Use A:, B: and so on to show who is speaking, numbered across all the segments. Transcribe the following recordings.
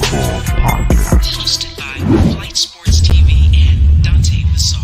A: Ball podcast.
B: Hosted by Flight Sports TV and Dante Massar.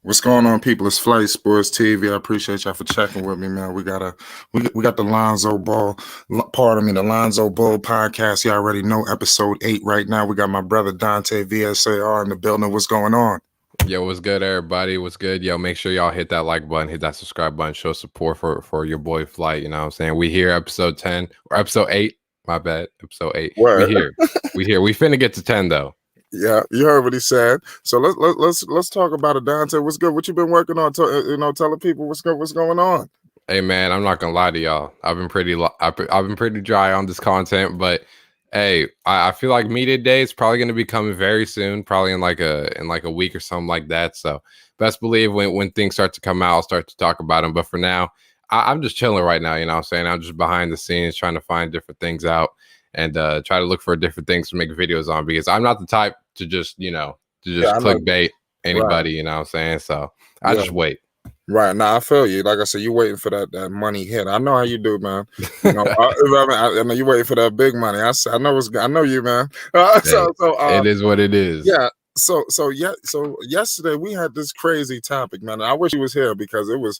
C: What's going on, people? It's Flight Sports TV. I appreciate y'all for checking with me, man. We got the Lonzo Ball, the Lonzo Ball podcast. You already know episode 8 right now. We got my brother Dante VSAR in the building. What's going on?
D: Yo, what's good, everybody? What's good? Yo, make sure y'all hit that like button, hit that subscribe button, show support for your boy Flight. You know what I'm saying? We here, episode 10 or episode 8. My bad, episode 8.
C: Word.
D: We here. We finna get to 10 though.
C: Yeah, you heard what he said. So let's talk about it, Dante. What's good? What you been working on? Tell the people what's going on.
D: Hey man, I'm not gonna lie to y'all. I've been pretty dry on this content, but hey, I feel like media day is probably gonna be coming very soon, probably in like a week or something like that. So best believe when things start to come out, I'll start to talk about them. But for now, I'm just chilling right now. You know what I'm saying? I'm just behind the scenes trying to find different things out. And try to look for different things to make videos on, because I'm not the type to just clickbait anybody, right. You know what I'm saying? So I just wait.
C: Right. Now I feel you. Like I said, you waiting for that money hit. I know how you do, man. You know, I know you waiting for that big money. I know you, man.
D: It is what it is.
C: Yeah. So yesterday we had this crazy topic, man. I wish he was here because it was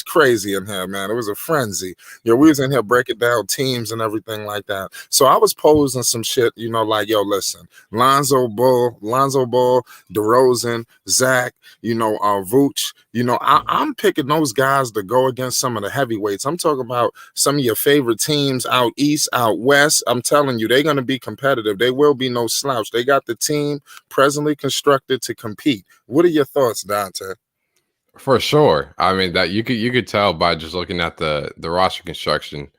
C: crazy in here, man. It was a frenzy. We was in here breaking down teams and everything like that. So I was posing some shit, like, yo, listen, Lonzo Ball, DeRozan, Zach, Vooch. I'm picking those guys to go against some of the heavyweights. I'm talking about some of your favorite teams out east, out west. I'm telling you, they're going to be competitive. They will be no slouch. They got the team presently constructed to compete. What are your thoughts, Dante?
D: For sure. I mean, that you could tell by just looking at the roster construction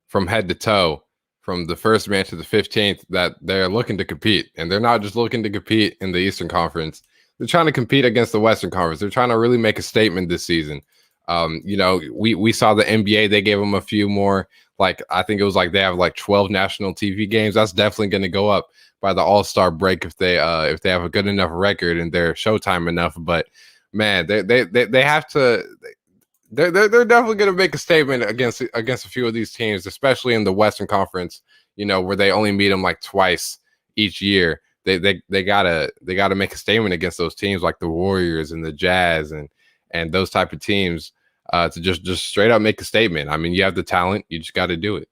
D: from head to toe, from the first man to the 15th, that they're looking to compete. And they're not just looking to compete in the Eastern Conference. They're trying to compete against the Western Conference. They're trying to really make a statement this season. We saw the NBA, they gave them a few more. Like, I think it was like they have like 12 national TV games. That's definitely going to go up by the All-Star break if they have a good enough record and they're Showtime enough. But man, they have to. They're definitely going to make a statement against a few of these teams, especially in the Western Conference. Where they only meet them like twice each year. They gotta make a statement against those teams like the Warriors and the Jazz and those type of teams to just straight up make a statement. I mean, you have the talent, you just got to do it.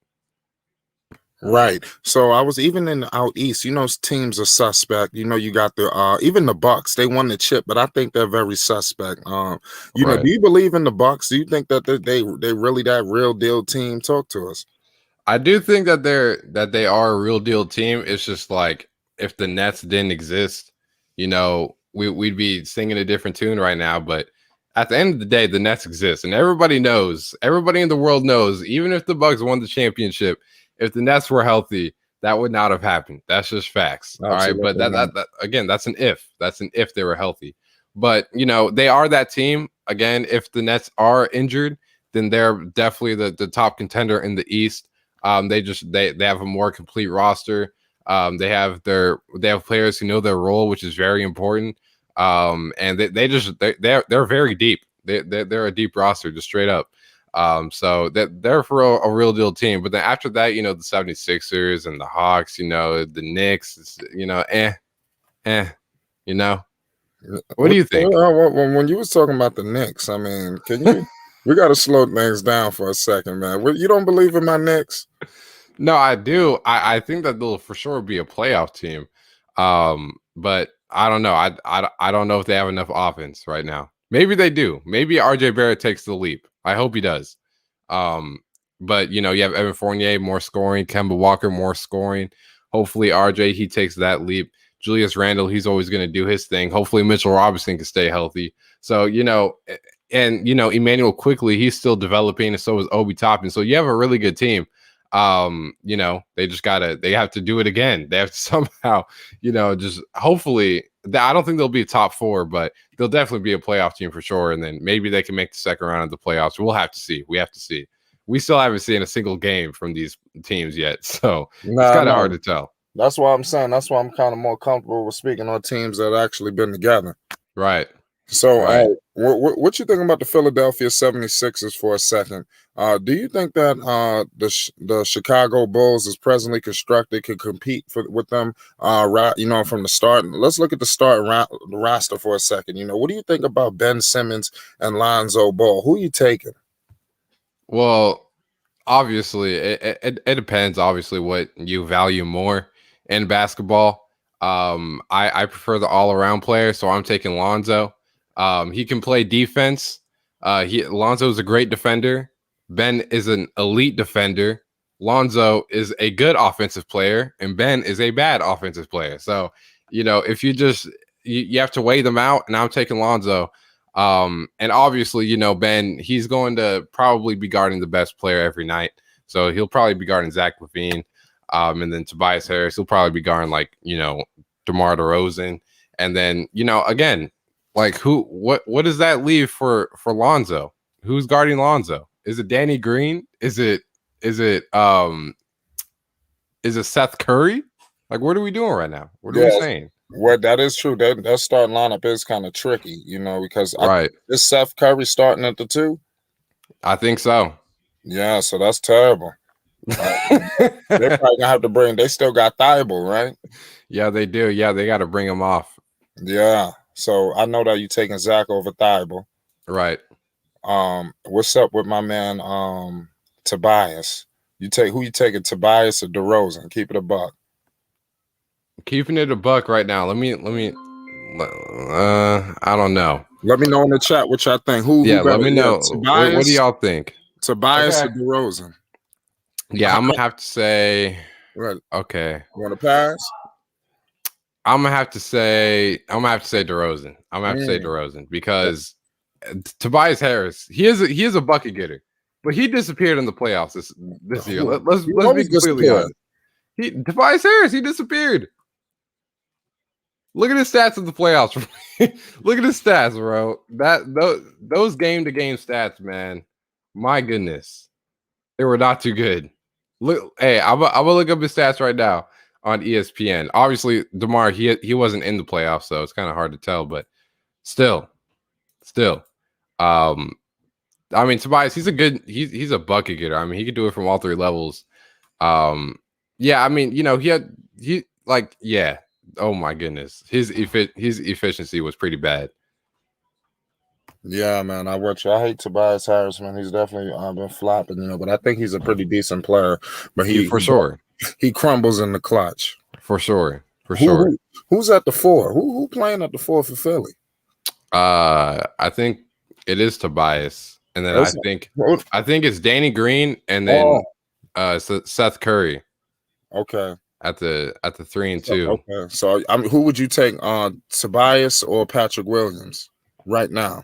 C: Right. So I was even in the out east, teams are suspect. You got the even the Bucks, they won the chip, but I think they're very suspect. Right. Do you believe in the Bucks? Do you think that they really that real deal team? Talk to us.
D: I do think that they are a real deal team. It's just like, if the Nets didn't exist, we'd be singing a different tune right now. But at the end of the day, the Nets exist, and everybody in the world knows, even if the Bucks won the championship, if the Nets were healthy, that would not have happened. That's just facts. Absolutely. All right. But that again, that's an if. That's an if they were healthy. But they are that team. Again, if the Nets are injured, then they're definitely the top contender in the East. They have a more complete roster. They have players who know their role, which is very important. And they're very deep. They're a deep roster, just straight up. So they're for a real deal team. But then after that, the 76ers and the Hawks, the Knicks, What do you think?
C: When you was talking about the Knicks, I mean, we got to slow things down for a second, man. You don't believe in my Knicks?
D: No, I do. I think that they'll for sure be a playoff team. But I don't know. I don't know if they have enough offense right now. Maybe they do. Maybe RJ Barrett takes the leap. I hope he does. But you have Evan Fournier, more scoring, Kemba Walker, more scoring. Hopefully RJ, he takes that leap. Julius Randle, he's always going to do his thing. Hopefully Mitchell Robinson can stay healthy. So, Emmanuel Quickly, he's still developing, and so is Obi Toppin. So you have a really good team. They have to do it again. They have to somehow, just hopefully. I don't think they'll be top 4, but they'll definitely be a playoff team for sure. And then maybe they can make the second round of the playoffs. We'll have to see. We have to see. We still haven't seen a single game from these teams yet, so it's kind of hard to tell.
C: That's why I'm saying. That's why I'm kind of more comfortable with speaking on teams that actually been together.
D: Right.
C: So,
D: Right.
C: what you think about the Philadelphia 76ers for a second? Do you think that the Chicago Bulls, as presently constructed, could compete with them? From the start. Let's look at the the roster for a second. What do you think about Ben Simmons and Lonzo Ball? Who you taking?
D: Well, obviously, it depends. Obviously, what you value more in basketball. I prefer the all around player, so I'm taking Lonzo. He can play defense. Lonzo is a great defender. Ben is an elite defender. Lonzo is a good offensive player, and Ben is a bad offensive player. So, if you have to weigh them out, and I'm taking Lonzo. And obviously, Ben, he's going to probably be guarding the best player every night. So he'll probably be guarding Zach LaVine. And then Tobias Harris, he'll probably be guarding DeMar DeRozan. And then, again, what does that leave for Lonzo? Who's guarding Lonzo? Is it Danny Green? Is it Seth Curry? What are we doing right now? What are we saying?
C: Well, that is true. That starting lineup is kind of tricky, because
D: Right.
C: Is Seth Curry starting at the 2?
D: I think so.
C: Yeah, so that's terrible. They're probably gonna have to bring. They still got Thibault, right?
D: Yeah, they do. Yeah, they got to bring him off.
C: Yeah. So I know that you're taking Zach over Thibault.
D: Right.
C: What's up with my man Tobias? Who you taking, Tobias or DeRozan? Keep it a buck.
D: Keeping it a buck right now. Let me. I don't know.
C: Let me know in the chat what y'all think.
D: Let me know.
C: Tobias,
D: what do y'all think?
C: Tobias or DeRozan?
D: Yeah, I'm gonna have to say.
C: Right.
D: Okay.
C: You want to pass?
D: I'm gonna have to say DeRozan. I'm gonna have to say DeRozan because Tobias Harris, he is a bucket getter, but he disappeared in the playoffs this year. Let's be completely honest. Tobias Harris, he disappeared. Look at his stats in the playoffs. Look at his stats, bro. Those game-to-game stats, man. My goodness, they were not too good. Look, hey, I'm gonna look up his stats right now on ESPN. Obviously, DeMar, he wasn't in the playoffs, so it's kind of hard to tell. But still, I mean, Tobias, he's a bucket getter. I mean, he could do it from all 3 levels. Yeah, I mean, oh my goodness, his efficiency was pretty bad.
C: Yeah, man, I hate Tobias Harris, man. He's definitely been flopping, but I think he's a pretty decent player. But he crumbles in the clutch.
D: For sure.
C: Who's at the 4? Who playing at the 4 for Philly?
D: I think it is Tobias, and then I think it's Danny Green, and then Seth Curry.
C: Okay.
D: At the 3 and 2.
C: Okay. So who would you take, Tobias or Patrick Williams right now?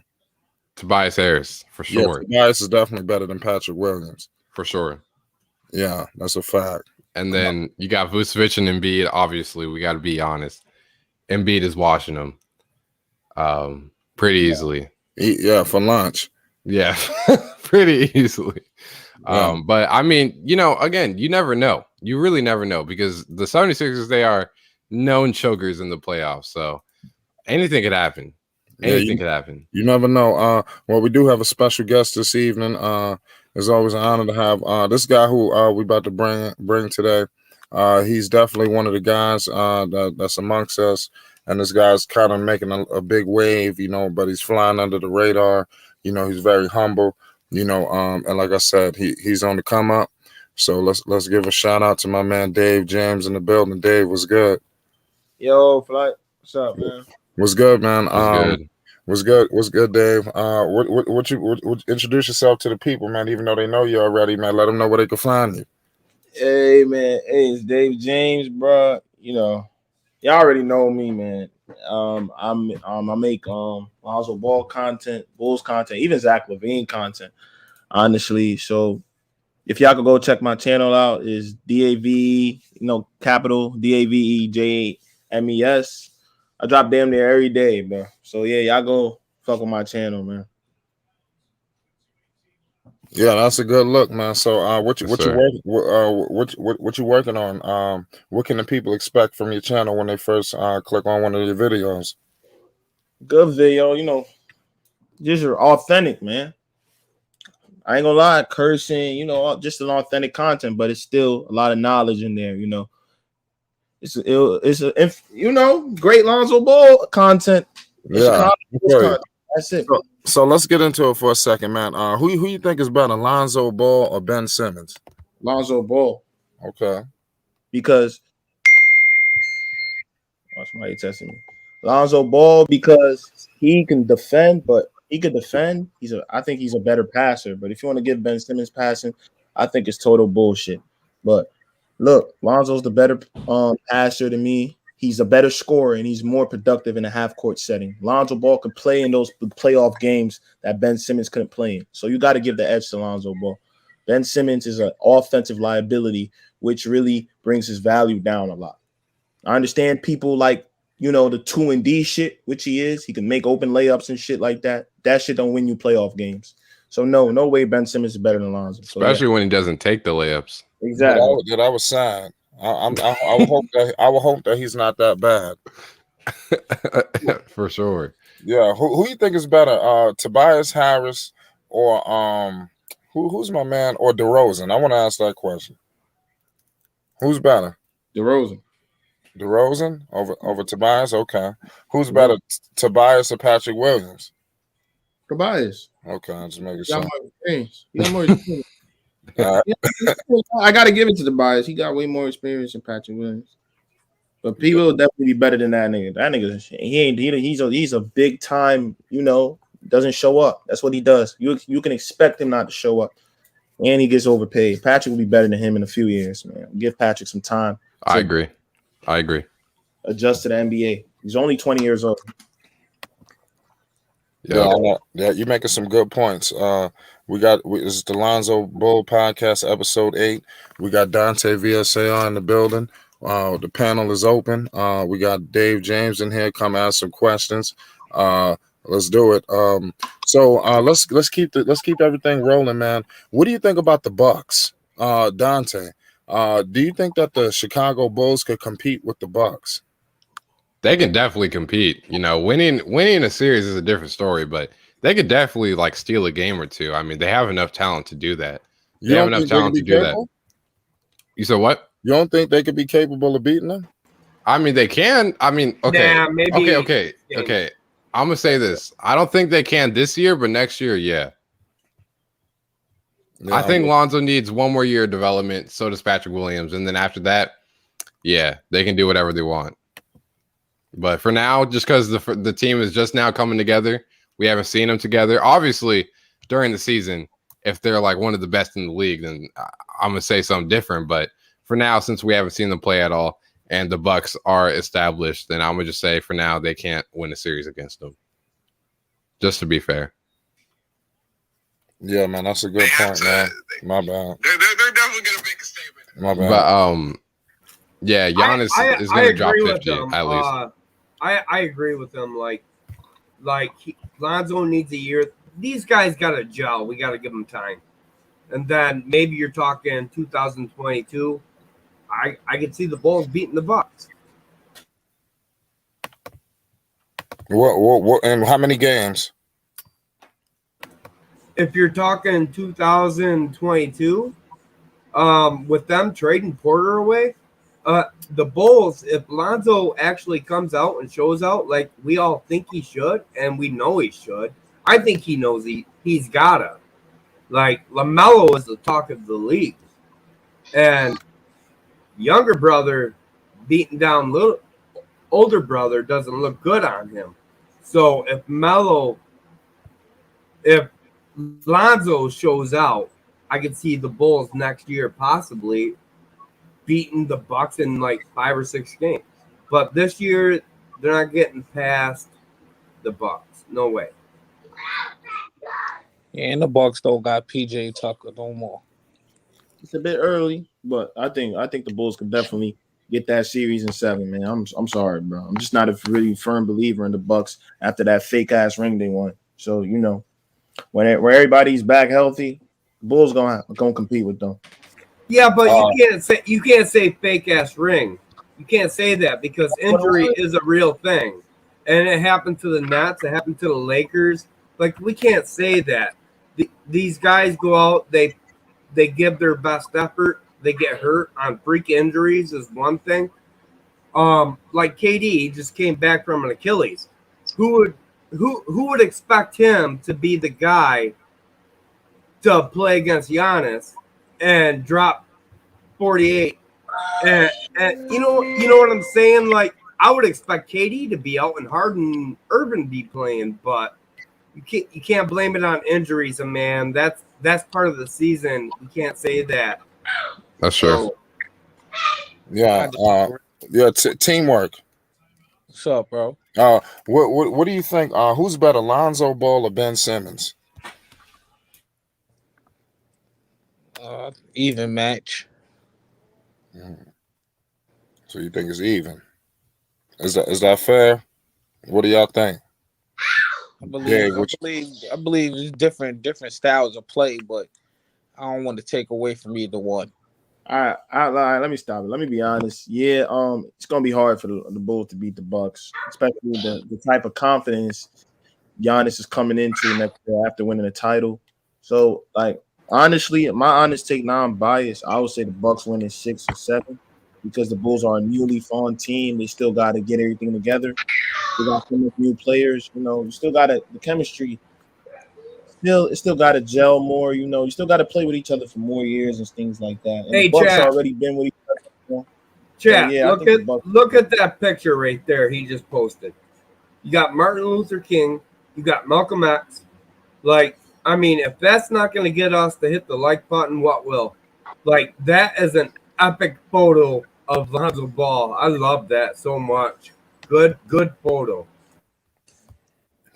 D: Tobias Harris, for sure.
C: Yeah, Tobias is definitely better than Patrick Williams.
D: For sure.
C: Yeah, that's a fact.
D: And then you got Vucevic and Embiid. Obviously, we got to be honest. Embiid is washing them pretty easily.
C: For lunch.
D: Yeah, pretty easily. Yeah. But I mean, again, you never know. You really never know because the 76ers, they are known chokers in the playoffs. So anything could happen. Anything could happen.
C: You never know. Well, we do have a special guest this evening. It's always an honor to have this guy who we about to bring today. He's definitely one of the guys that's amongst us. And this guy's kind of making a big wave, but he's flying under the radar. He's very humble. And like I said, he's on the come up. So let's give a shout out to my man Dave James in the building. Dave, what's good?
A: Yo, Flight, what's up, man?
C: What's good, man?
D: What's good?
C: What's good, Dave? What introduce yourself to the people, man? Even though they know you already, man, let them know where they can find you.
A: Hey, man. Hey, it's Dave James, bro. Y'all already know me, man. I make Lonzo Ball content, Bulls content, even Zach LaVine content, honestly. So if y'all could go check my channel out, is DAV, capital DAVEJMES. I drop damn near every day, bro. So yeah, y'all go fuck with my channel, man.
C: Yeah, that's a good look, man. So what you working on? What can the people expect from your channel when they first click on one of your videos?
A: Good video, just authentic, man. I ain't gonna lie, cursing, just an authentic content, but it's still a lot of knowledge in there. Great Lonzo Ball content. It's
C: Yeah.
A: Chicago Bulls
C: Okay.
A: content. That's it.
C: So let's get into it for a second, man. Who you think is better, Lonzo Ball or Ben Simmons?
A: Lonzo Ball,
C: Okay.
A: because somebody testing me. Lonzo Ball, because he can defend, but he could defend. I think he's a better passer. But if you want to give Ben Simmons passing, I think it's total bullshit. But look, Lonzo's the better passer to me. He's a better scorer and he's more productive in a half court setting. Lonzo Ball could play in those playoff games that Ben Simmons couldn't play in. So you got to give the edge to Lonzo Ball. Ben Simmons is an offensive liability, which really brings his value down a lot. I understand people like, the 2-and-D shit, which he is. He can make open layups and shit like that. That shit don't win you playoff games. So no way Ben Simmons is better than Lonzo. So,
D: Especially when he doesn't take the layups.
A: Exactly.
C: That was sad. I will hope that he's not that bad.
D: For sure.
C: Yeah. Who you think is better, Tobias Harris or who's my man, or DeRozan? I want to ask that question. Who's better?
A: DeRozan
C: over Tobias? Okay. Who's better, Tobias or Patrick Williams?
A: Tobias.
C: Okay, I'm just making
A: He
C: sure.
A: got more experience. I got to give it to Tobias. He got way more experience than Patrick Williams. But people will definitely be better than that nigga. That nigga, he's a big time, doesn't show up. That's what he does. You can expect him not to show up. And he gets overpaid. Patrick will be better than him in a few years, man. Give Patrick some time.
D: I agree.
A: Adjust to the NBA. He's only 20 years old.
C: Yeah, you're making some good points. This is the Lonzo Ball podcast, episode 8. We got Dante VSAR in the building. The panel is open. We got Dave James in here. Come ask some questions. Let's do it. So let's keep everything rolling, man. What do you think about the Bucks, Dante? Do you think that the Chicago Bulls could compete with the Bucks?
D: They can definitely compete. Winning a series is a different story, but they could definitely steal a game or two. I mean, they have enough talent to do that. They have enough talent to do that. You said what?
C: You don't think they could be capable of beating them?
D: I mean, they can. I mean, okay.
E: Nah, maybe.
D: Okay. I'm gonna say this. I don't think they can this year, but next year, yeah. I think Lonzo needs one more year of development. So does Patrick Williams, and then after that, yeah, they can do whatever they want. But for now, just because the team is just now coming together, we haven't seen them together. Obviously, during the season, if they're one of the best in the league, then I'm gonna say something different. But for now, since we haven't seen them play at all, and the Bucks are established, then I'm gonna just say for now they can't win a series against them. Just to be fair.
C: Yeah, man, that's a good point, man. My bad.
E: They're definitely gonna make a statement.
C: My bad.
D: But yeah, Giannis is gonna drop 50 at least.
E: I agree with them. Lonzo needs a year. These guys got to gel. We got to give them time. And then maybe you're talking 2022. I could see the Bulls beating the Bucks.
C: What? And how many games?
E: If you're talking 2022, with them trading Porter away, the Bulls, if Lonzo actually comes out and shows out like we all think he should, and we know he should, I think he knows he's gotta. LaMelo is the talk of the league, and younger brother beating down older brother doesn't look good on him. So if Lonzo shows out, I could see the Bulls next year possibly beating the Bucks in 5 or 6 games. But this year, they're not getting past the Bucks. No way.
F: Yeah, and the Bucks though got PJ Tucker no more.
A: It's a bit early, but I think the Bulls can definitely get that series in 7, man. I'm sorry, bro. I'm just not a really firm believer in the Bucks after that fake ass ring they won. So when everybody's back healthy, the Bulls gonna compete with them.
E: Yeah, but you can't say fake ass ring. You can't say that because injury is a real thing, and it happened to the Nets. It happened to the Lakers. Like, we can't say that. These guys go out, they give their best effort. They get hurt on freak injuries is one thing. Like KD just came back from an Achilles. Who would expect him to be the guy to play against Giannis and drop 48? And you know what I'm saying? Like, I would expect KD to be out and Harden, Irvin be playing, but you can't blame it on injuries, man. That's part of the season. You can't say that.
D: That's true.
C: Yeah, teamwork.
F: What's up, bro?
C: What do you think? Who's better, Lonzo Ball or Ben Simmons?
F: Even match.
C: So you think it's even? Is that fair? What do y'all think?
F: I believe it's different styles of play, but I don't want to take away from either one.
A: All right, let me stop it. Let me be honest. Yeah, it's gonna be hard for the Bulls to beat the Bucks, especially the type of confidence Giannis is coming into next year after winning a title. So, like, honestly, my honest take, now I'm biased. I would say the Bucks win in 6 or 7 because the Bulls are a newly formed team. They still got to get everything together. They got some new players. You know, you still got the chemistry. It still got to gel more. You know, you still got to play with each other for more years and things like that. And the Bucks already been with each other. You know?
E: Chat,
A: Yeah,
E: look at that picture right there he just posted. You got Martin Luther King. You got Malcolm X. Like, I mean, if that's not going to get us to hit the like button, what will? Like, that is an epic photo of Lonzo Ball. I love that so much. Good photo.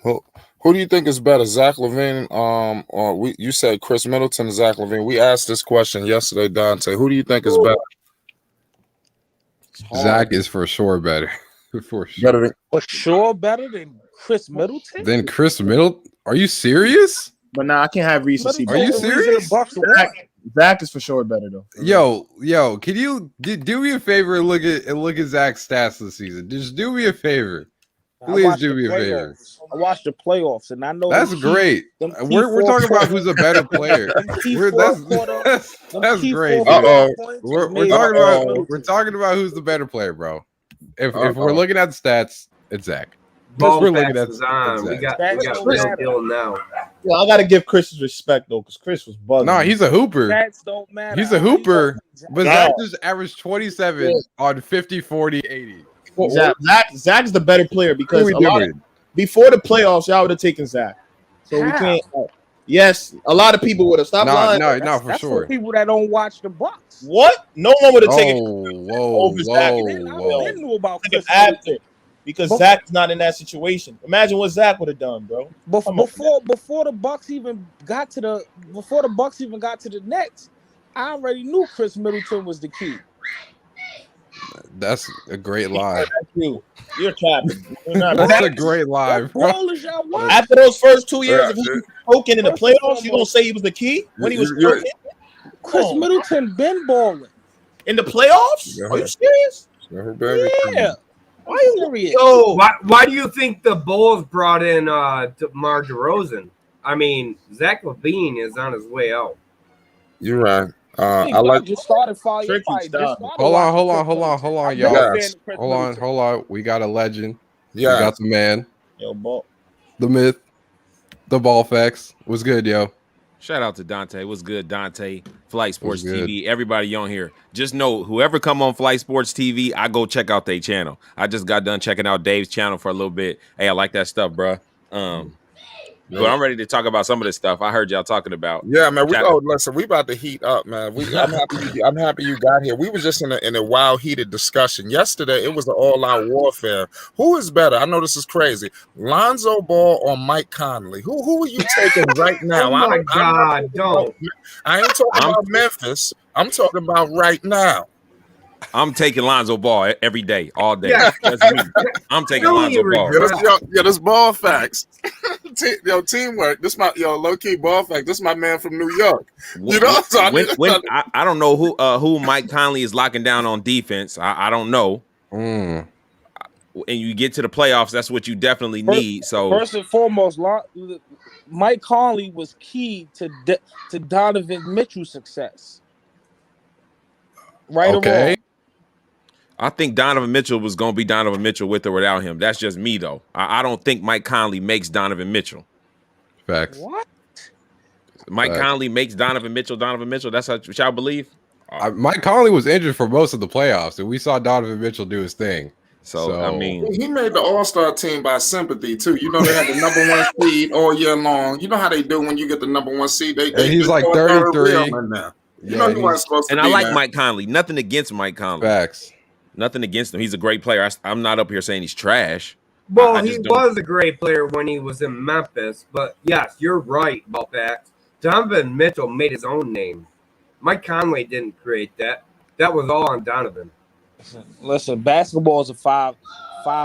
C: Who do you think is better, Zach LaVine? Or you said Chris Middleton and Zach LaVine. We asked this question yesterday, Dante. Who do you think is better?
D: Zach is for sure better. For
F: sure better than Chris Middleton?
D: Than Chris Middleton? Are you serious?
A: But nah, I can't have recency.
D: Are you serious?
A: Zach is for sure better though.
D: Yo, can you do me a favor and look at Zach's stats this season? Just do me a favor. Please do me a favor.
F: I watched the playoffs, and I know
D: that's great. We're talking about who's a better player. That's great. We're talking about who's the better player, bro. If we're looking at the stats, it's Zach.
E: We're looking at we got real deal now.
A: Yeah, I gotta give Chris his respect though, because Chris was bugging.
D: No, he's a hooper.
F: Stats don't matter.
D: He's a hooper, but Zach just averaged 27 on 50, 40, 80.
A: Zach's the better player because before the playoffs, y'all would have taken Zach. So we can't. Yes, a lot of people would have stopped lying.
D: No, for sure.
F: For people that don't watch the Bucks.
A: What? No one would have taken
D: over Zach.
F: I didn't know about Chris
A: after because Zach's not in that situation. Imagine what Zach would have done, bro.
F: Before the Bucks even got to the Nets, I already knew Chris Middleton was the key.
D: That's a great lie.
A: You're capping.
D: That's a great lie, bro.
A: After those first 2 years of him poking in the playoffs, you gonna say he was the key when he was poking?
F: Chris Middleton been balling
A: in the playoffs. Are you serious?
F: Yeah.
E: Why are you serious? Why do you think the Bulls brought in DeMar DeRozan? I mean, Zach LaVine is on his way out.
C: You're right. I like
F: just started fight.
D: Hold on, y'all. Hold on. We got a legend.
C: Yeah,
D: we got the man.
A: Yo, Ball.
D: The myth. The ball facts. What's good, yo?
G: Shout out to Dante. What's good, Dante? Flight Sports TV. Everybody on here. Just know, whoever come on Flight Sports TV, I go check out their channel. I just got done checking out Dave's channel for a little bit. Hey, I like that stuff, bro. But I'm ready to talk about some of this stuff I heard y'all talking about.
C: Yeah, man. Listen, we about to heat up, man. I'm happy you got here. We was just in a wild, heated discussion yesterday. It was an all-out warfare. Who is better? I know this is crazy. Lonzo Ball or Mike Conley? Who are you taking right now?
E: Oh my God, don't.
C: I ain't talking about Memphis. I'm talking about right now.
G: I'm taking Lonzo Ball every day, all day. Yeah. That's me. I'm taking Lonzo Ball.
C: This ball facts. Teamwork. This my low key ball fact. This my man from New York. You know,
G: I don't know who Mike Conley is locking down on defense. I don't know. and you get to the playoffs, that's what you definitely need. So
F: first and foremost, Mike Conley was key to Donovan Mitchell's success. Right or wrong?
G: I think Donovan Mitchell was going to be Donovan Mitchell with or without him. That's just me, though. I don't think Mike Conley makes Donovan Mitchell.
D: Facts.
F: What?
G: Mike Conley makes Donovan Mitchell. That's what y'all believe?
D: Mike Conley was injured for most of the playoffs, and we saw Donovan Mitchell do his thing.
G: So I mean,
C: he made the All-Star team by sympathy too. You know, they had the number 1 seed all year long. You know how they do when you get the number 1 seed.
D: He's like 33.
C: You know he wasn't supposed to be.
G: And I like
C: there.
G: Mike Conley. Nothing against Mike Conley.
D: Facts.
G: Nothing against him. He's a great player. I'm not up here saying he's trash.
E: Well, he was a great player when he was in Memphis. But yes, you're right about that. Donovan Mitchell made his own name. Mike Conley didn't create that. That was all on Donovan.
F: Listen, basketball is a five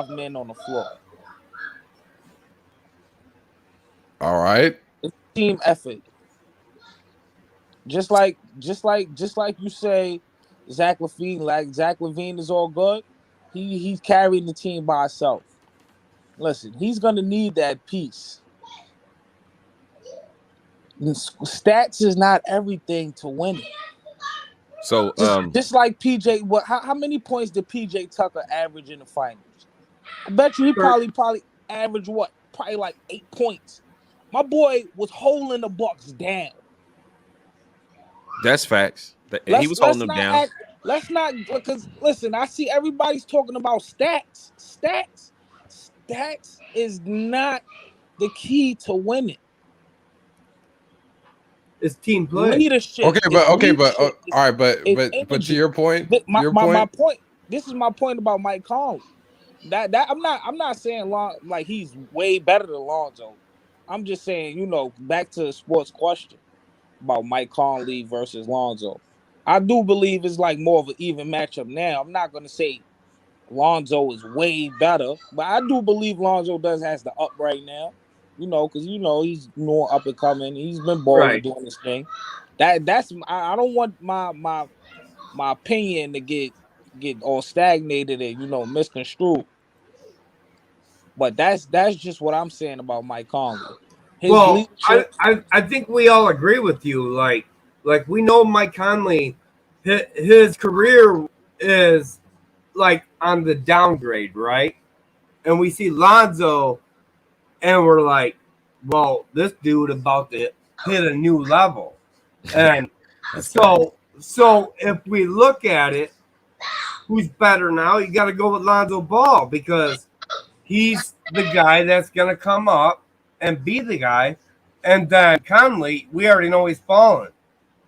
F: men on the floor.
D: All right.
F: It's team effort. Just like you say, Zach LaVine is all good. He's carrying the team by himself. Listen, he's gonna need that piece. Stats is not everything to win it.
G: So
F: just like PJ, how many points did PJ Tucker average in the finals? I bet you he probably averaged probably like 8 points. My boy was holding the Bucks down.
G: That's facts. He was holding them down.
F: Let's not, because listen, I see everybody's talking about stats. Stats is not the key to winning.
E: It's team play.
F: Leadership.
D: All right, but to your point,
F: my point. This is my point about Mike Conley. That I'm not saying like he's way better than Lonzo. I'm just saying, back to the sports question about Mike Conley versus Lonzo. I do believe it's like more of an even matchup now. I'm not gonna say Lonzo is way better, but I do believe Lonzo has the up right now. Because he's more up and coming. He's been balling doing this thing. That's I don't want my opinion to get all stagnated and misconstrued. But that's just what I'm saying about Mike Conley.
E: I think we all agree with you. Like we know Mike Conley, his career is like on the downgrade, right? And we see Lonzo. And we're like, well, this dude about to hit a new level. And so if we look at it, who's better now? You got to go with Lonzo Ball because he's the guy that's going to come up and be the guy. And then Conley, we already know he's fallen.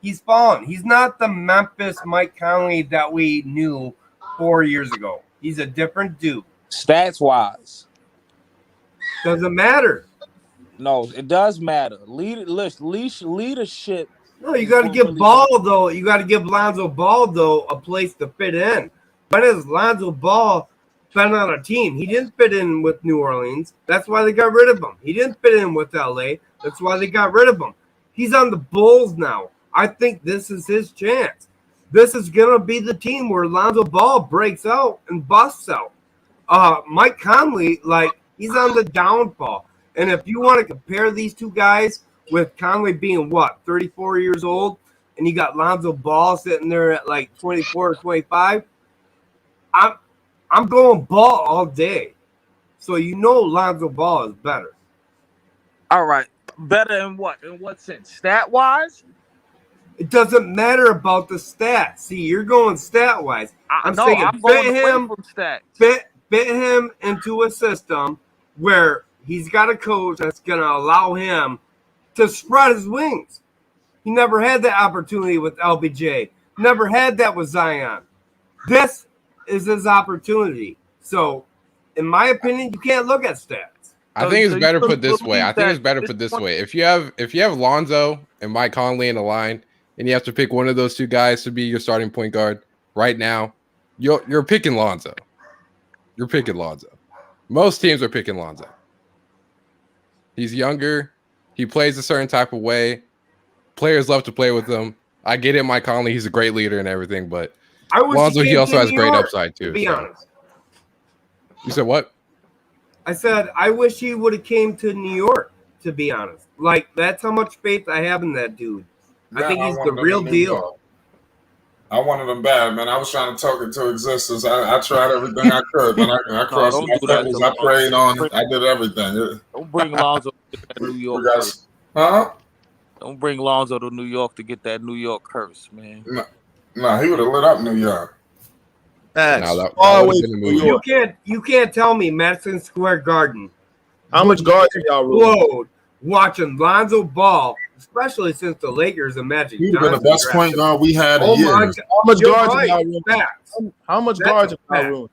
E: He's fallen. He's not the Memphis Mike Conley that we knew 4 years ago. He's a different dude.
F: Stats-wise.
E: Doesn't matter.
F: No, it does matter. Leadership.
E: No, you got to give Ball though. You got to give Lonzo Ball though a place to fit in. When has Lonzo Ball been on a team? He didn't fit in with New Orleans. That's why they got rid of him. He didn't fit in with LA. That's why they got rid of him. He's on the Bulls now. I think this is his chance. This is gonna be the team where Lonzo Ball breaks out and busts out. Mike Conley, he's on the downfall. And if you want to compare these two guys with Conley being 34 years old, and you got Lonzo Ball sitting there at 24 or 25, I'm going Ball all day. So Lonzo Ball is better.
F: All right. Better in what? In what sense? Stat-wise?
E: It doesn't matter about the stats. See, you're going stat-wise. I'm saying fit him into a system where he's got a coach that's going to allow him to spread his wings. He never had that opportunity with LBJ. Never had that with Zion. This is his opportunity. So, in my opinion, you can't look at stats.
D: I think it's better put this way. If you have Lonzo and Mike Conley in the line, and you have to pick one of those two guys to be your starting point guard right now, you're picking Lonzo. You're picking Lonzo. Most teams are picking Lonzo. He's younger. He plays a certain type of way. Players love to play with him. I get it, Mike Conley. He's a great leader and everything, but Lonzo, he also has great upside too.
E: To be honest.
D: You said what?
E: I said I wish he would have came to New York. To be honest, like that's how much faith I have in that dude. I think he's the
C: wanted him
E: real
C: in New
E: deal.
C: York. I wanted him bad, man. I was trying to talk it to existence. I tried everything I could, man. I crossed
H: don't
C: my
H: do that
C: fingers.
H: to
C: I prayed on it. I did everything.
H: Don't bring Lonzo to that New York.
C: Guys, huh?
H: Don't bring Lonzo to New York to get that New York curse, man.
C: No, he would have lit up New York.
A: Facts.
D: No, that
A: Far
D: would've
A: away
D: been
A: from
D: the
A: New
D: move.
A: York.
E: You can't tell me Madison Square Garden.
A: How much guards have y'all ruined?
E: Explode watching Lonzo Ball, especially since the Lakers and Magic.
C: He would have been the best point guard we had
E: Oh
C: in
E: my
C: years.
E: God.
A: How much
E: You're
A: guards have
E: right.
A: y'all ruined?
E: Facts.
A: How much
E: That's
A: guards
E: a
A: have y'all
E: fact.
A: ruined?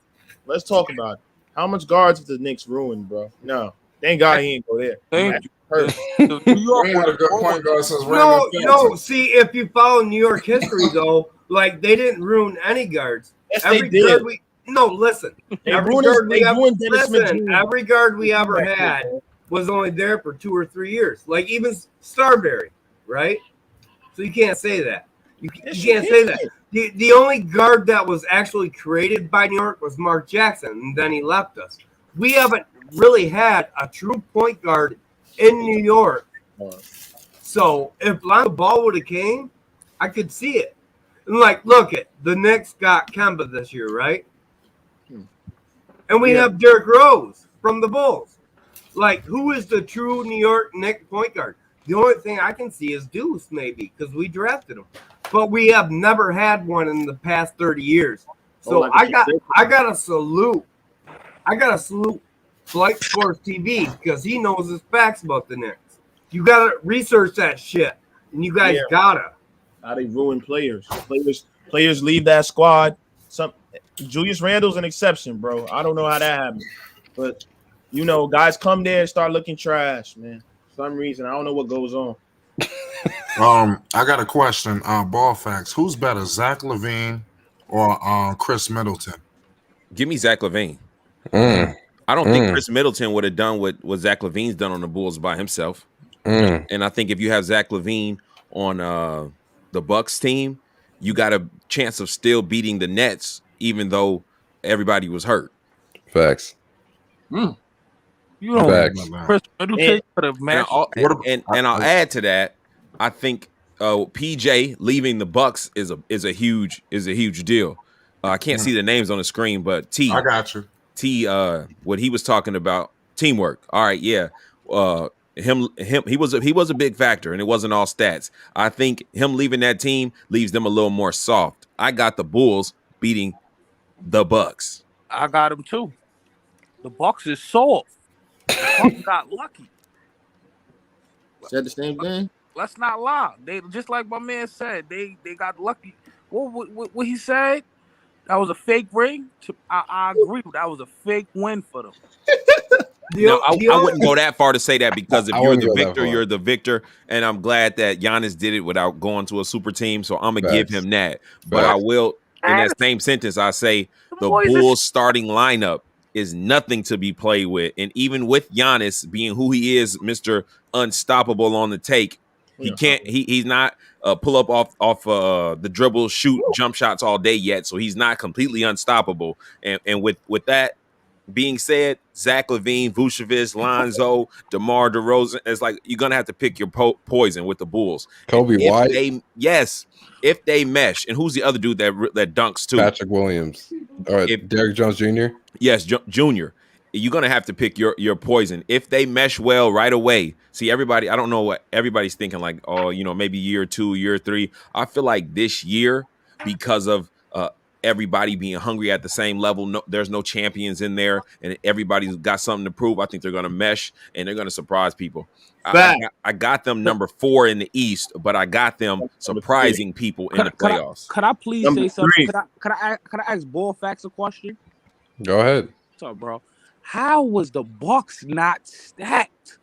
A: Let's talk about it. How much guards have the Knicks ruined, bro? No. Thank God he ain't go there.
H: Thank you.
A: Hurt.
H: The New York
C: We had a good point guard since
E: No,
C: Raymond
E: no.
C: Felton.
E: See, if you follow New York history, though, like they didn't ruin any guards.
A: Yes, they
E: Every
A: did.
E: guard listen.
A: They
E: Every
A: ruined
E: guard we
A: they
E: ever
A: ruined Dennis Smith
E: listen.
A: Jr.
E: Every guard we ever
A: Right,
E: had
A: man.
E: was only there for 2 or 3 years. Like even Starberry, right? So you can't say that. You
A: Yes,
E: can't
A: you
E: say
A: can.
E: that. The only guard that was actually created by New York was Mark Jackson, and then he left us. We haven't really had a true point guard in New York. So if Lonzo Ball would have came, I could see it. And like, look at the Knicks got Kemba this year, right? And we have Derrick Rose from the Bulls. Like, who is the true New York Knicks point guard? The only thing I can see is Deuce, maybe, because we drafted him. But we have never had one in the past 30 years. So
A: Oh,
E: I got to salute. I got to salute Flight Sports TV because he knows his facts about the Knicks. You got to research that shit. And you guys gotta.
A: How they ruin players. Players leave that squad. Julius Randle's an exception, bro. I don't know how that happened. But you know, guys come there and start looking trash, man. For some reason. I don't know what goes on.
C: I got a question. Ball facts. Who's better, Zach LaVine or Chris Middleton?
G: Give me Zach LaVine.
D: Mm.
G: I don't think Chris Middleton would have done what Zach LaVine's done on the Bulls by himself. And I think if you have Zach LaVine on the Bucks team, you got a chance of still beating the Nets, even though everybody was hurt.
D: Facts.
H: You don't
D: Facts.
H: Chris Middleton could have matched.
G: And I'll add to that. I think PJ leaving the Bucks is a huge deal. I can't see the names on the screen, but
C: I got you.
G: What he was talking about, teamwork. All right, yeah. He was a big factor, and it wasn't all stats. I think him leaving that team leaves them a little more soft. I got the Bulls beating the Bucks.
H: I got him too. The Bucks is soft. The Bucks got lucky.
A: Said the same thing.
H: Let's not lie. They just like my man said. They got lucky. What he said? That was a fake ring. I agree. That was a fake win for them.
G: No, I wouldn't go that far to say that because if
D: I
G: you're
D: wouldn't
G: the
D: go that
G: victor,
D: far.
G: you're the victor. And I'm glad that Giannis did it without going to a super team. So I'm going to give him that. But I will, in that same sentence, I say the Bulls starting lineup is nothing to be played with. And even with Giannis being who he is, Mr. Unstoppable on the take, he can't. He's not pull up off the dribble, shoot jump shots all day yet. So he's not completely unstoppable. And with that being said, Zach LaVine, Vucevic, Lonzo, DeMar DeRozan, it's like you're gonna have to pick your poison with the Bulls.
D: Kobe White,
G: If they mesh, and who's the other dude that dunks too?
D: Patrick Williams, or Derrick Jones Jr.
G: Yes, Junior. You're gonna have to pick your poison. If they mesh well right away, see everybody. I don't know what everybody's thinking. Like, oh, maybe year 2, year 3. I feel like this year, because of everybody being hungry at the same level, there's no champions in there, and everybody's got something to prove. I think they're gonna mesh and they're gonna surprise people. I got them number 4 in the East, but I got them surprising people in the playoffs.
F: Could I please
A: Number
F: say something?
A: 3.
F: Could I ask Ball Facts a question?
D: Go ahead.
F: What's up, bro? How was the Bucks not stacked?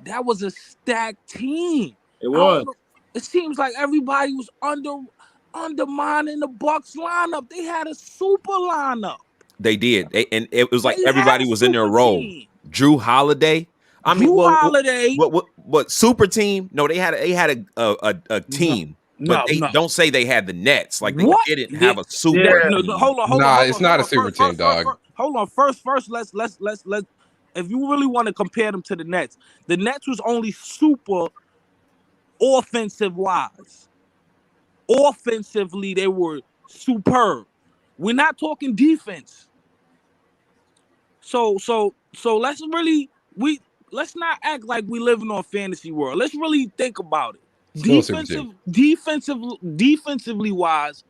F: That was a stacked team.
A: It was.
F: It seems like everybody was undermining the Bucks lineup. They had a super lineup.
G: They did, and it was like
F: They
G: everybody
F: had
G: was in their
F: super
G: role.
F: team.
G: Drew Holiday.
F: Holiday.
G: What super team? No, they had a team. But don't say they had the Nets. Like they didn't have a super.
F: Hold on.
D: Nah, it's not a super team, dog.
F: hold on. First, let's. If you really want to compare them to the Nets was only super offensive wise. Offensively, they were superb. We're not talking defense. So let's not act like we living on fantasy world. Let's really think about it.
D: Still a super team.
F: Defensively wise,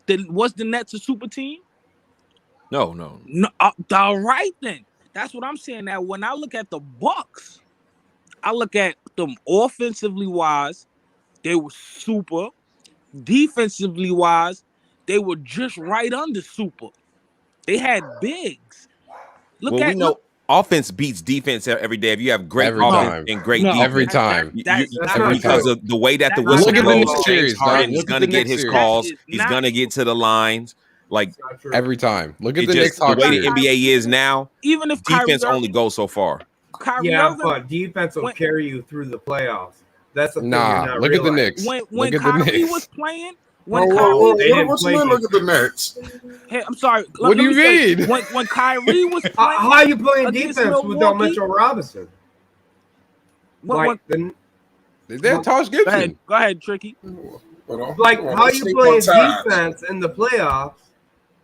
F: was the Nets a super team?
G: No.
F: All right then. That's what I'm saying. Now, when I look at the Bucks, I look at them offensively wise, they were super. Defensively wise, they were just right under super. They had bigs.
G: Offense beats defense every day. If you have great
D: Every
G: offense
D: time.
G: and great defense,
D: Every time.
G: because of the way that the
F: That's
G: whistle
F: not
G: blows,
F: true.
G: James Harden is going to get his calls.
F: That is
G: He's
F: not
G: going to get to the lines. Like
D: Every time. Look at
G: it
D: the Knicks.
G: just the way the
D: Hawks
G: NBA is now.
F: Even if
G: Defense
F: Kyrie
G: only goes so far.
F: Kyrie
E: Yeah,
F: Irving,
E: but defense will carry you through the playoffs. That's the thing you're
D: Nah,
E: not
D: look at the
E: realizing.
D: Knicks.
F: when
D: Look at the
F: Kyrie
D: Knicks.
F: was playing,
C: Whoa,
F: when
C: whoa,
F: Kyrie,
C: whoa,
E: They didn't
C: what you
E: play
C: mean? Look at the Nets.
F: hey, I'm sorry.
D: What do you
F: say,
D: mean?
F: when Kyrie was playing,
E: How are you playing
F: against
E: defense without
F: Milwaukee?
E: Mitchell Robinson?
F: when,
D: They're Tosh Gibson.
F: go ahead, Tricky.
E: Like, how are you
C: Sleep
E: playing
C: on time.
E: defense in the playoffs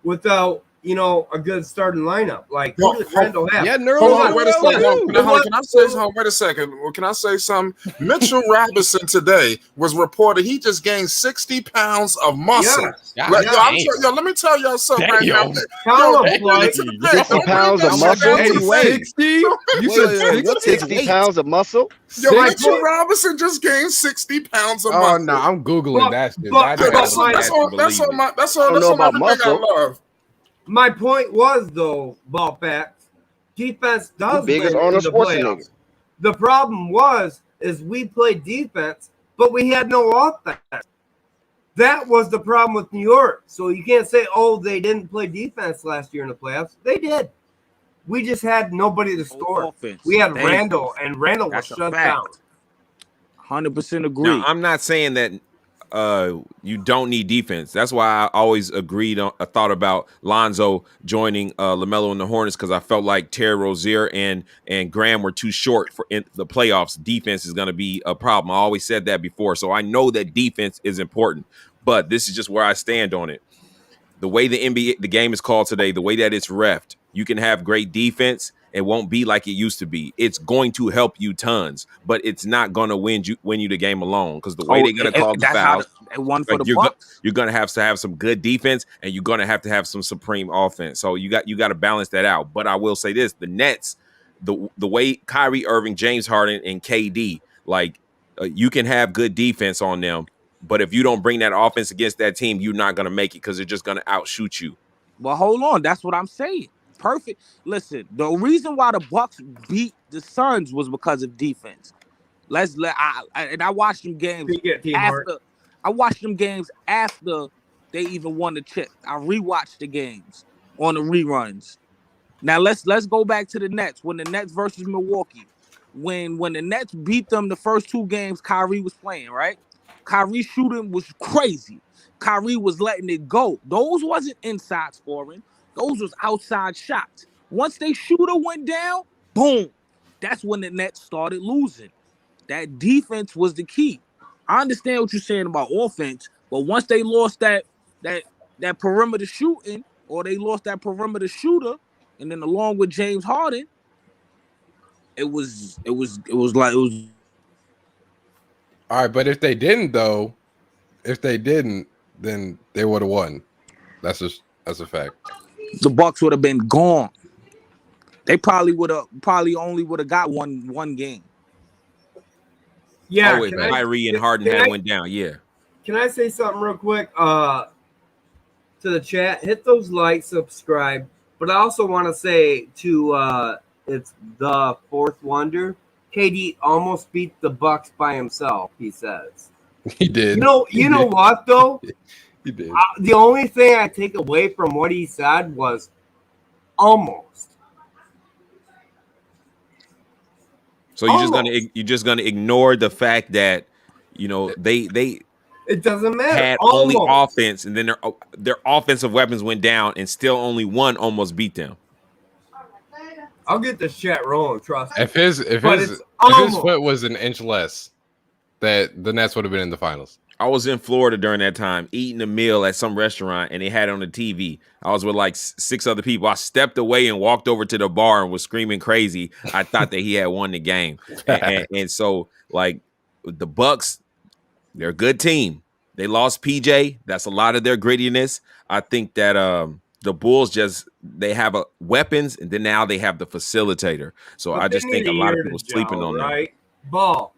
E: without, a good starting lineup? Like,
C: Well,
E: who does Randall have?
D: Yeah,
C: Hold on, wait a second.
E: Who-
C: Can I say something? Wait a second. Well, can I say something? Mitchell Robinson today was reported he just gained 60 pounds of muscle.
E: Yes.
D: God
C: Like,
D: damn.
C: let me tell y'all something right
D: Damn.
C: now.
E: Tell him,
C: Hey,
E: Floyd.
C: listen to this.
I: 60 pounds of
C: Don't bring
I: muscle?
C: that shit down.
D: 60? You said
G: What's
D: 60?
G: his
I: 60
G: weight?
I: pounds of muscle?
C: Yo,
E: My
C: Mitchell
E: point-
C: Robinson just gained 60 pounds of
D: Oh,
C: muscle.
D: no, I'm Googling
E: But-
D: that shit.
E: but-
C: Yeah,
D: That's
E: but-
C: that's all
G: believe it.
I: I don't know about
C: everything I
I: muscle.
C: love.
E: My point was, though, ball facts, defense does
I: Who big
E: win
I: as Arnold
E: in the
I: Schwarzenegger?
E: playoffs. The problem is we played defense, but we had no offense. That was the problem with New York. So you can't say, they didn't play defense last year in the playoffs. They did. We just had nobody to score.
F: Offense.
E: We had
F: Thank
E: Randall,
F: you.
E: and Randall was
F: That's a
E: shut
F: fact.
E: down.
F: 100% agree.
G: Now, I'm not saying that you don't need defense. That's why I always thought about Lonzo joining LaMelo and the Hornets, because I felt like Terry Rozier and Graham were too short for in the playoffs. Defense is going to be a problem. I always said that before. So I know that defense is important, but this is just where I stand on it. The way the game is called today, the way that it's reffed, you can have great defense. It won't be like it used to be. It's going to help you tons, but it's not going to win you the game alone, because the way they're going to call the
F: that's
G: fouls,
F: how it won for
G: like
F: the Bucks.
G: you're going to have some good defense, and you're going to have some supreme offense. So you got to balance that out. But I will say this: the Nets, the way Kyrie Irving, James Harden, and KD, you can have good defense on them, but if you don't bring that offense against that team, you're not going to make it, because they're just going to outshoot you.
F: Well, hold on. That's what I'm saying. Perfect. Listen, the reason why the Bucks beat the Suns was because of defense. I watched them games after. I watched them games after they even won the chip. I rewatched the games on the reruns. Now let's go back to the Nets. When the Nets versus Milwaukee, when the Nets beat them the first two games, Kyrie was playing, right? Kyrie's shooting was crazy. Kyrie was letting it go. Those wasn't inside scoring. Those was outside shots. Once they shooter went down, boom. That's when the Nets started losing. That defense was the key. I understand what you're saying about offense, but once they lost that perimeter shooting, or they lost that perimeter shooter, and then along with James Harden, it was.
D: All right, but if they didn't, then they would have won. That's a fact.
F: The Bucks would have been gone. They probably only would have got one game.
E: Yeah,
G: If Kyrie and Harden had went down, yeah.
E: Can I say something real quick to the chat? Hit those likes, subscribe. But I also want to say to it's the fourth wonder. KD almost beat the Bucks by himself. He says
D: He did.
E: You know what though?
D: He did.
E: The only thing I take away from what he said was almost.
G: So you're just gonna ignore the fact that they
E: It doesn't matter.
G: had
E: almost.
G: only offense, and then their offensive weapons went down, and still only one almost beat them.
E: I'll get the chat rolling. Trust me.
D: If his
E: almost.
D: foot was an inch less, that the Nets would have been in the finals.
G: I was in Florida during that time, eating a meal at some restaurant, and they had it on the TV. I was with like 6 other people. I stepped away and walked over to the bar and was screaming crazy. I thought that he had won the game, and so like the Bucks, they're a good team. They lost PJ. That's a lot of their grittiness. I think that the Bulls they have weapons, and then now they have the facilitator. So
E: But
G: I
E: they
G: just think
E: need
G: a lot of
E: year
G: people
E: to
G: sleeping
E: gel,
G: on them.
E: right? Ball.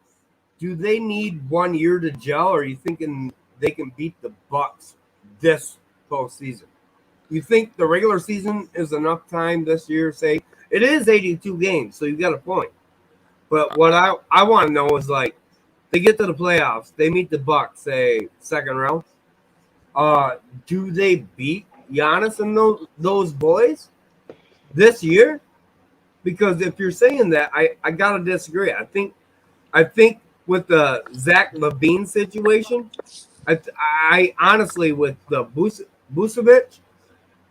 E: Do they need 1 year to gel, or are you thinking they can beat the Bucks this postseason? You think the regular season is enough time this year? Say it is 82 games, so you got a point. But what I want to know is like they get to the playoffs, they meet the Bucks, say second round. Do they beat Giannis and those boys this year? Because if you're saying that, I gotta disagree. I think with the Zach LaVine situation, I honestly with the Vucevic,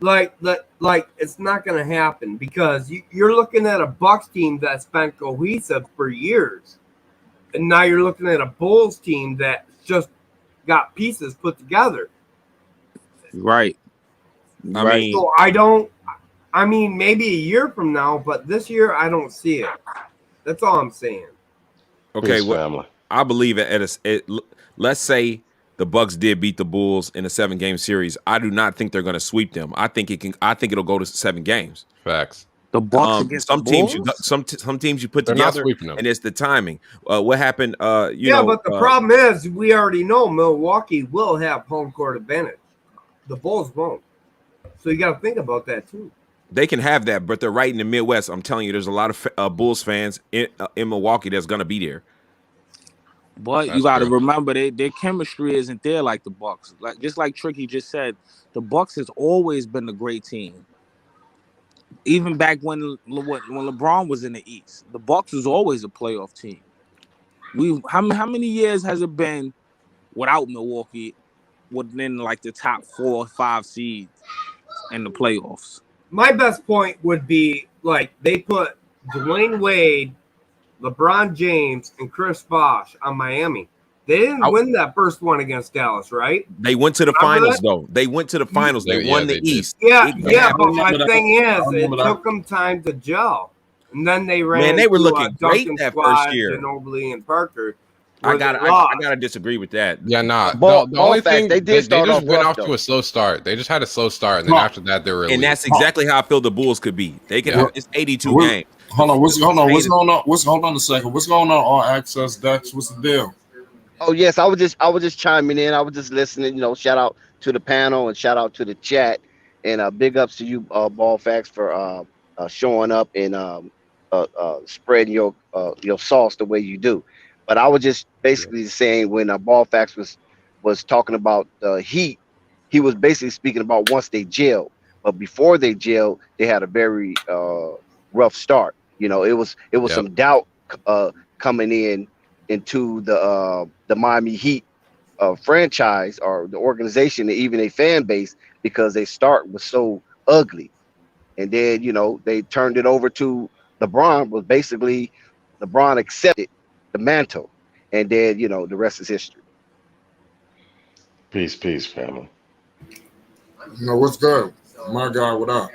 E: like it's not gonna happen because you're looking at a Bucks team that's been cohesive for years, and now you're looking at a Bulls team that just got pieces put together.
H: Right.
E: I mean, maybe a year from now, but this year I don't see it. That's all I'm saying.
G: Okay,
I: Peace, family.
G: I believe let's say the Bucks did beat the Bulls in a 7-game series. I do not think they're going to sweep them. I think it'll go to 7 games.
D: Facts.
H: The Bucks against
G: some
H: the
G: teams
H: Bulls?
G: some teams you put
D: They're not
G: together,
D: sweeping them.
G: and it's the timing. What happened?
E: But the problem is we already know Milwaukee will have home court advantage. The Bulls won't. So you got to think about that too.
G: They can have that, but they're right in the Midwest. I'm telling you, there's a lot of Bulls fans in Milwaukee that's going to be there.
H: But
D: That's
H: you got to
D: true.
H: remember their chemistry isn't there like the Bucks. Like Tricky just said, the Bucks has always been a great team. Even back when LeBron was in the East, the Bucks was always a playoff team. How many years has it been without Milwaukee within like the top 4 or 5 seeds in the playoffs?
E: My best point would be like they put Dwayne Wade, LeBron James, and Chris Bosh on Miami. They didn't win that first one against Dallas, right?
G: They went to the finals, though. They went to the finals. They won the
D: did.
G: East.
E: Yeah,
C: I
E: but
C: remember
E: my
C: that.
E: thing is,
C: I
E: it
C: remember that.
E: took them time to gel. And then they ran
G: they were
E: into,
G: looking great
E: Duncan
G: that
E: Squad,
G: first year.
E: Ginobili and Parker.
G: I
E: where
G: gotta
E: they lost.
G: disagree with that.
D: Yeah, nah.
J: Ball
D: The only
J: facts,
D: thing
J: they did start
D: just
J: off
D: went
J: rough,
D: off to
J: though.
D: a slow start. They just had a slow start, and then after that, they were
G: And
D: elite.
G: that's exactly how I feel the Bulls could be. They can.
C: Yeah.
G: It's 82
C: What-
G: games.
C: Hold on. What's going on? Hold on a second. What's going on? All access, Dex. What's the deal?
J: Oh yes, I was just chiming in. I was just listening. You know, shout out to the panel and shout out to the chat, and big ups to you, Ball Facts, for showing up and spreading your sauce the way you do. But I was just basically saying when Ball Facts was talking about the Heat, he was basically speaking about once they gelled. But before they gelled, they had a very rough start. You know, it was some doubt coming into the Miami Heat franchise or the organization, and even a fan base, because they start was so ugly. And then, you know, they turned it over to LeBron. Was basically LeBron accepted the mantle, and then, you know, the rest is history.
I: Peace, family.
C: You know, what's good? My guy, what up?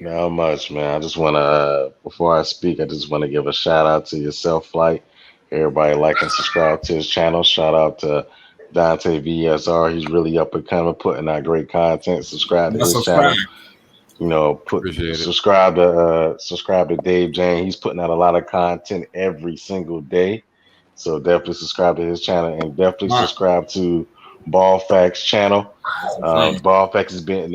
I: Not much, man. I just want to, before I speak, I just want to give a shout out to yourself, Flight. Everybody like and subscribe to his channel. Shout out to Dante VSR. He's really up and coming, putting out great content. Subscribe to
C: That's
I: his
C: a
I: channel.
C: fact.
I: You know,
D: Appreciate it.
I: subscribe to Dave Jane. He's putting out a lot of content every single day. So definitely subscribe to his channel, and definitely
C: Right.
I: subscribe to Ball Facts channel. Ball Facts has been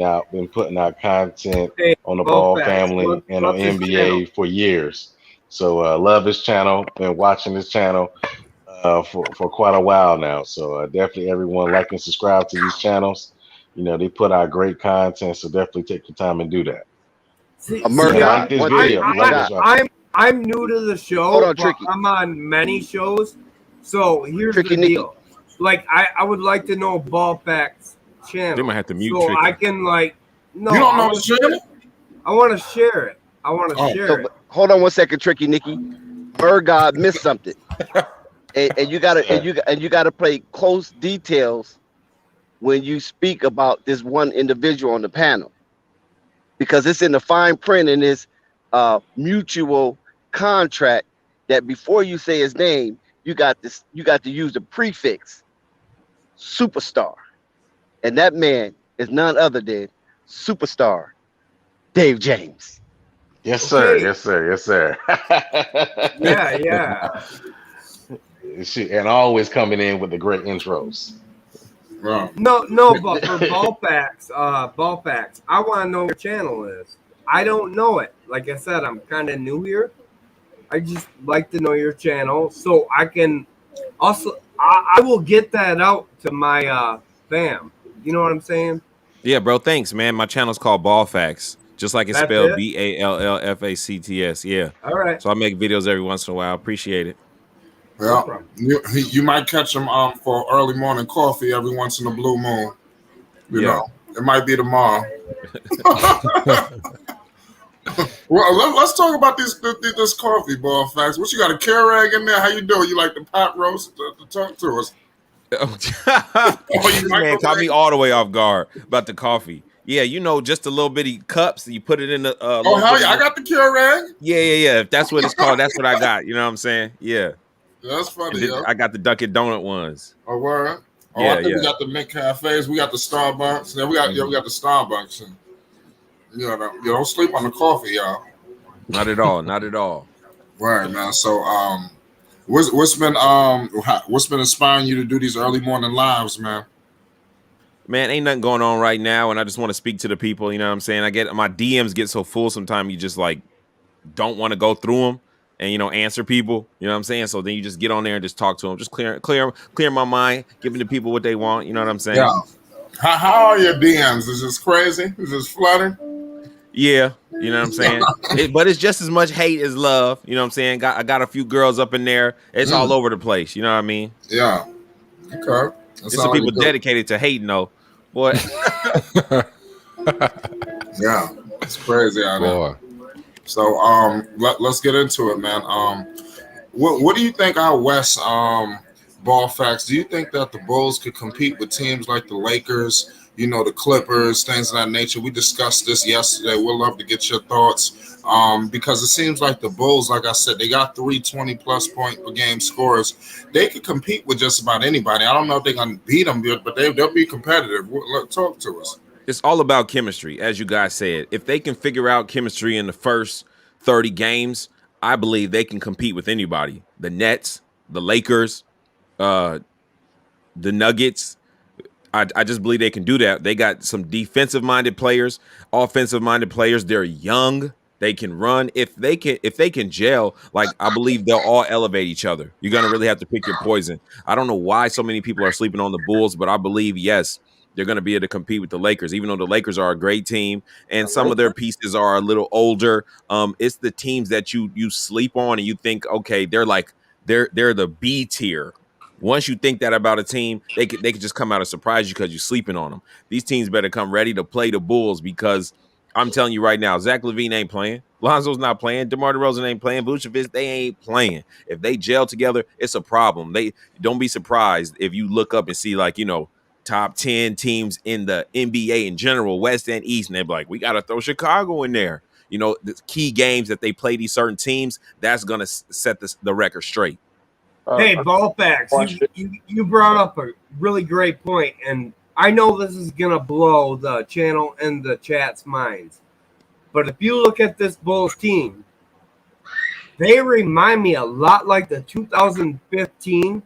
I: putting out content
E: Hey,
I: on the
E: Ball
I: Ball
E: Facts,
I: family and on
E: what's his
I: NBA
E: channel?
I: for years. So love his channel. Been watching his channel for quite a while now. So definitely everyone like and subscribe to these channels. You know, they put out great content, so definitely take the time and do that.
J: Murphy,
I: like this video.
E: I'm new to the show.
J: Hold on,
E: but
J: Tricky.
E: I'm on many shows. So here's
J: Tricky
E: the
J: Nicky.
E: deal. Like, I would like to know Ball Facts channel.
G: They might have to mute
E: so
G: Tricky.
E: I can, like, no.
C: You don't know the channel?
E: I want to share it. I want to
C: Oh.
E: share
J: So
E: it.
J: hold on one second, Tricky Nicky. Bird God missed something, and you gotta and you gotta play close details when you speak about this one individual on the panel, because it's in the fine print in this mutual contract that before you say his name, you got to use the prefix superstar, and that man is none other than superstar Dave James.
I: Yes, sir.
E: Okay.
I: Yes, sir. Yes, sir.
E: Yeah.
I: And always coming in with the great intros.
C: Wow.
E: No, but for ball facts, I want to know what your channel is. I don't know it. Like I said, I'm kind of new here. I just like to know your channel so I can also I will get that out to my fam. You know what I'm saying?
G: Yeah, bro. Thanks, man. My channel's called Ball Facts, just like it's
E: That's
G: spelled
E: it?
G: BALLFACTS. Yeah.
E: All right.
G: So I make videos every once in a while. Appreciate it.
E: No
C: Yeah,
E: problem.
C: you might catch him for early morning coffee every once in a blue moon. You
G: Yeah.
C: know, it might be tomorrow. Well, let's talk about this coffee, Ball Facts. What you got, a Keurig in there? How you doing? You like the pot roast to talk to us?
G: This man caught me all the way off guard about the coffee. Yeah, you know, just a little bitty cups. You put it in the.
C: Oh hell yeah, I got the Keurig.
G: Yeah. If that's what it's called, that's what I got. You know what I'm saying? Yeah.
C: That's funny,
G: Then
C: yo.
G: I got the Dunkin' Donut ones.
C: Oh word. Oh,
G: Yeah,
C: I think
G: yeah.
C: we got the Mint cafes. We got the Starbucks. Yeah, we got the Starbucks. And, you don't sleep on the coffee, y'all.
G: Not at all. Not at all.
C: Right, man. So, what's been inspiring you to do these early morning lives, man?
G: Man, ain't nothing going on right now, and I just want to speak to the people. You know what I'm saying? My DMs get so full sometimes you just like don't want to go through them and answer people. You know what I'm saying? So then you just get on there and just talk to them, just clear my mind, giving the people what they want. You know what I'm saying?
C: Yeah. How are your DMs? Is this crazy? Is this flooding?
G: Yeah, you know what I'm saying? But it's just as much hate as love. You know what I'm saying? I got a few girls up in there. It's all over the place. You know what I mean?
C: Yeah. Okay.
G: There's some people dedicated to hating, though. Boy.
C: Yeah, it's crazy out there. So let's get into it, man. What do you think out west, Ball Facts? Do you think that the Bulls could compete with teams like the Lakers, the Clippers, things of that nature? We discussed this yesterday. We'd love to get your thoughts because it seems like the Bulls, like I said, they got 3 20-plus point per game scorers. They could compete with just about anybody. I don't know if they're going to beat them, but they'll be competitive. Talk to us.
G: It's all about chemistry, as you guys said. If they can figure out chemistry in the first 30 games, I believe they can compete with anybody. The Nets, the Lakers, the Nuggets. I just believe they can do that. They got some defensive-minded players, offensive-minded players. They're young. They can run. If they can gel, like I believe they'll all elevate each other. You're gonna really have to pick your poison. I don't know why so many people are sleeping on the Bulls, but I believe yes, they're gonna be able to compete with the Lakers, even though the Lakers are a great team and some of their pieces are a little older. It's the teams that you sleep on and you think, okay, they're the B tier. Once you think that about a team, they could just come out and surprise you because you're sleeping on them. These teams better come ready to play the Bulls because I'm telling you right now, Zach LaVine ain't playing. Lonzo's not playing. DeMar DeRozan ain't playing. Vucevic, they ain't playing. If they gel together, it's a problem. They don't be surprised if you look up and see top 10 teams in the NBA in general, West and East, and they're like, we got to throw Chicago in there. The key games that they play these certain teams, that's going to set the record straight.
E: Hey, Ball Facts, you brought up a really great point, and I know this is going to blow the channel and the chat's minds. But if you look at this Bulls team, they remind me a lot like the 2015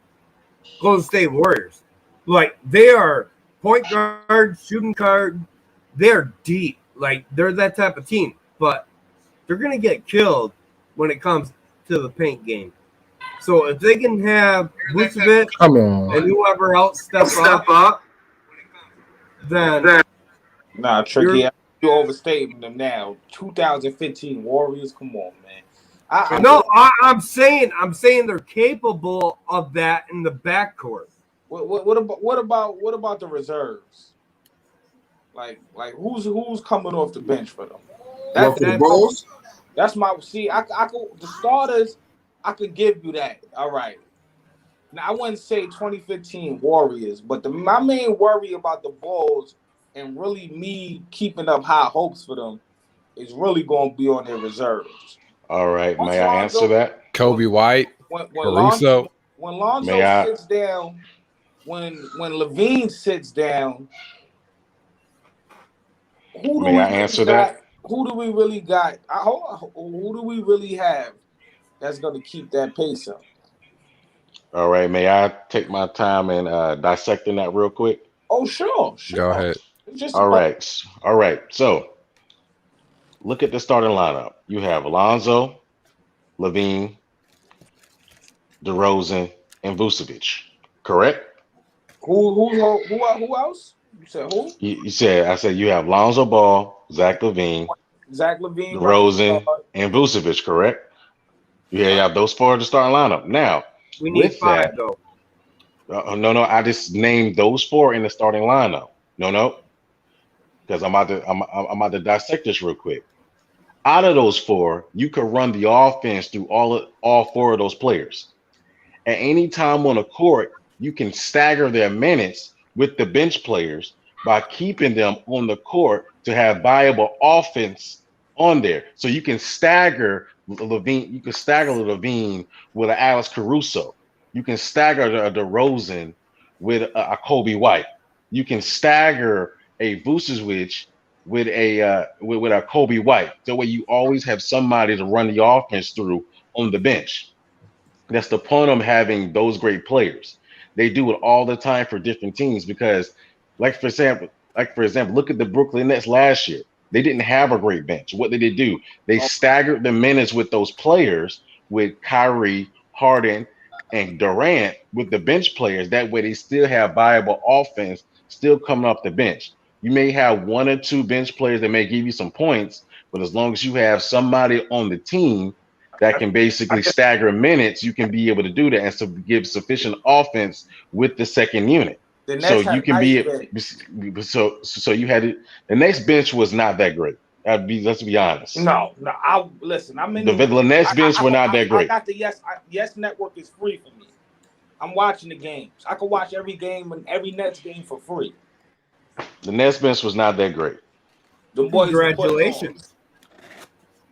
E: Golden State Warriors. Like, they are point guard, shooting guard. They're deep. Like, they're that type of team. But they're going to get killed when it comes to the paint game. So if they can have Vucevic and whoever else step up, then
F: Nah, Tricky, you overstating them now. 2015 Warriors, come on, man.
E: I'm saying they're capable of that in the backcourt.
F: What about the reserves? Like who's coming off the bench for them?
C: For the Bulls?
F: That's my see. I could the starters. I could give you that. All right. Now I wouldn't say 2015 Warriors, but my main worry about the Bulls and really me keeping up high hopes for them is really going to be on their reserves.
I: All right.
F: Once
I: May I answer that?
D: Kobe White,
F: when
D: Caruso.
F: Lonzo
I: May I?
F: sits down, when LaVine sits down,
I: May I answer that?
F: Who do we really got? Who do we really have that's going to keep that pace up?
I: All right. May I take my time and dissecting that real quick?
F: Oh, sure.
D: Go ahead.
F: It's just
I: All
F: about
I: right. All right. So look at the starting lineup. You have Alonzo, LaVine, DeRozan, and Vucevic. Correct?
F: who else? You said who?
I: You said I said you have Lonzo Ball, Zach LaVine,
F: Zach LaVine,
I: DeRozan, and Vucevic. Correct? Yeah, you have those four to start lineup. Now,
E: We need
I: with
E: 5
I: that,
E: though.
I: no, I just named those four in the starting lineup. No, because I'm about to dissect this real quick. Out of those four, you could run the offense through all four of those players. At any time on the court, you can stagger their minutes with the bench players by keeping them on the court to have viable offense on there. So you can stagger LaVine. You can stagger LaVine with an Alex Caruso. You can stagger a DeRozan with a Kobe White. You can stagger a Vucevic with a Kobe White. That way you always have somebody to run the offense through on the bench. That's the point of having those great players. They do it all the time for different teams because, for example, look at the Brooklyn Nets last year. They didn't have a great bench. What did they do? They staggered the minutes with those players, with Kyrie, Harden, and Durant, with the bench players. That way they still have viable offense still coming off the bench. You may have one or two bench players that may give you some points, but as long as you have somebody on the team that can basically stagger minutes, you can be able to do that and so give sufficient offense with the second unit.
F: the
I: So
F: Nets
I: you
F: had
I: can
F: nice
I: be
F: bench.
I: so you had it. The next bench was not that great. Let's be honest.
F: No. I listen. I'm in
I: The next bench were not that
F: I
I: great.
F: got the Yes Network is free for me. I'm watching the games. I can watch every game and every Nets game for free.
I: The next bench was not that great.
F: Them boys was
E: Congratulations.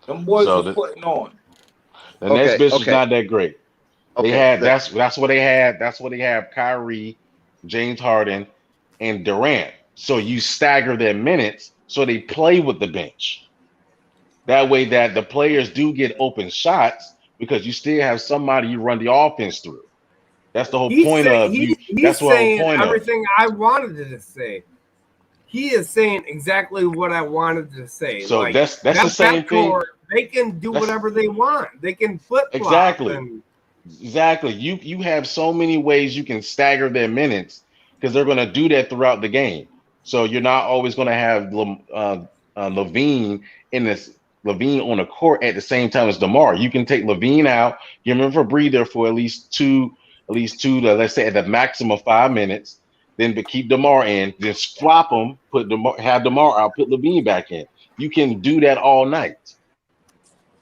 F: putting on. Them boys
I: So
F: was putting on.
I: the next bench was
J: Okay.
I: not that great. They
J: Okay.
I: had that's what they had. That's what they have Kyrie, James Harden, and Durant. So you stagger their minutes so they play with the bench. That way that the players do get open shots because you still have somebody you run the offense through. That's the whole point of you.
E: He's
I: That's what the
E: saying
I: whole point of.
E: everything I wanted to say. He is saying exactly what I wanted to say.
I: So
E: like,
I: that's the same thing.
E: They can do
I: That's-
E: whatever they want. They can flip flop.
I: Exactly. Exactly. You have so many ways you can stagger their minutes because they're going to do that throughout the game. So you're not always going to have LaVine on the court at the same time as DeMar. You can take LaVine out, give him a breather for at least two to, let's say, at the maximum 5 minutes. Then to keep DeMar in, then swap them, have DeMar out, put LaVine back in. You can do that all night.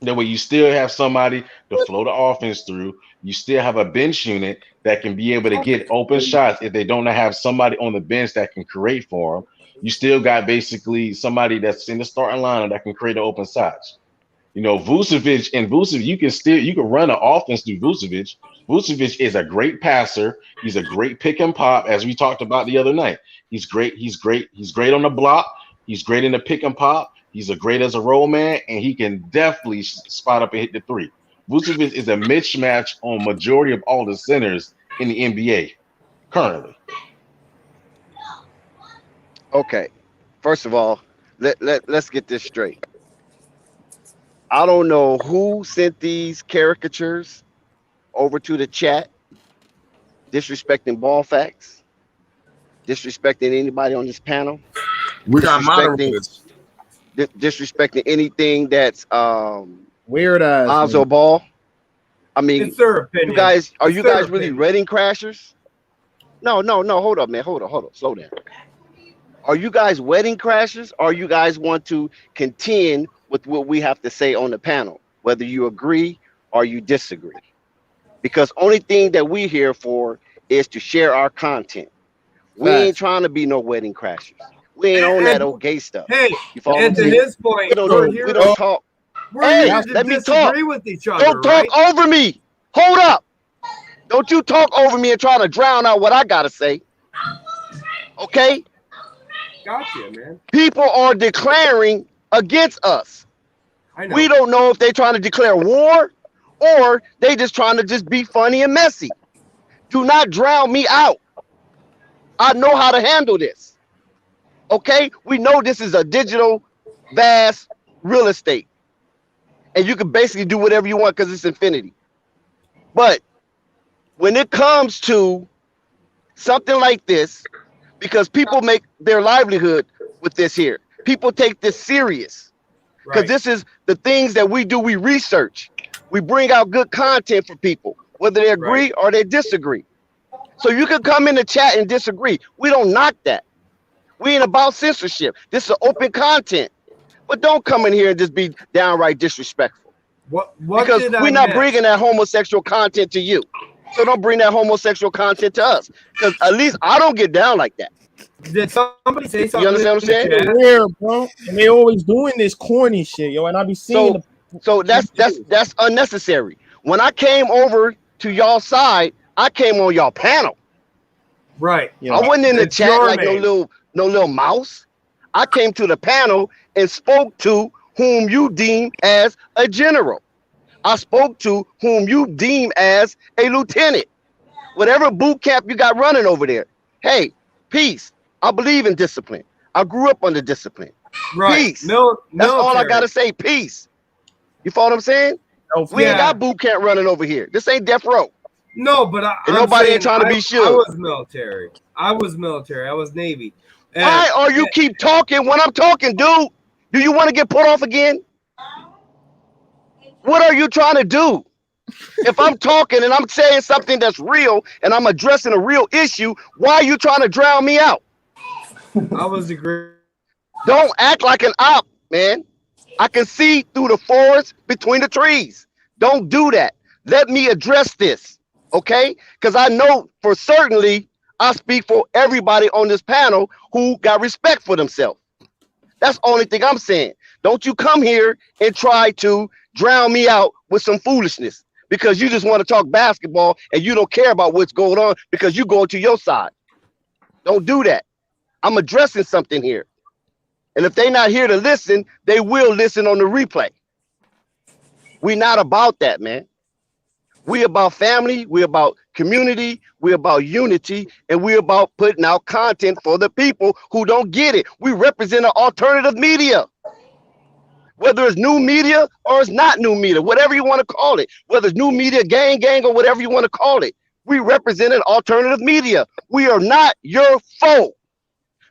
I: That way you still have somebody to flow the offense through. You still have a bench unit that can be able to get open shots if they don't have somebody on the bench that can create for them. You still got basically somebody that's in the starting lineup that can create the open shots. You know, Vucevic, you can run an offense through Vucevic. Vucevic is a great passer. He's a great pick and pop, as we talked about the other night. He's great on the block. He's great in the pick and pop. He's great as a roll man, and he can definitely spot up and hit the three. Vucevic is a mismatch on majority of all the centers in the NBA currently.
J: Okay. First of all, let's get this straight. I don't know who sent these caricatures over to the chat, disrespecting ball facts, disrespecting anybody on this panel,
C: We got
J: disrespecting
C: moderators.
J: disrespecting anything that's
A: Weird ass.
J: Lonzo Ball. I mean,
E: It's their opinion.
J: you guys
E: It's
J: you
E: their
J: guys really
E: opinion.
J: Reading crashers? No, hold up, man. Hold up. Slow down. Are you guys wedding crashers or you guys want to contend with what we have to say on the panel, whether you agree or you disagree. Because only thing that we here for is to share our content. We ain't
A: Facts.
J: trying to be no wedding crashers. We ain't on that old gay stuff.
E: Hey,
J: You follow
E: and
J: me?
E: to his point,
J: We don't
E: we're
J: do,
E: here.
J: we don't talk.
E: We're
J: Hey,
E: here to
J: let me
E: disagree
J: talk.
E: with each other,
J: Don't
E: right?
J: talk over me. Hold up. Don't you talk over me and try to drown out what I gotta say. Okay?
E: Gotcha, man.
J: People are declaring against us.
E: I know.
J: We don't know if they're trying to declare war or they just trying to just be funny and messy. Do not drown me out. I know how to handle this. Okay? We know this is a digital, vast real estate. And you can basically do whatever you want because it's infinity. But when it comes to something like this, because people make their livelihood with this here, people take this serious. Because this is the things that we do. We research. We bring out good content for people, whether they agree or they disagree. So you can come in the chat and disagree. We don't knock that. We ain't about censorship. This is open content. But don't come in here and just be downright disrespectful.
E: What
J: Because
E: did I
J: we're not
E: miss?
J: bringing that homosexual content to you. So don't bring that homosexual content to us. Because at least I don't get down like that.
E: Did somebody say something?
J: You understand what I'm
E: in the
J: saying?
E: chat?
A: Weird, bro. And they always doing this corny shit, yo. And I be seeing
J: So that's unnecessary. When I came over to y'all side, I came on y'all panel.
E: Right.
A: you
J: I
A: know,
J: wasn't in the
E: It's
J: chat
E: your
J: like
E: name.
J: no little mouse. I came to the panel and spoke to whom you deem as a general. I spoke to whom you deem as a lieutenant. Whatever boot camp you got running over there. Hey, peace. I believe in discipline. I grew up under discipline.
E: Right.
J: Peace. That's all I
E: Military.
J: gotta say. Peace. You follow what I'm saying? We ain't got boot camp running over here. This ain't death row.
E: No, but
J: And nobody ain't trying to be
E: I
J: sure.
E: was military. I was Navy. And-
J: Why are you keep talking when I'm talking, dude? Do you want to get put off again? What are you trying to do? If I'm talking and I'm saying something that's real and I'm addressing a real issue, why are you trying to drown me out?
E: I was agreeing.
J: Don't act like an op, man. I can see through the forest between the trees. Don't do that. Let me address this, okay? Because I know for certainly I speak for everybody on this panel who got respect for themselves. That's the only thing I'm saying. Don't you come here and try to drown me out with some foolishness because you just want to talk basketball and you don't care about what's going on because you go to your side. Don't do that. I'm addressing something here. And if they're not here to listen, they will listen on the replay. We're not about that, man. We about family, we about community, we about unity, and we about putting out content for the people who don't get it. We represent an alternative media. Whether it's new media or it's not new media, whatever you want to call it, whether it's new media, gang, or whatever you want to call it, we represent an alternative media. We are not your foe.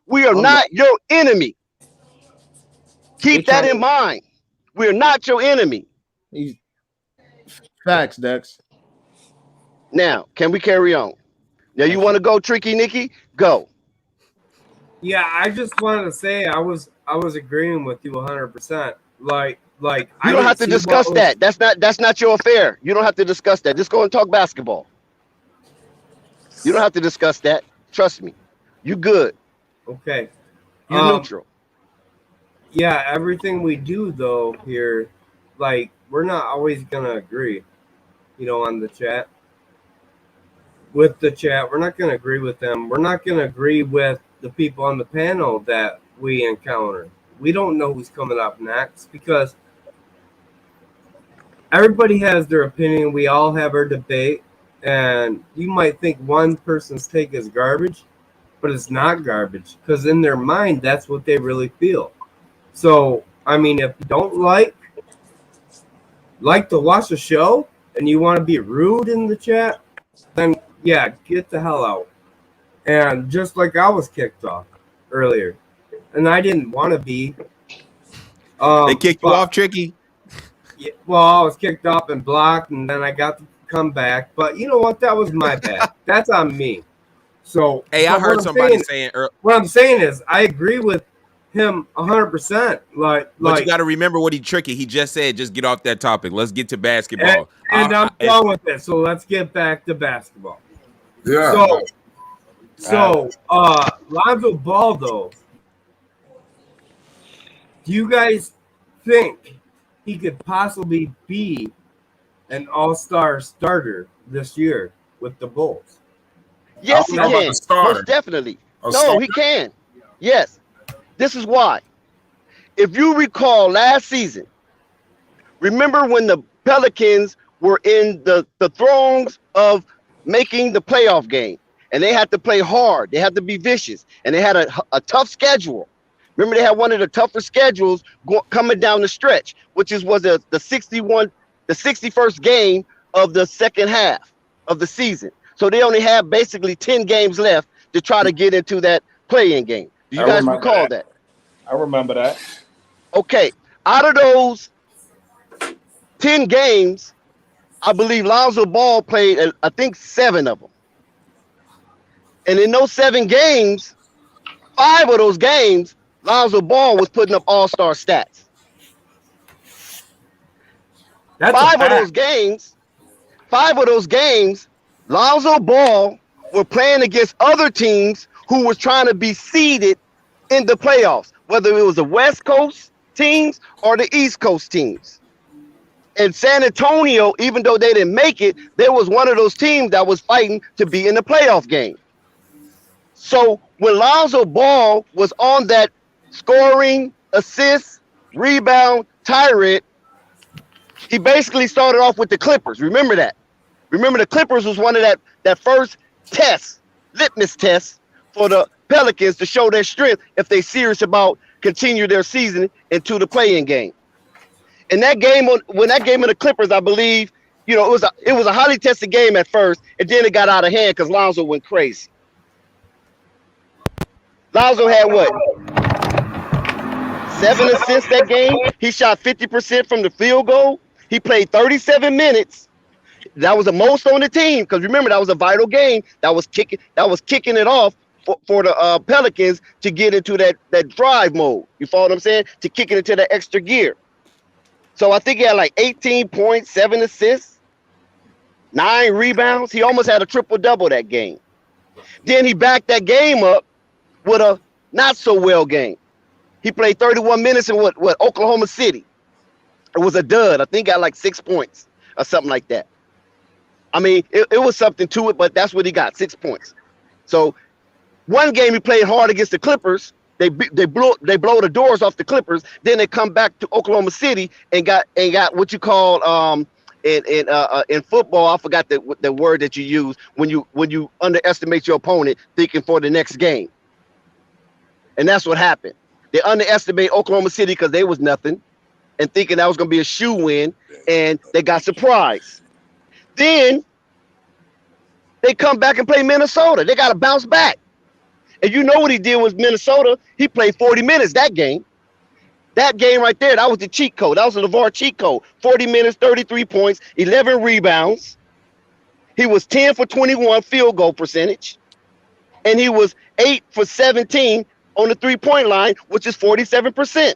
J: We are not your enemy. Keep that in mind. We're not your enemy.
A: Facts, Dex.
J: Now, can we carry on? Now, you want to go, Tricky Nicky? Go.
E: Yeah, I just wanted to say I was agreeing with you 100%. Like
J: You don't have to discuss that. That's not your affair. You don't have to discuss that. Just go and talk basketball. You don't have to discuss that. Trust me. You good.
E: Okay.
J: You're neutral.
E: Yeah, everything we do though here, like we're not always gonna agree, on the chat. With the chat, we're not gonna agree with them. We're not gonna agree with the people on the panel that we encounter. We don't know who's coming up next because everybody has their opinion. We all have our debate, and you might think one person's take is garbage, but it's not garbage because in their mind, that's what they really feel. So, I mean, if you don't like to watch the show and you want to be rude in the chat, then yeah, get the hell out. And just like I was kicked off earlier, and I didn't want to be.
G: They kicked you off, Tricky?
E: Yeah, well, I was kicked off and blocked, and then I got to come back. But you know what? That was my bad. That's on me. So,
G: Hey, I
E: but
G: heard
E: what
G: somebody
E: I'm
G: saying earlier.
E: what I'm saying is I agree with him 100%.
G: But you got to remember what he tricky. He just said, just get off that topic. Let's get to basketball.
E: And I'm done with it. So let's get back to basketball.
C: Yeah.
E: So Lonzo Ball, though, do you guys think he could possibly be an all-star starter this year with the Bulls?
J: Yes, he can. Most definitely. No, he can. Yes. This is why. If you recall last season, remember when the Pelicans were in the throes of making the playoff game, and they had to play hard. They had to be vicious, and they had a tough schedule. Remember, they had one of the tougher schedules coming down the stretch, which was the 61st game of the second half of the season. So they only have basically 10 games left to try to get into that play-in game. Do you guys recall that?
A: I remember that.
J: Okay, out of those 10 games, I believe Lonzo Ball played, I think, 7 of them. And in those 7 games, 5 of those games, Lonzo Ball was putting up all-star stats. Five of those games, Lonzo Ball were playing against other teams who was trying to be seeded in the playoffs, whether it was the West Coast teams or the East Coast teams. And San Antonio, even though they didn't make it, there was one of those teams that was fighting to be in the playoff game. So when Lonzo Ball was on that scoring, assist, rebound tirade, he basically started off with the Clippers. Remember that. Remember the Clippers was one of that first test, litmus test for the Pelicans to show their strength if they serious about continue their season into the play-in game. And that game, when that game of the Clippers, I believe, it was a highly tested game at first, and then it got out of hand because Lonzo went crazy. Lonzo had what? 7 assists that game. He shot 50% from the field goal. He played 37 minutes. That was the most on the team because remember that was a vital game that was kicking it off for the Pelicans to get into that drive mode. You follow what I'm saying? To kick it into that extra gear. So I think he had like 18 points, 7 assists, 9 rebounds. He almost had a triple-double that game. Then he backed that game up with a not-so-well game. He played 31 minutes in what Oklahoma City. It was a dud. I think got like 6 points or something like that. I mean, it was something to it, but that's what he got, 6 points. So one game he played hard against the Clippers. They blow the doors off the Clippers. Then they come back to Oklahoma City and got what you call in football. I forgot the word that you use when you underestimate your opponent, thinking for the next game. And that's what happened. They underestimate Oklahoma City because they was nothing, and thinking that was going to be a shoe-in, and they got surprised. Then they come back and play Minnesota. They got to bounce back. And you know what he did with Minnesota? He played 40 minutes that game. That game right there, that was the cheat code. That was the LeVar cheat code. 40 minutes, 33 points, 11 rebounds. He was 10 for 21 field goal percentage. And he was 8 for 17 on the three-point line, which is 47%.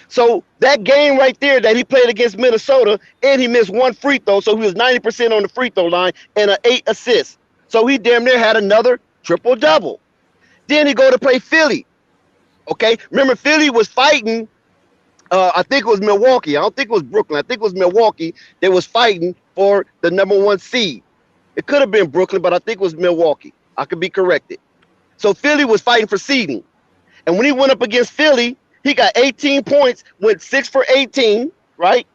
J: So that game right there that he played against Minnesota, and he missed 1 free throw, so he was 90% on the free throw line and 8 assists. So he damn near had another triple-double. Then he go to play Philly. Okay, remember Philly was fighting. I think it was Milwaukee. I don't think it was Brooklyn. I think it was Milwaukee. They was fighting for the #1 seed. It could have been Brooklyn, but I think it was Milwaukee. I could be corrected. So Philly was fighting for seeding, and when he went up against Philly, he got 18 points, went 6 for 18. Right?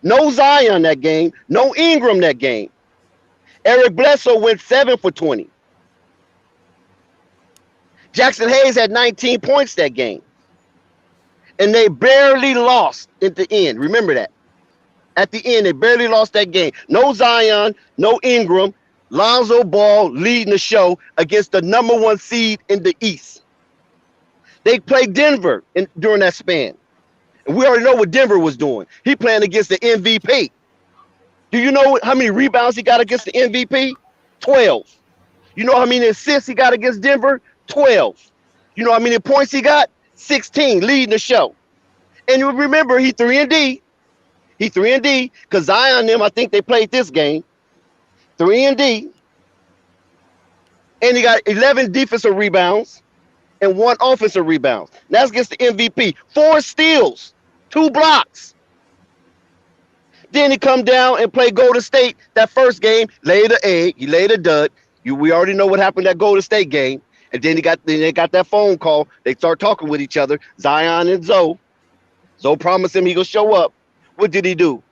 J: No Zion that game. No Ingram that game. Eric Bledsoe went 7 for 20. Jackson Hayes had 19 points that game. And they barely lost at the end. Remember that. At the end, they barely lost that game. No Zion, no Ingram. Lonzo Ball leading the show against the #1 seed in the East. They played Denver during that span. And we already know what Denver was doing. He playing against the MVP. Do you know how many rebounds he got against the MVP? 12. You know how many assists he got against Denver? 12. You know how many points he got? 16, leading the show. And you remember he 3-D. He 3-D because Zion and them, I think they played this game. 3-D. And he got 11 defensive rebounds and 1 offensive rebound. That's against the MVP. 4 steals, 2 blocks. Then he come down and play Golden State that first game, laid the egg, he laid a dud. We already know what happened that Golden State game. And then they got that phone call. They start talking with each other, Zion and Zoe. Zoe promised him he gonna show up. What did he do?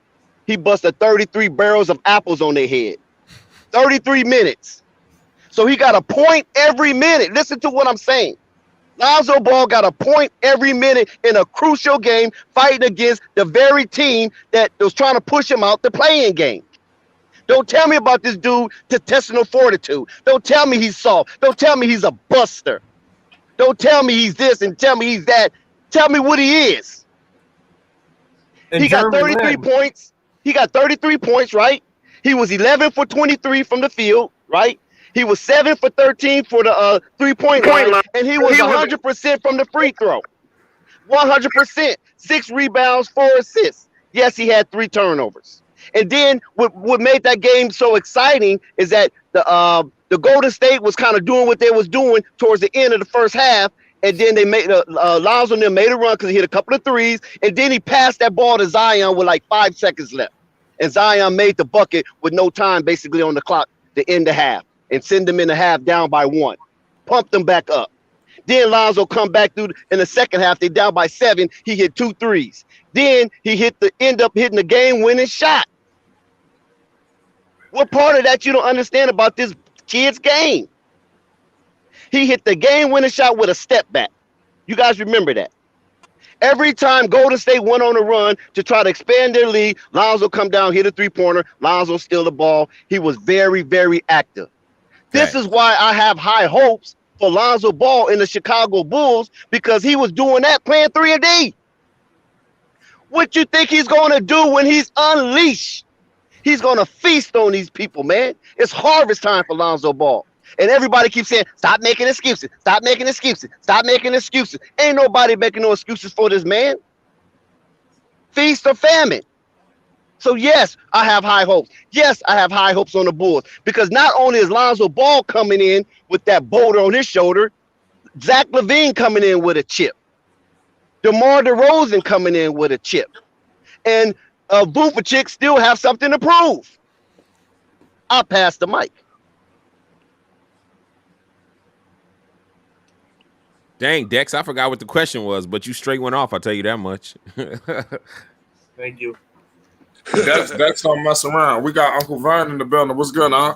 J: He busted 33 barrels of apples on their head. 33 minutes. So he got a point every minute. Listen to what I'm saying. Lonzo Ball got a point every minute in a crucial game fighting against the very team that was trying to push him out the playing game. Don't tell me about this dude intestinal fortitude. Don't tell me he's soft. Don't tell me he's a buster. Don't tell me he's this and tell me he's that. Tell me what he is.
E: And
J: he got 33
E: Lin.
J: points. He got 33 points, right? He was 11 for 23 from the field, right? He was 7 for 13 for the three-point line, and he was 100% from the free throw. 100%. 6 rebounds, 4 assists. Yes, he had 3 turnovers. And then what made that game so exciting is that the Golden State was kind of doing what they was doing towards the end of the first half, and then they made Lonzo and them made a run because he hit a couple of threes, and then he passed that ball to Zion with like 5 seconds left. And Zion made the bucket with no time basically on the clock to end the half and send them in the half down by 1. Pump them back up. Then Lonzo come back through in the second half. They down by 7. He hit 2 threes. Then he end up hitting the game-winning shot. What part of that you don't understand about this kid's game? He hit the game-winning shot with a step back. You guys remember that? Every time Golden State went on a run to try to expand their lead, Lonzo come down, hit a 3-pointer. Lonzo steal the ball. He was very, very active. This is why I have high hopes for Lonzo Ball in the Chicago Bulls, because he was doing that playing 3-D. What you think he's going to do when he's unleashed? He's going to feast on these people, man. It's harvest time for Lonzo Ball. And everybody keeps saying, stop making excuses. Stop making excuses. Stop making excuses. Ain't nobody making no excuses for this man. Feast or famine. So, yes, I have high hopes. Yes, I have high hopes on the Bulls. Because not only is Lonzo Ball coming in with that boulder on his shoulder, Zach LaVine coming in with a chip. DeMar DeRozan coming in with a chip. And Vucevic still have something to prove. I'll pass the mic.
G: Dang, Dex, I forgot what the question was, but you straight went off. I'll tell you that much.
E: Thank you.
C: That's don't mess around. We got Uncle Vern in the building. What's good, huh?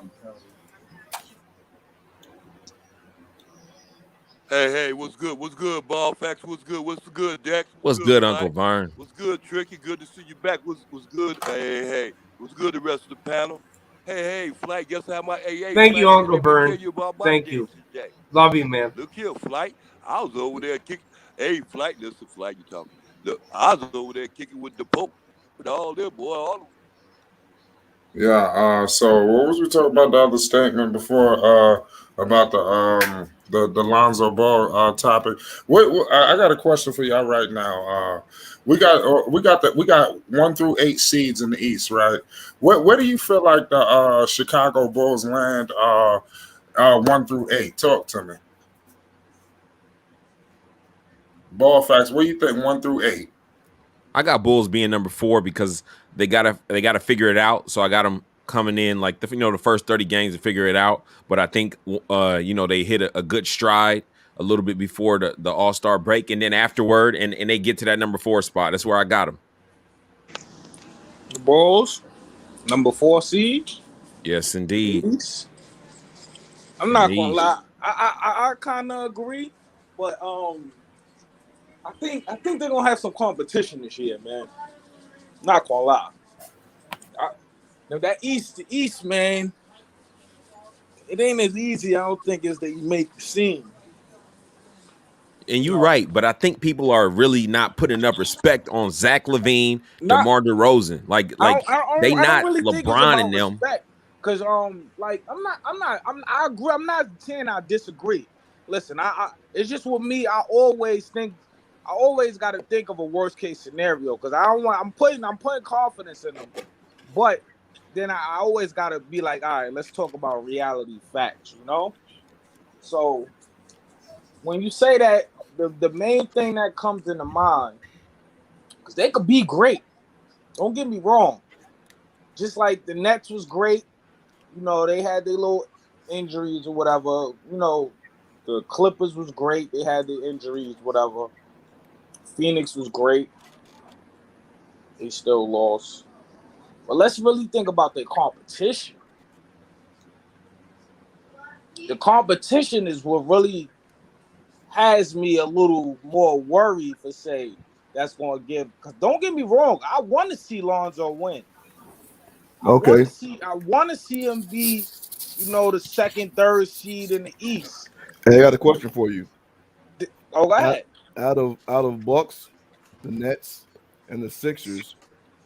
K: Hey, what's good? What's good, Ball Facts? What's good? What's good, Dex?
G: What's good, Uncle Vern?
K: What's good, Tricky? Good to see you back. What's good? Hey. What's good, the rest of the panel? Hey, Flight, guess how my AA.
E: Thank you,
K: Flight,
E: Uncle Vern. Thank you.
K: Today.
E: Love you, man.
K: Look here, Flight. I was over there kicking. Hey, Flight, listen, Flight, you talking. Look, I was over there kicking with the Pope, with all them, boy, all of them.
C: Yeah. So what was we talking about the other statement before? About the Lonzo Ball topic. I got a question for y'all right now. We got 1 through 8 seeds in the East, right? Where do you feel like the Chicago Bulls land 1 through 8? Talk to me. Ball Facts. What do you think 1 through 8?
G: I got Bulls being number 4 because they gotta figure it out. So I got them coming in like the first 30 games to figure it out. But I think they hit a good stride a little bit before the All-Star break, and then afterward, and they get to that number 4 spot. That's where I got them.
F: The Bulls, number 4 seed.
G: Yes, indeed.
F: I'm not gonna lie. I kind of agree, but I think they're gonna have some competition this year, man. Not gonna lie. Now that the East, man, it ain't as easy, I don't think, as they make it seem.
G: And you're right, but I think people are really not putting enough respect on Zach LaVine, DeMar DeRozan. They not really LeBron and them.
F: Because I agree. I'm not saying I disagree. listen, I it's just with me. I always got to think of a worst case scenario because I don't want. I'm putting confidence in them, but then I always got to be like, all right, let's talk about reality facts, you know. So when you say that, the main thing that comes into mind, because they could be great. Don't get me wrong. Just like the Nets was great, you know, they had their little injuries or whatever. You know, the Clippers was great. They had their injuries, whatever. Phoenix was great. They still lost. But let's really think about their competition. The competition is what really has me a little more worried for say that's going to give. Because don't get me wrong, I want to see Lonzo win. I
L: Okay.
F: want to see him be, you know, the second, third seed in the East.
L: Hey, I got a question for you.
F: Oh, go ahead.
L: Out of Bucks, the Nets, and the Sixers,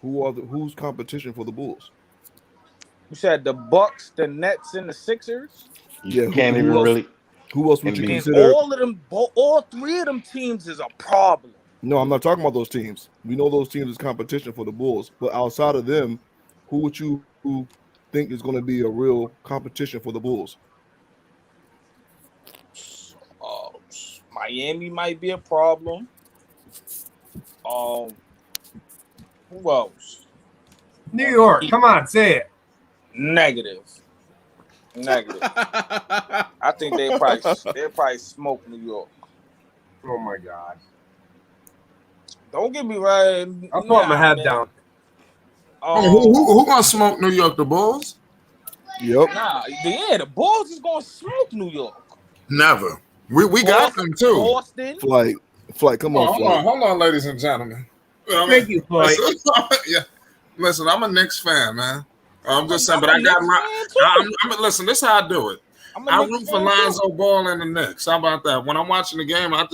L: who's competition for the Bulls?
F: You said the Bucks, the Nets, and the Sixers.
I: You
L: Yeah,
I: can't even
L: else,
I: really.
L: Who else would
I: and
L: you
I: be-
F: And
L: consider?
F: all three of them teams is a problem.
L: No, I'm not talking about those teams. We know those teams is competition for the Bulls, but outside of them, who would you think is going to be a real competition for the Bulls?
F: Miami might be a problem. Who else?
E: New York. Come on, say it.
F: Negative. I think they probably smoke New York.
E: Oh my God.
F: Don't get me right.
E: I'll put my head down.
C: Who gonna smoke New York? The Bulls?
L: Yep.
F: The Bulls is gonna smoke New York.
C: Never. We got them too.
F: Boston.
L: Flight. Come on, Flight.
C: Hold on, ladies and gentlemen.
E: Thank you, Flight.
C: Listen, I'm a Knicks fan, man. I'm just saying, but I got my. Listen, this is how I do it. I root for Lonzo Ball and the Knicks. How about that? When I'm watching the game, I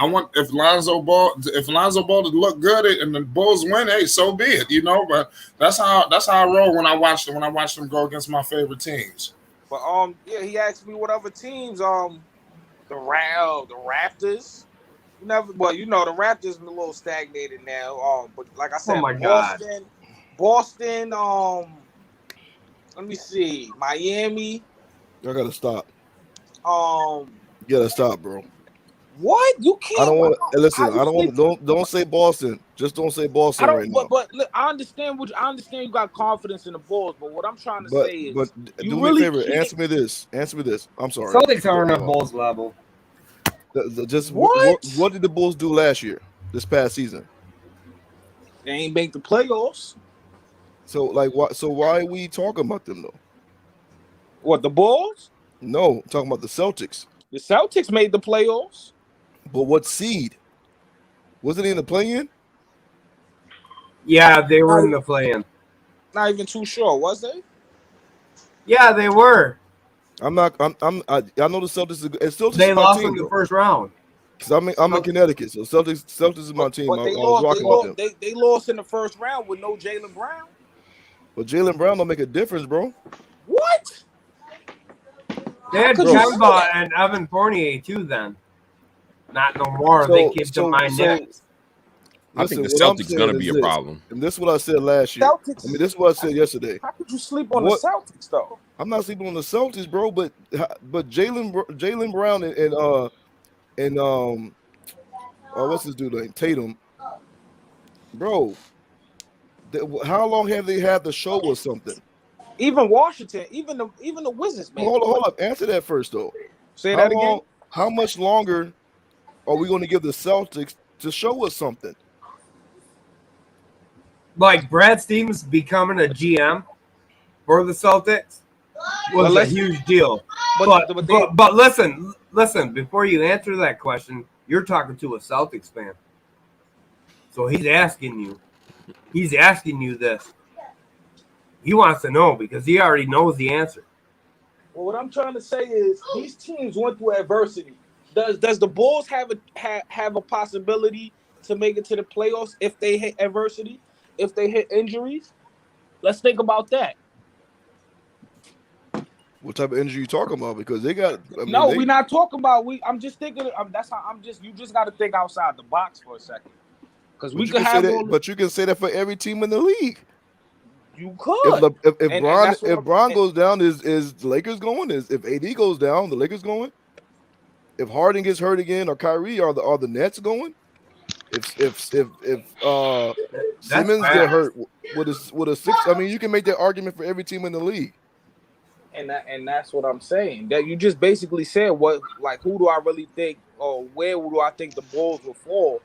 C: want if Lonzo Ball to look good and the Bulls win, hey, so be it, you know. But that's how I roll when I watch them go against my favorite teams.
F: But he asked me what other teams. The Raptors. The Raptors are a little stagnated now. But like I said, Boston. Let me see, Miami.
L: I gotta stop.
F: You
L: gotta stop, bro.
F: What? You can't.
L: I don't want to listen. I don't say Boston. Just don't say Boston right now.
F: But look, I understand you got confidence in the Bulls, but what I'm trying to say is,
L: but
F: you
L: do
F: really
L: me a favor.
F: can't.
L: Answer me this. I'm sorry.
E: Celtics aren't at Bulls level.
L: Just
F: what
L: did the Bulls do last year? This past season,
F: they ain't make the playoffs.
L: So why are we talking about them though?
F: What, the Bulls?
L: No, I'm talking about the Celtics.
F: The Celtics made the playoffs.
L: But what seed? Wasn't he in the play-in?
E: Yeah, they were in the play-in.
F: Not even too sure, was they?
E: Yeah, they were.
L: I know the Celtics.
E: They lost in the first round.
L: Cause I'm in Connecticut, so Celtics is my team.
F: But
L: I was rocking with them.
F: They lost in the first round with no Jaylen Brown.
L: But Jaylen Brown don't make a difference, bro.
F: What?
E: They had Kemba and Evan Fournier too then. Not no more. They keep to my Knicks.
G: I think the Celtics are going to be a problem.
L: And this is what I said last year. This is what I said yesterday.
F: How could you sleep on the Celtics, though?
L: I'm not sleeping on the Celtics, bro. But Jaylen Brown and what's his dude name? Tatum, bro. How long have they had the show or something?
F: Even Washington, even the Wizards, man.
L: Hold up. Answer that first, though.
F: Say that again.
L: How much longer are we going to give the Celtics to show us something?
E: Like Brad Stevens becoming a GM for the Celtics was a huge deal. But listen. Before you answer that question, you're talking to a Celtics fan, so he's asking you this. He wants to know because he already knows the answer.
F: Well, what I'm trying to say is these teams went through adversity. Does the Bulls have a possibility to make it to the playoffs if they hit adversity, if they hit injuries? Let's think about that.
L: What type of energy you talking about? Because they got. I mean,
F: No, we're not talking about. I'm just thinking. That's how I'm just. You just got to think outside the box for a second, because we could have all.
L: But you can say that for every team in the league.
F: You could.
L: If Bron goes down, is the Lakers going? If AD goes down, the Lakers going? If Harden gets hurt again or Kyrie, are the Nets going? If Simmons get hurt with a six, I mean, you can make that argument for every team in the league.
F: And that's what I'm saying. That you just basically said what, like, who do I really think, or where do I think the Bulls will fall?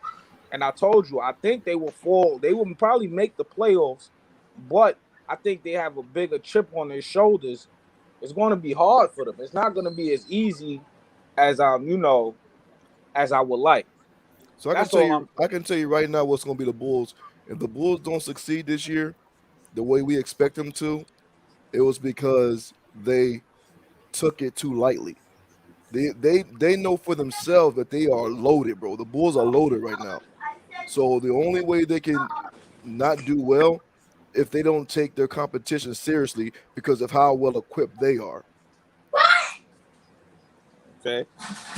F: And I told you, I think they will fall. They will probably make the playoffs, but I think they have a bigger chip on their shoulders. It's going to be hard for them. It's not going to be as easy as as I would like.
L: So I can tell you right now what's going to be the Bulls. If the Bulls don't succeed this year, the way we expect them to, it was because they took it too lightly. They know for themselves that they are loaded, bro. The Bulls are loaded right now. So the only way they can not do well if they don't take their competition seriously because of how well equipped they are.
F: Okay.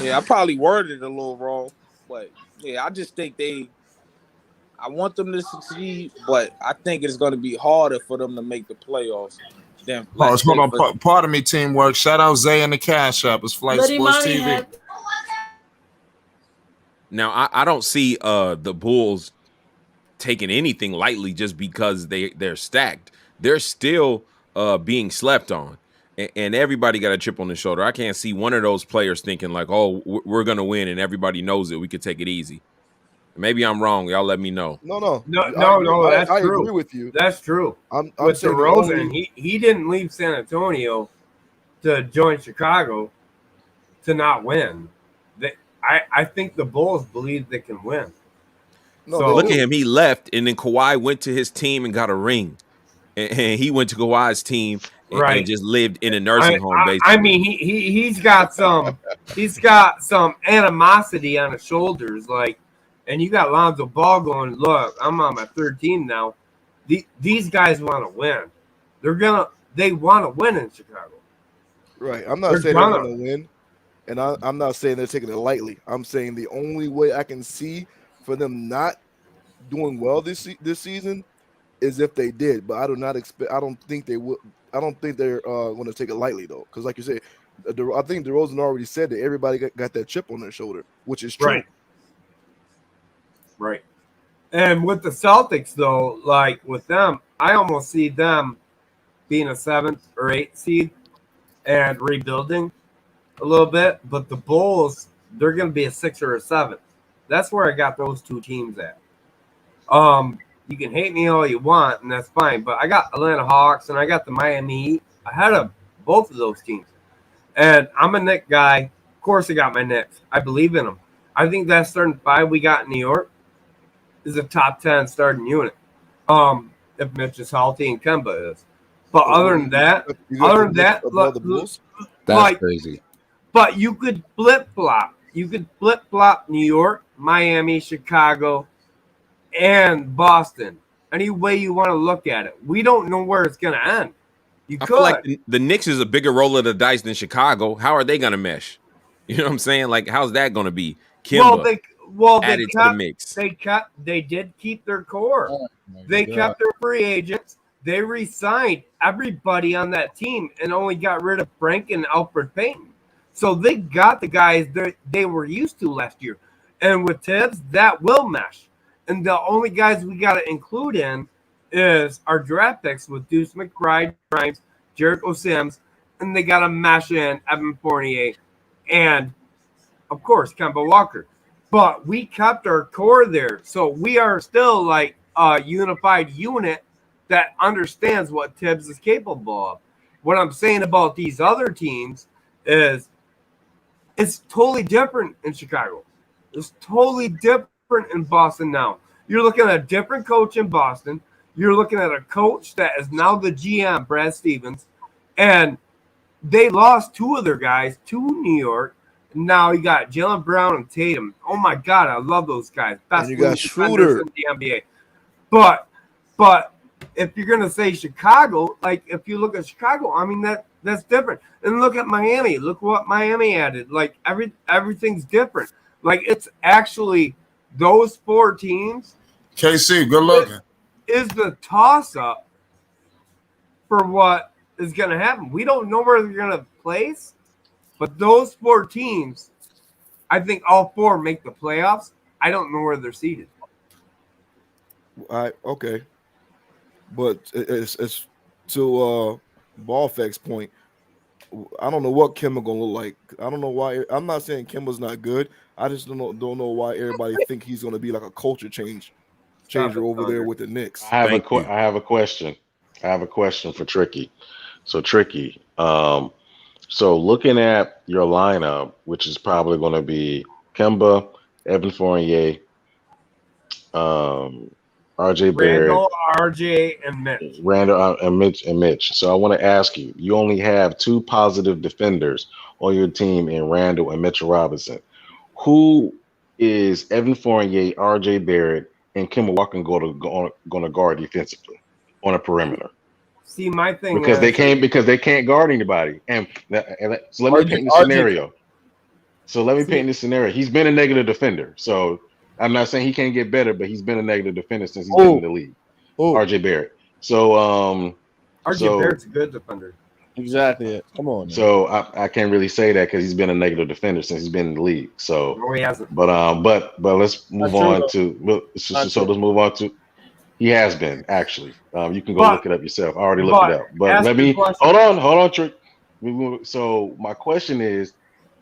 F: Yeah, I probably worded it a little wrong, but yeah, I just think I want them to succeed, but I think it's going to be harder for them to make the playoffs.
C: Hold on. Pardon me, teamwork. Shout out Zay and the Cash App. It's Flight Sports TV.
G: Now, I don't see the Bulls taking anything lightly just because they're stacked. They're still being slept on, and everybody got a chip on the shoulder. I can't see one of those players thinking like, "Oh, we're gonna win," and everybody knows it. We could take it easy. Maybe I'm wrong. Y'all let me know.
E: No. That's true.
L: I agree with you.
E: That's true.
L: I'm
E: with DeRozan, he didn't leave San Antonio to join Chicago to not win. I think the Bulls believe they can win.
G: No, so look at him. He left, and then Kawhi went to his team and got a ring. And he went to Kawhi's team and just lived in a nursing home. Basically,
E: I mean, he's got some animosity on his shoulders, like. And you got Lonzo Ball going, look, I'm on my third team now. These guys want to win. They want to win in Chicago.
L: Right. I'm not saying they're going to win, and I'm not saying they're taking it lightly. I'm saying the only way I can see for them not doing well this season is if they did. But I do not expect. I don't think they would. I don't think they're going to take it lightly though, because like you said, I think DeRozan already said that everybody got that chip on their shoulder, which is true.
E: Right. And with the Celtics, though, like with them, I almost see them being a 7th or 8th seed and rebuilding a little bit. But the Bulls, they're going to be a 6th or a 7th. That's where I got those two teams at. You can hate me all you want, and that's fine. But I got Atlanta Hawks and I got the Miami Heat ahead of both of those teams. And I'm a Knicks guy. Of course, I got my Knicks. I believe in them. I think that starting 5 we got in New York is a top 10 starting unit. If Mitch is healthy and Kemba is. But other than that,
D: that's like, crazy.
E: But you could flip-flop. You could flip-flop New York, Miami, Chicago, and Boston. Any way you want to look at it. We don't know where it's going to end.
G: I feel like the Knicks is a bigger roll of the dice than Chicago. How are they going to mesh? You know what I'm saying? Like, how's that going to be? Kemba. Added to the mix.
E: They did keep their core. They kept their free agents. They re-signed everybody on that team and only got rid of Frank and Alfred Payton. So they got the guys that they were used to last year. And with Tibbs, that will mesh. And the only guys we got to include in is our draft picks with Deuce McBride, Grimes, Jericho Sims, and they got to mesh in Evan Fournier and, of course, Kemba Walker. But we kept our core there. So we are still like a unified unit that understands what Tibbs is capable of. What I'm saying about these other teams is it's totally different in Chicago. It's totally different in Boston now. You're looking at a different coach in Boston. You're looking at a coach that is now the GM, Brad Stevens. And they lost 2 of their guys to New York. Now you got Jaylen Brown and Tatum. Oh my God, I love those guys. Best
L: and you got Schroeder
E: in the NBA. But if you're gonna say Chicago, like if you look at Chicago, I mean That's different. And look at Miami. Look what Miami added. Like everything's different. Like it's actually those 4 teams.
C: KC, good looking.
E: Is the toss up for what is going to happen. We don't know where they're going to place, but those 4 teams, I think all 4 make the playoffs. I don't know where they're seated.
L: Okay, but it's to Ballfax's point. I don't know what Kemba gonna look like. I don't know why. I'm not saying Kemba's not good. I just don't know why everybody think he's gonna be like a culture changer over there with the Knicks.
I: I have a question. I have a question for Tricky. So Tricky, so looking at your lineup, which is probably going to be Kemba, Evan Fournier, RJ Barrett,
E: Randall, RJ, and Mitch.
I: Randall and Mitch. So I want to ask you, you only have 2 positive defenders on your team in Randall and Mitchell Robinson. Who is Evan Fournier, RJ Barrett, and Kemba Walker going to guard defensively on a perimeter?
E: See, my thing
I: because they can't guard anybody. So let me paint the scenario. Paint this scenario. He's been a negative defender. So I'm not saying he can't get better, but he's been a negative defender since he's been in the league. RJ Barrett. So
E: RJ Barrett's a good defender.
A: Exactly. Come on. Man.
I: So I can't really say that because he's been a negative defender since he's been in the league. So
E: no, he hasn't.
I: But let's move on to let's move on to. He has been actually. You can go look it up yourself. I already looked it up. But let me hold on, Trick. So my question is,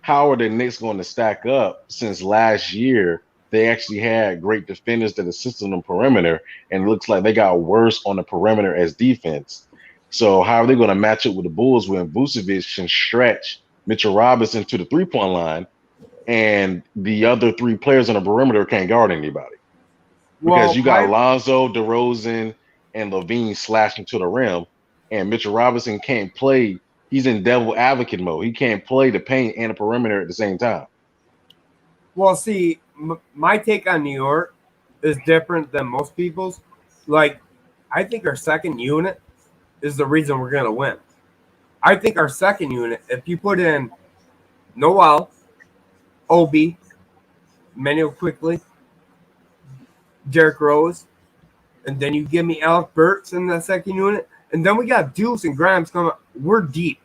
I: how are the Knicks going to stack up since last year they actually had great defenders that assisted on the perimeter, and it looks like they got worse on the perimeter as defense. So how are they going to match up with the Bulls when Vucevic can stretch Mitchell Robinson to the 3-point line, and the other 3 players on the perimeter can't guard anybody? Because you got Lonzo, DeRozan, and LaVine slashing to the rim, and Mitchell Robinson can't play. He's in devil advocate mode. He can't play the paint and the perimeter at the same time.
E: Well, see, my take on New York is different than most people's. Like, I think our second unit is the reason we're going to win. I think our second unit, if you put in Noel, Obi, Manuel Quickly, Derrick Rose, and then you give me Alec Burks in that second unit, and then we got Deuce and Grimes coming. We're deep.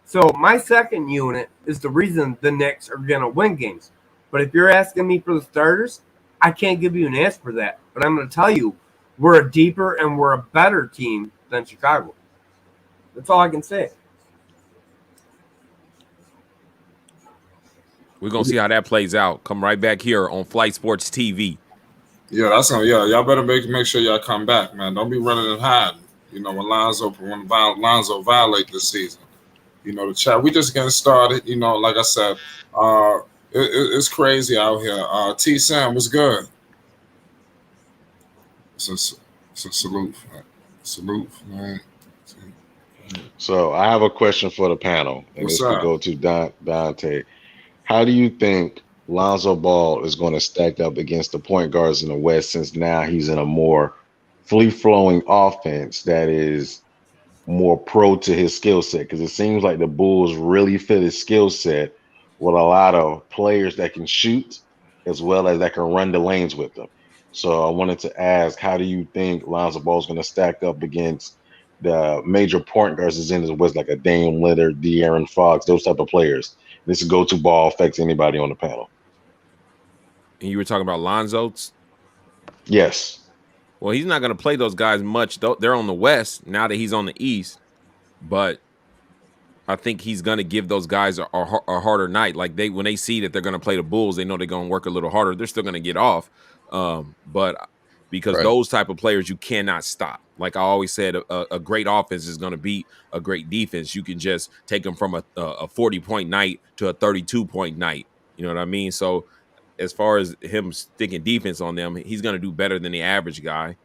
E: So my second unit is the reason the Knicks are going to win games. But if you're asking me for the starters, I can't give you an answer for that. But I'm going to tell you, we're a deeper and we're a better team than Chicago. That's all I can say.
G: We're going to see how that plays out. Come right back here on Flight Sports TV.
C: Yeah, y'all better make sure y'all come back, man. Don't be running and hiding. You know, when Lonzo violate this season. You know, the chat. We just getting started. You know, like I said, it's crazy out here. T Sam, what's good? It's a salute, man. Salute, man.
I: So I have a question for the panel, and this could go to Dante. How do you think Lonzo Ball is going to stack up against the point guards in the West, since now he's in a more free-flowing offense that is more pro to his skill set? Because it seems like the Bulls really fit his skill set with a lot of players that can shoot as well as that can run the lanes with them. So I wanted to ask, how do you think Lonzo Ball is going to stack up against the major point guards that's in the West, like a Dame Lillard, De'Aaron Fox, those type of players? This is go-to ball affects anybody on the panel.
G: And you were talking about Lonzo?
I: Yes.
G: Well, he's not going to play those guys much. They're on the West now that he's on the East. But I think he's going to give those guys a harder night. Like when they see that they're going to play the Bulls, they know they're going to work a little harder. They're still going to get off. But because those type of players you cannot stop. Like I always said, a great offense is going to beat a great defense. You can just take them from a 40-point night to a 32-point night. You know what I mean? So as far as him sticking defense on them, he's going to do better than the average guy.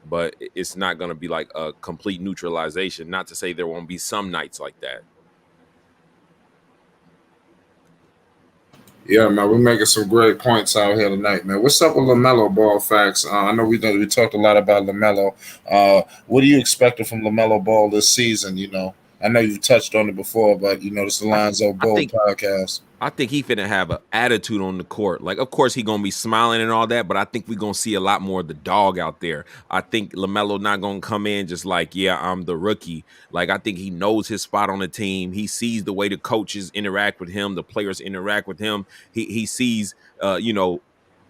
G: But it's not going to be like a complete neutralization. Not to say there won't be some nights like that.
C: Yeah, man, we're making some great points out here tonight, man. What's up with LaMelo Ball facts? I know we talked a lot about LaMelo. What are you expecting from LaMelo Ball this season? You know, I know you've touched on it before, but you know, this is the Lonzo Ball podcast.
G: I think he finna have an attitude on the court. Like, of course, he gonna be smiling and all that, but I think we gonna see a lot more of the dog out there. I think LaMelo not gonna come in just like, yeah, I'm the rookie. Like, I think he knows his spot on the team. He sees the way the coaches interact with him, the players interact with him. He sees, you know,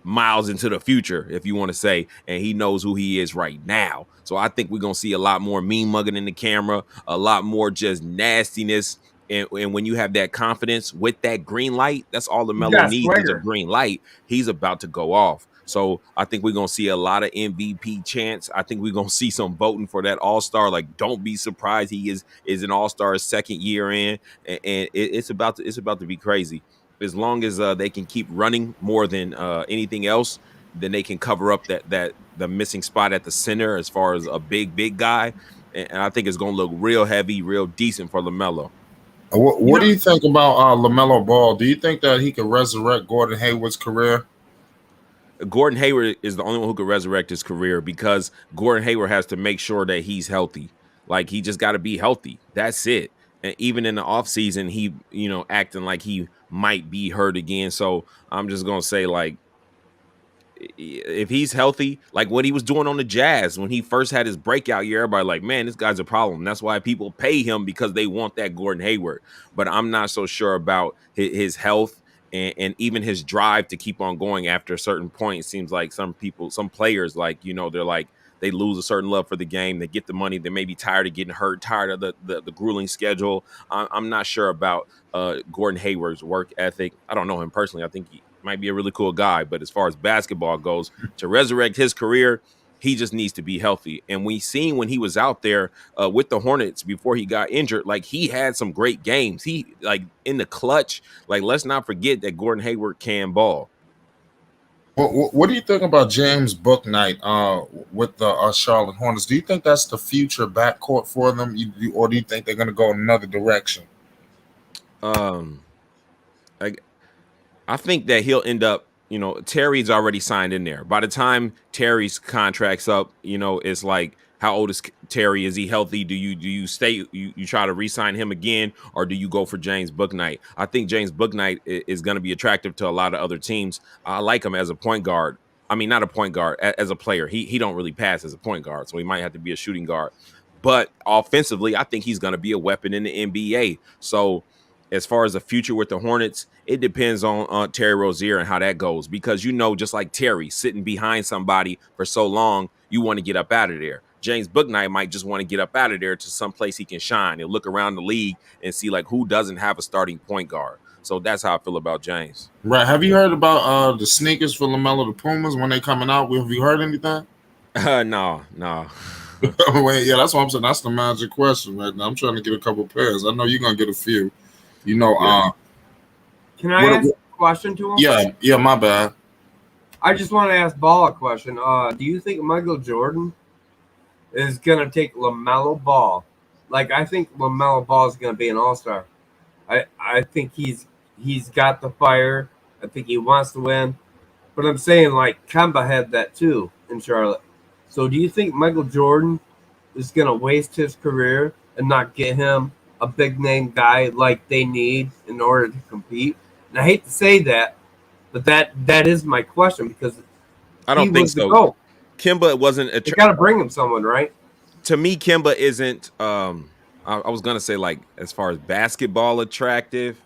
G: miles into the future, if you want to say, and he knows who he is right now. So I think we're gonna see a lot more mean mugging in the camera, a lot more just nastiness. And when you have that confidence with that green light, that's all LaMelo needs is a green light. He's about to go off. So I think we're going to see a lot of MVP chants. I think we're going to see some voting for that all-star. Like, don't be surprised he is an all-star second year in. And it's about to be crazy. As long as they can keep running more than anything else, then they can cover up the missing spot at the center as far as a big guy. And I think it's going to look real heavy, real decent for LaMelo.
C: What do you think about LaMelo Ball? Do you think that he could resurrect Gordon Hayward's career?
G: Gordon Hayward is the only one who could resurrect his career because Gordon Hayward has to make sure that he's healthy. Like, he just got to be healthy. That's it. And even in the offseason, he, you know, acting like he might be hurt again. So I'm just going to say, like, if he's healthy, like what he was doing on the Jazz when he first had his breakout year, everybody like, man, this guy's a problem. That's why people pay him, because they want that Gordon Hayward. But I'm not so sure about his health and even his drive to keep on going after a certain point. It seems like some players, like, you know, they're like, they lose a certain love for the game. They get the money. They may be tired of getting hurt, tired of the grueling schedule. I'm not sure about Gordon Hayward's work ethic. I don't know him personally. I think he might be a really cool guy, but as far as basketball goes, to resurrect his career, he just needs to be healthy. And we seen when he was out there with the Hornets before he got injured, like, he had some great games. He, like, in the clutch, like, let's not forget that Gordon Hayward can ball.
C: What do you think about James Bouknight with the Charlotte Hornets? Do you think that's the future backcourt for them, or do you think they're going to go in another direction?
G: I think that he'll end up, you know, Terry's already signed in there. By the time Terry's contract's up, you know, it's like, how old is Terry? Is he healthy? Do you stay? You try to re-sign him again, or do you go for James Bouknight? I think James Bouknight is going to be attractive to a lot of other teams. I like him as a point guard. I mean, not a point guard, as a player. He don't really pass as a point guard, so he might have to be a shooting guard. But offensively, I think he's going to be a weapon in the NBA. So as far as the future with the Hornets, it depends on Terry Rozier and how that goes. Because, you know, just like Terry, sitting behind somebody for so long, you want to get up out of there. James Bouknight might just want to get up out of there to some place he can shine. He'll look around the league and see, like, who doesn't have a starting point guard. So that's how I feel about James.
C: Right. Have you heard about the sneakers for LaMelo, the Pumas, when they coming out? Have you heard anything?
G: No.
C: Wait, yeah, that's what I'm saying. That's the magic question right now. I'm trying to get a couple pairs. I know you're going to get a few. You know,
E: yeah. Can I ask a question to him?
C: Yeah, my bad.
E: I just want to ask Ball a question. Do you think Michael Jordan is going to take LaMelo Ball? Like, I think LaMelo Ball is going to be an all-star. I think he's got the fire. I think he wants to win. But I'm saying, like, Kemba had that too in Charlotte. So do you think Michael Jordan is going to waste his career and not get him a big-name guy like they need in order to compete? And I hate to say that, but that is my question, because
G: I don't think so. Kemba wasn't
E: you got to bring him someone, right?
G: To me, Kemba isn't I was gonna say, like, as far as basketball attractive,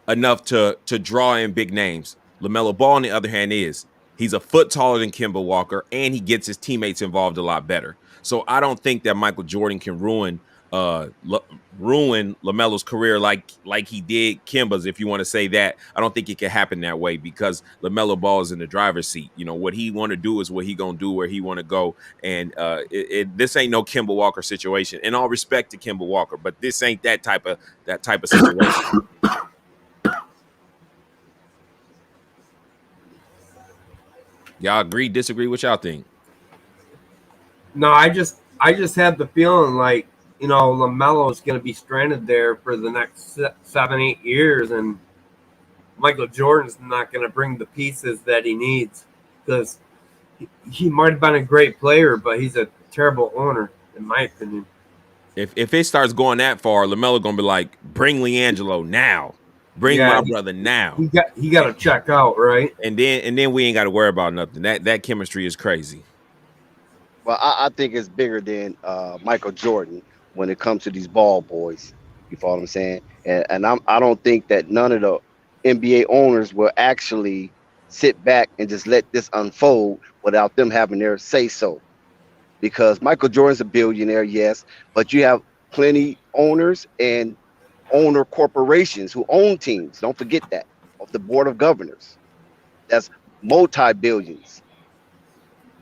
G: enough to draw in big names. LaMelo Ball, on the other hand, he's a foot taller than Kemba Walker, and he gets his teammates involved a lot better. So I don't think that Michael Jordan can ruin LaMelo's career like he did Kemba's, if you want to say that. I don't think it can happen that way, because LaMelo Ball is in the driver's seat. You know, what he want to do is what he gonna do, where he want to go. And this ain't no Kemba Walker situation. In all respect to Kemba Walker, but this ain't that type of situation. Y'all agree, disagree? What y'all think?
E: No, I just have the feeling like, you know, LaMelo is going to be stranded there for the next 7-8 years, and Michael Jordan's not going to bring the pieces that he needs, because he might have been a great player, but he's a terrible owner, in my opinion.
G: If it starts going that far, LaMelo gonna be like, bring LiAngelo now. Bring my brother now.
E: He got to check out, right?
G: And then we ain't got to worry about nothing. That chemistry is crazy.
J: Well, I think it's bigger than Michael Jordan when it comes to these ball boys. You follow what I'm saying? And I don't think that none of the NBA owners will actually sit back and just let this unfold without them having their say so. Because Michael Jordan's a billionaire, yes, but you have plenty owners and owner corporations who own teams. Don't forget that, of the board of governors. That's multi-billions.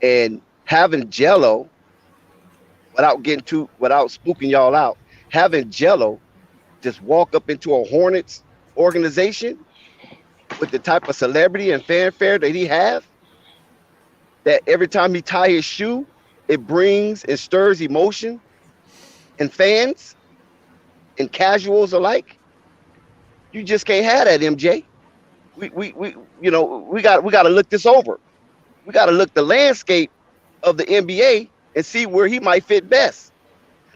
J: And having Jello, without spooking y'all out, having Jello just walk up into a Hornets organization with the type of celebrity and fanfare that he have, that every time he tie his shoe, it brings and stirs emotion in fans and casuals alike. You just can't have that, MJ. We got to look this over. We got to look the landscape of the NBA and see where he might fit best.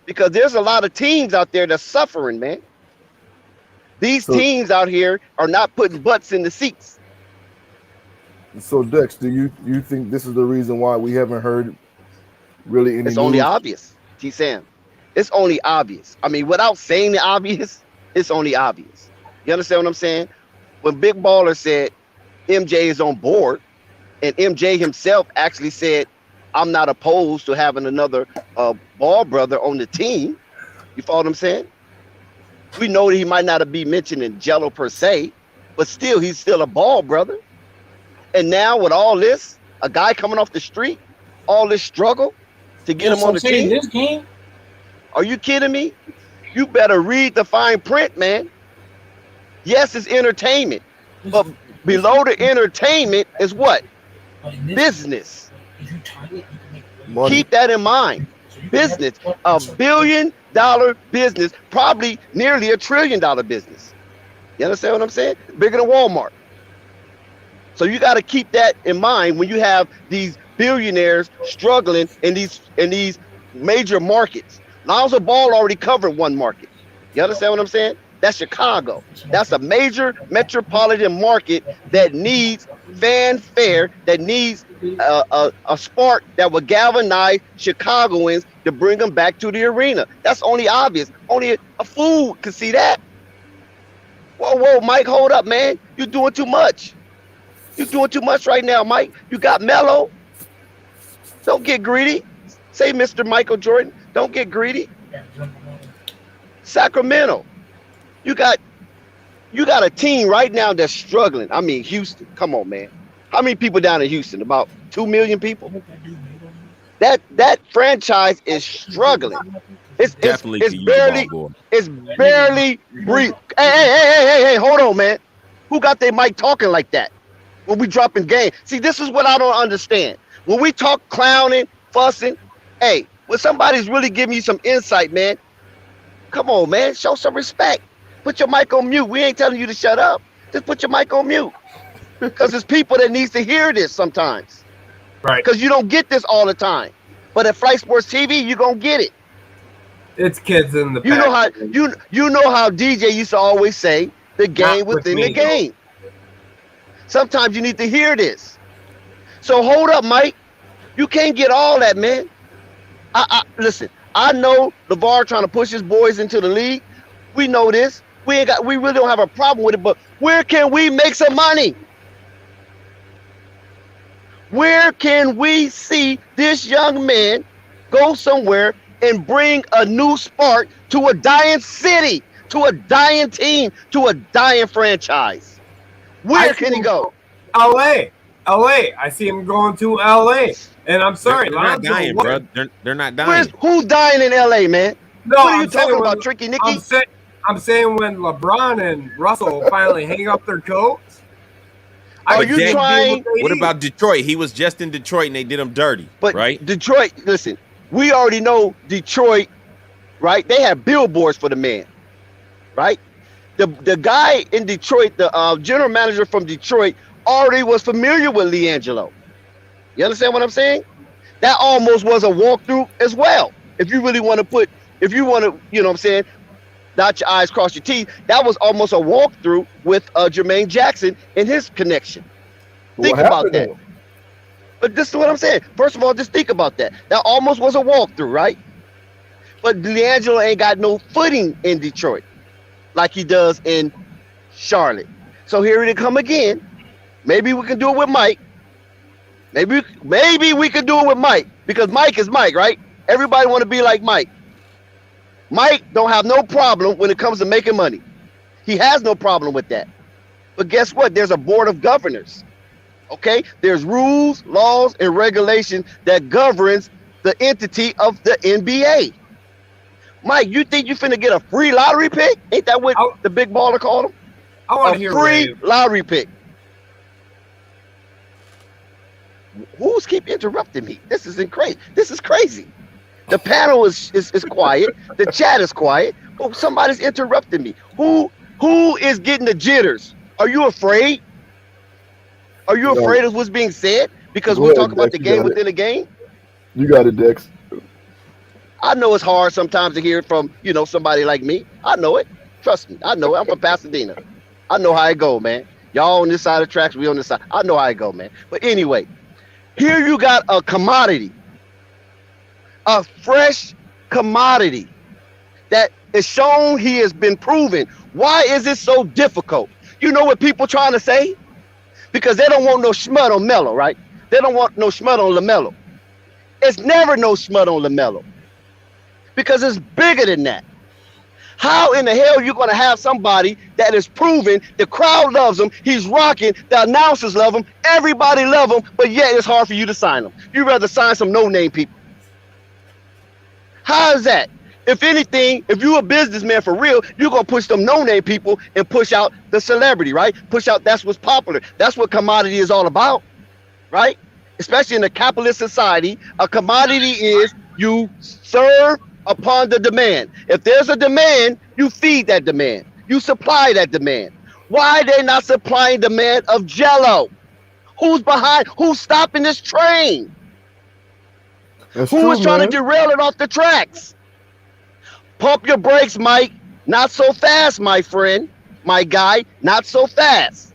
J: Because there's a lot of teams out there that's suffering, man. These teams out here are not putting butts in the seats.
L: So, Dex, do you think this is the reason why we haven't heard really any
J: It's
L: news?
J: only obvious, T-Sam. It's only obvious. I mean, without saying the obvious, it's only obvious. You understand what I'm saying? When Big Baller said MJ is on board, and MJ himself actually said, I'm not opposed to having another Ball brother on the team. You follow what I'm saying? We know that he might not be mentioned in Jello per se, but still, he's still a Ball brother. And now with all this, a guy coming off the street, all this struggle to get him on the team.
F: This game?
J: Are you kidding me? You better read the fine print, man. Yes, it's entertainment, but below the entertainment is what? Business.
L: Money.
J: Keep that in mind. Business, $1 billion business, probably nearly $1 trillion business. You understand what I'm saying? Bigger than Walmart. So you got to keep that in mind when you have these billionaires struggling in these major markets. Lonzo Ball already covered one market. You understand what I'm saying? That's Chicago. That's a major metropolitan market that needs fanfare, that needs a spark that will galvanize Chicagoans to bring them back to the arena. That's only obvious. Only a fool can see that. Whoa, Mike, hold up, man. You're doing too much. You're doing too much right now, Mike. You got Melo. Don't get greedy. Say, Mr. Michael Jordan, don't get greedy. Sacramento. You got a team right now that's struggling. I mean, Houston. Come on, man. How many people down in Houston? About 2 million people. That franchise is struggling. It's barely breathe. Hey, hold on, man. Who got their mic talking like that when we dropping game? See, this is what I don't understand. When we talk clowning, fussing, hey, when somebody's really giving you some insight, man, come on, man, show some respect. Put your mic on mute. We ain't telling you to shut up. Just put your mic on mute. Because there's people that needs to hear this sometimes.
E: Right.
J: Because you don't get this all the time. But at Flight Sports TV, you're going to get it.
E: It's kids in the
J: You know how
E: pack.
J: you know how DJ used to always say, the game
E: Not with
J: within
E: me.
J: the game. Sometimes you need to hear this. So hold up, Mike. You can't get all that, man. Listen, I know LeVar trying to push his boys into the league. We know this. We really don't have a problem with it, but where can we make some money? Where can we see this young man go somewhere and bring a new spark to a dying city, to a dying team, to a dying franchise? Where can he go?
E: LA. I see him going to LA. And I'm sorry,
G: They're not
E: Lonzo,
G: dying,
E: what-
G: bro. They're not dying.
J: Who's dying in LA, man?
E: No,
J: What are you
E: I'm saying
J: talking
E: when-
J: about, Tricky Nicky?
E: I'm saying when LeBron and Russell finally hang up their coats.
J: Are you trying?
G: What about Detroit? He was just in Detroit and they did him dirty,
J: But
G: right?
J: Detroit, listen, we already know Detroit, right? They have billboards for the man, right? The guy in Detroit, the general manager from Detroit, already was familiar with LiAngelo. You understand what I'm saying? That almost was a walkthrough as well. If you really want to put if you want to, you know what I'm saying, dot your I's, cross your T's, that was almost a walkthrough with Jermaine Jackson and his connection. Think about that. But this is what I'm saying. First of all, just think about that. That almost was a walkthrough, right? But D'Angelo ain't got no footing in Detroit like he does in Charlotte. So here it come again. Maybe we can do it with Mike. Maybe we can do it with Mike, because Mike is Mike, right? Everybody want to be like Mike. Mike don't have no problem when it comes to making money. He has no problem with that. But guess what? There's a board of governors. Okay? There's rules, laws, and regulations that governs the entity of the NBA. Mike, you think you finna get a free lottery pick? Ain't that what the big baller called him?
E: I want to
J: A
E: hear
J: free lottery pick. Who's keep interrupting me? This is crazy. This is crazy. The panel is quiet. The chat is quiet. Oh, somebody's interrupting me. Who is getting the jitters? Are you afraid? Are you afraid of what's being said? Because we're talking about the game within the game?
L: You got it, Dex.
J: I know it's hard sometimes to hear it from, somebody like me. I know it. Trust me. I know it. I'm from Pasadena. I know how it go, man. Y'all on this side of the tracks, we on this side. I know how it go, man. But anyway, here you got a commodity. A fresh commodity that is shown he has been proven. Why is it so difficult? You know what people trying to say? Because they don't want no schmut on Melo, right? They don't want no schmut on LaMelo. It's never no schmut on LaMelo. Because it's bigger than that. How in the hell are you going to have somebody that is proven, the crowd loves him, he's rocking, the announcers love him, everybody love him, but yet it's hard for you to sign him. You'd rather sign some no-name people. How is that? If anything, if you're a businessman for real, you're going to push them no-name people and push out the celebrity, right? Push out, that's what's popular. That's what commodity is all about, right? Especially in a capitalist society, a commodity is you serve upon the demand. If there's a demand, you feed that demand. You supply that demand. Why are they not supplying demand of Jello? Who's behind? Who's stopping this train? Who is trying to derail it off the tracks? Pump your brakes, Mike. Not so fast, my friend, my guy. Not so fast.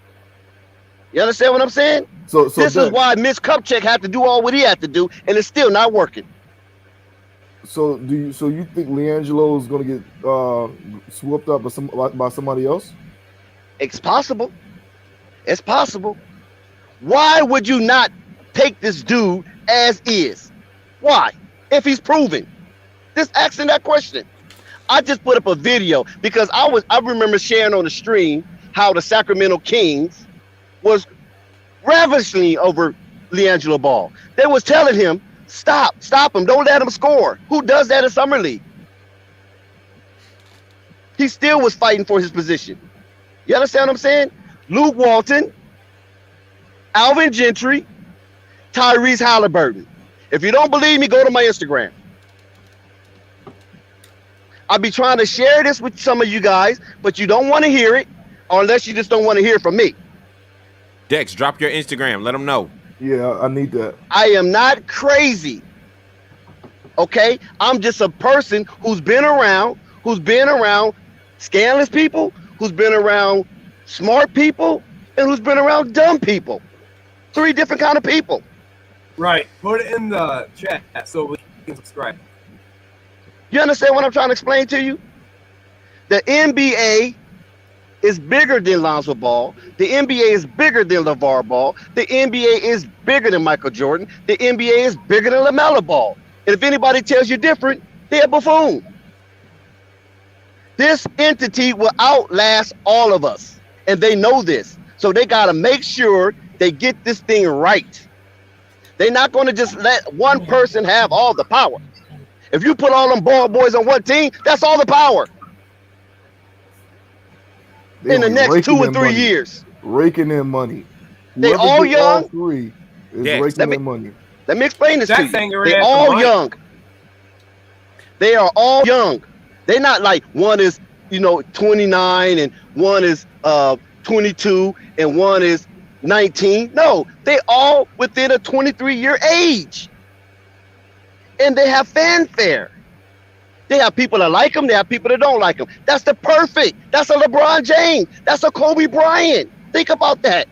J: You understand what I'm saying? So this is why Mitch Kupchak had to do all what he had to do, and it's still not working.
L: So you think LiAngelo is going to get swooped up by somebody else?
J: It's possible. It's possible. Why would you not take this dude as is? Why? If he's proven. Just asking that question. I just put up a video because I remember sharing on the stream how the Sacramento Kings was ravishing over LiAngelo Ball. They was telling him, stop him, don't let him score. Who does that in Summer League? He still was fighting for his position. You understand what I'm saying? Luke Walton, Alvin Gentry, Tyrese Halliburton. If you don't believe me, go to my Instagram. I'll be trying to share this with some of you guys, but you don't want to hear it, unless you just don't want to hear it from me.
G: Dex, drop your Instagram. Let them know.
L: Yeah, I need that.
J: I am not crazy. Okay? I'm just a person who's been around scandalous people, who's been around smart people, and who's been around dumb people. 3 different kind of people.
E: Right. Put it in the chat so we can subscribe.
J: You understand what I'm trying to explain to you? The NBA is bigger than Lonzo Ball. The NBA is bigger than LeVar Ball. The NBA is bigger than Michael Jordan. The NBA is bigger than LaMelo Ball. And if anybody tells you different, they're a buffoon. This entity will outlast all of us. And they know this. So they got to make sure they get this thing right. They're not going to just let one person have all the power. If you put all them ball boys on one team, that's all the power. In the next 2 or 3 years.
L: Raking in money.
J: They all young.
L: All 3 is raking in money.
J: Let me explain this to you. They're all young. They are all young. They're not like one is, 29 and one is 22 and one is 19. No, they all within a 23-year age. And they have fanfare. They have people that like him. They have people that don't like him. That's the perfect. That's a LeBron James. That's a Kobe Bryant. Think about that.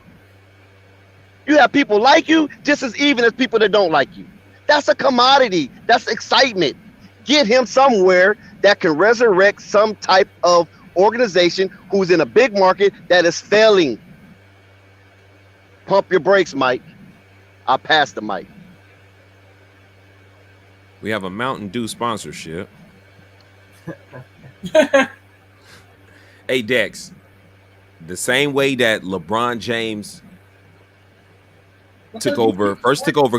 J: You have people like you just as even as people that don't like you. That's a commodity. That's excitement. Get him somewhere that can resurrect some type of organization who's in a big market that is failing. Pump your brakes, Mike. I'll pass the mic.
G: We have a Mountain Dew sponsorship. Hey, Dex, the same way that LeBron James took over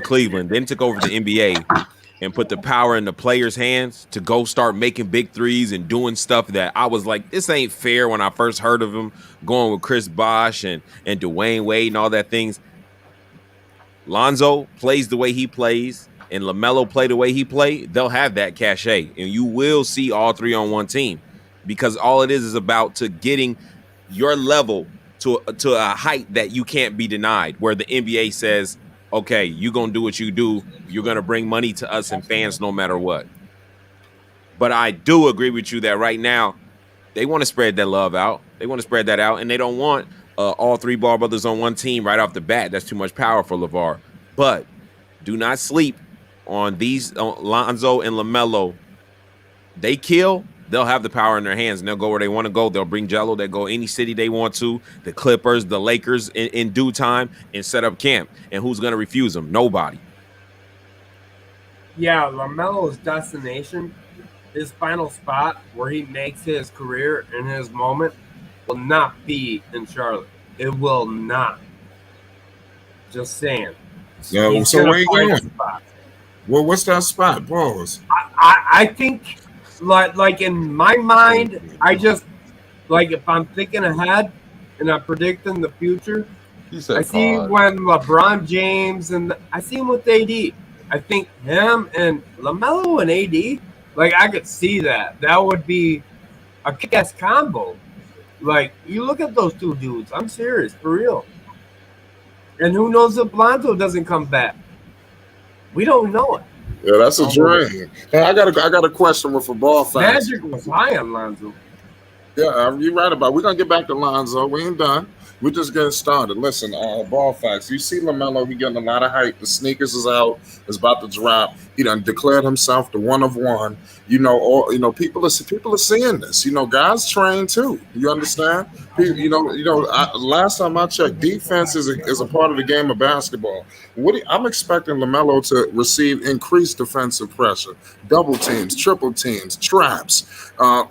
G: Cleveland, then took over the NBA and put the power in the players' hands to go start making big threes and doing stuff that I was like, this ain't fair when I first heard of him, going with Chris Bosh and Dwayne Wade and all that things. Lonzo plays the way he plays and LaMelo play the way he played, they'll have that cachet. And you will see all three on one team because all it is about to getting your level to a height that you can't be denied, where the NBA says, okay, you're going to do what you do. You're going to bring money to us and fans no matter what. But I do agree with you that right now they want to spread that love out. They want to spread that out, and they don't want all three Ball brothers on one team right off the bat. That's too much power for LeVar. But do not sleep on these Lonzo and LaMelo. They kill, they'll have the power in their hands, and they'll go where they want to go. They'll bring Jello. They'll go any city they want to, the Clippers, the Lakers in due time, and set up camp. And who's going to refuse them? Nobody.
E: Yeah, LaMelo's destination, his final spot where he makes his career in his moment will not be in Charlotte. It will not. Just saying.
C: So where you going? Well, what's that spot? Pause.
E: I think, like in my mind, I just, like if I'm thinking ahead and I'm predicting the future, I see when LeBron James I see him with AD. I think him and LaMelo and AD, like I could see that. That would be a kick-ass combo. Like, you look at those two dudes. I'm serious, for real. And who knows if Lonzo doesn't come back? We don't know it.
C: Yeah, that's a dream. Hey, I got a question with a ball facts.
E: Magic was high on Lonzo.
C: Yeah, you're right about it. We're going to get back to Lonzo. We ain't done. We're just getting started. Listen, ball facts. You see LaMelo, he getting a lot of hype. The sneakers is out. It's about to drop. He done declared himself the one of one. People are seeing this. Guys train too. You understand? Last time I checked, defense is a part of the game of basketball. I'm expecting LaMelo to receive increased defensive pressure, double teams, triple teams, traps. How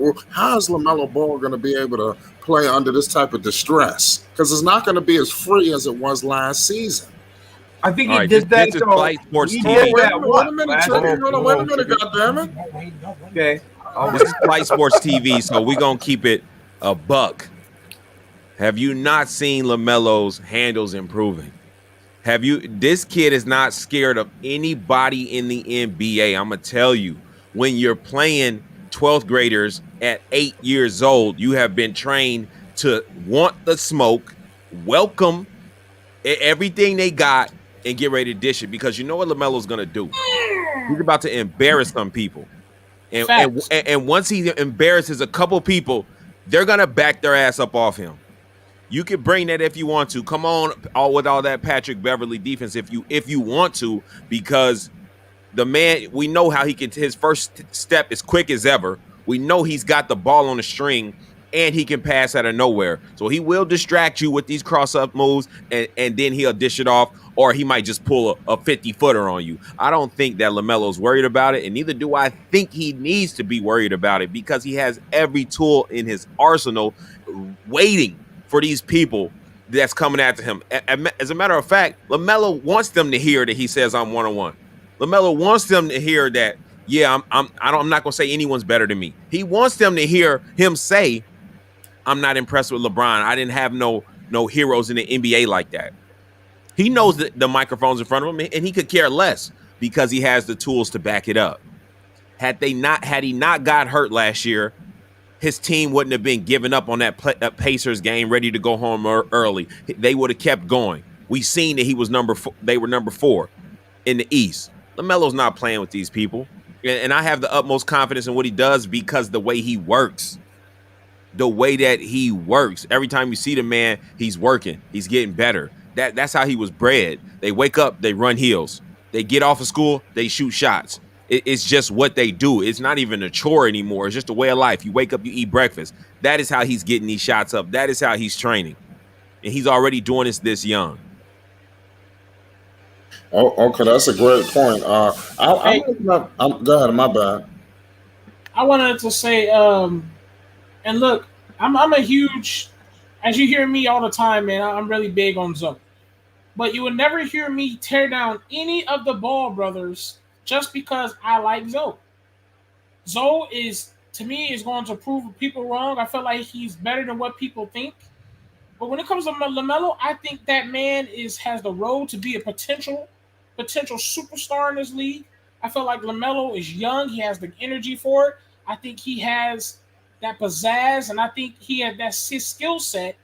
C: is LaMelo Ball going to be able to play under this type of distress? Because it's not going to be as free as it was last season.
E: I think he did that.
G: This is Flight Sports TV.
C: Wait a minute, goddammit.
E: Okay.
G: This is Flight Sports TV, so we're going to keep it a buck. Have you not seen LaMelo's handles improving? This kid is not scared of anybody in the NBA. I'm going to tell you, when you're playing 12th graders at 8 years old, you have been trained to want the smoke, welcome everything they got, and get ready to dish it, because you know what LaMelo's going to do. He's about to embarrass some people. And once he embarrasses a couple people, they're going to back their ass up off him. You can bring that if you want to. Come on, with all that Patrick Beverly defense if you want to, because the man, we know how he can. His first step is quick as ever. We know he's got the ball on the string, and he can pass out of nowhere. So he will distract you with these cross-up moves, and then he'll dish it off, or he might just pull a 50-footer on you. I don't think that LaMelo's worried about it, and neither do I think he needs to be worried about it, because he has every tool in his arsenal waiting for these people that's coming after him. As a matter of fact, LaMelo wants them to hear that he says I'm one-on-one. LaMelo wants them to hear that, yeah, I'm not going to say anyone's better than me. He wants them to hear him say, I'm not impressed with LeBron. I didn't have no heroes in the NBA like that. He knows that the microphone's in front of him, and he could care less because he has the tools to back it up. Had he not got hurt last year, his team wouldn't have been giving up on that Pacers game, ready to go home early. They would have kept going. We seen that he was number 4. They were number 4 in the East. LaMelo's not playing with these people. And I have the utmost confidence in what he does because the way he works. The way that he works. Every time you see the man, he's working. He's getting better. That's how he was bred. They wake up, they run heels. They get off of school, they shoot shots. It's just what they do. It's not even a chore anymore. It's just a way of life. You wake up, you eat breakfast. That is how he's getting these shots up. That is how he's training. And he's already doing this young.
C: Oh, okay, that's a great point. Go ahead, my bad.
M: I wanted to say, and look, I'm a huge, as you hear me all the time, man. I'm really big on Zoe, but you would never hear me tear down any of the Ball brothers just because I like Zoe. Zoe is, to me, is going to prove people wrong. I feel like he's better than what people think. But when it comes to LaMelo, I think that man has the road to be a potential superstar in this league. I feel like LaMelo is young. He has the energy for it. I think he has that pizzazz, and I think he has his skill set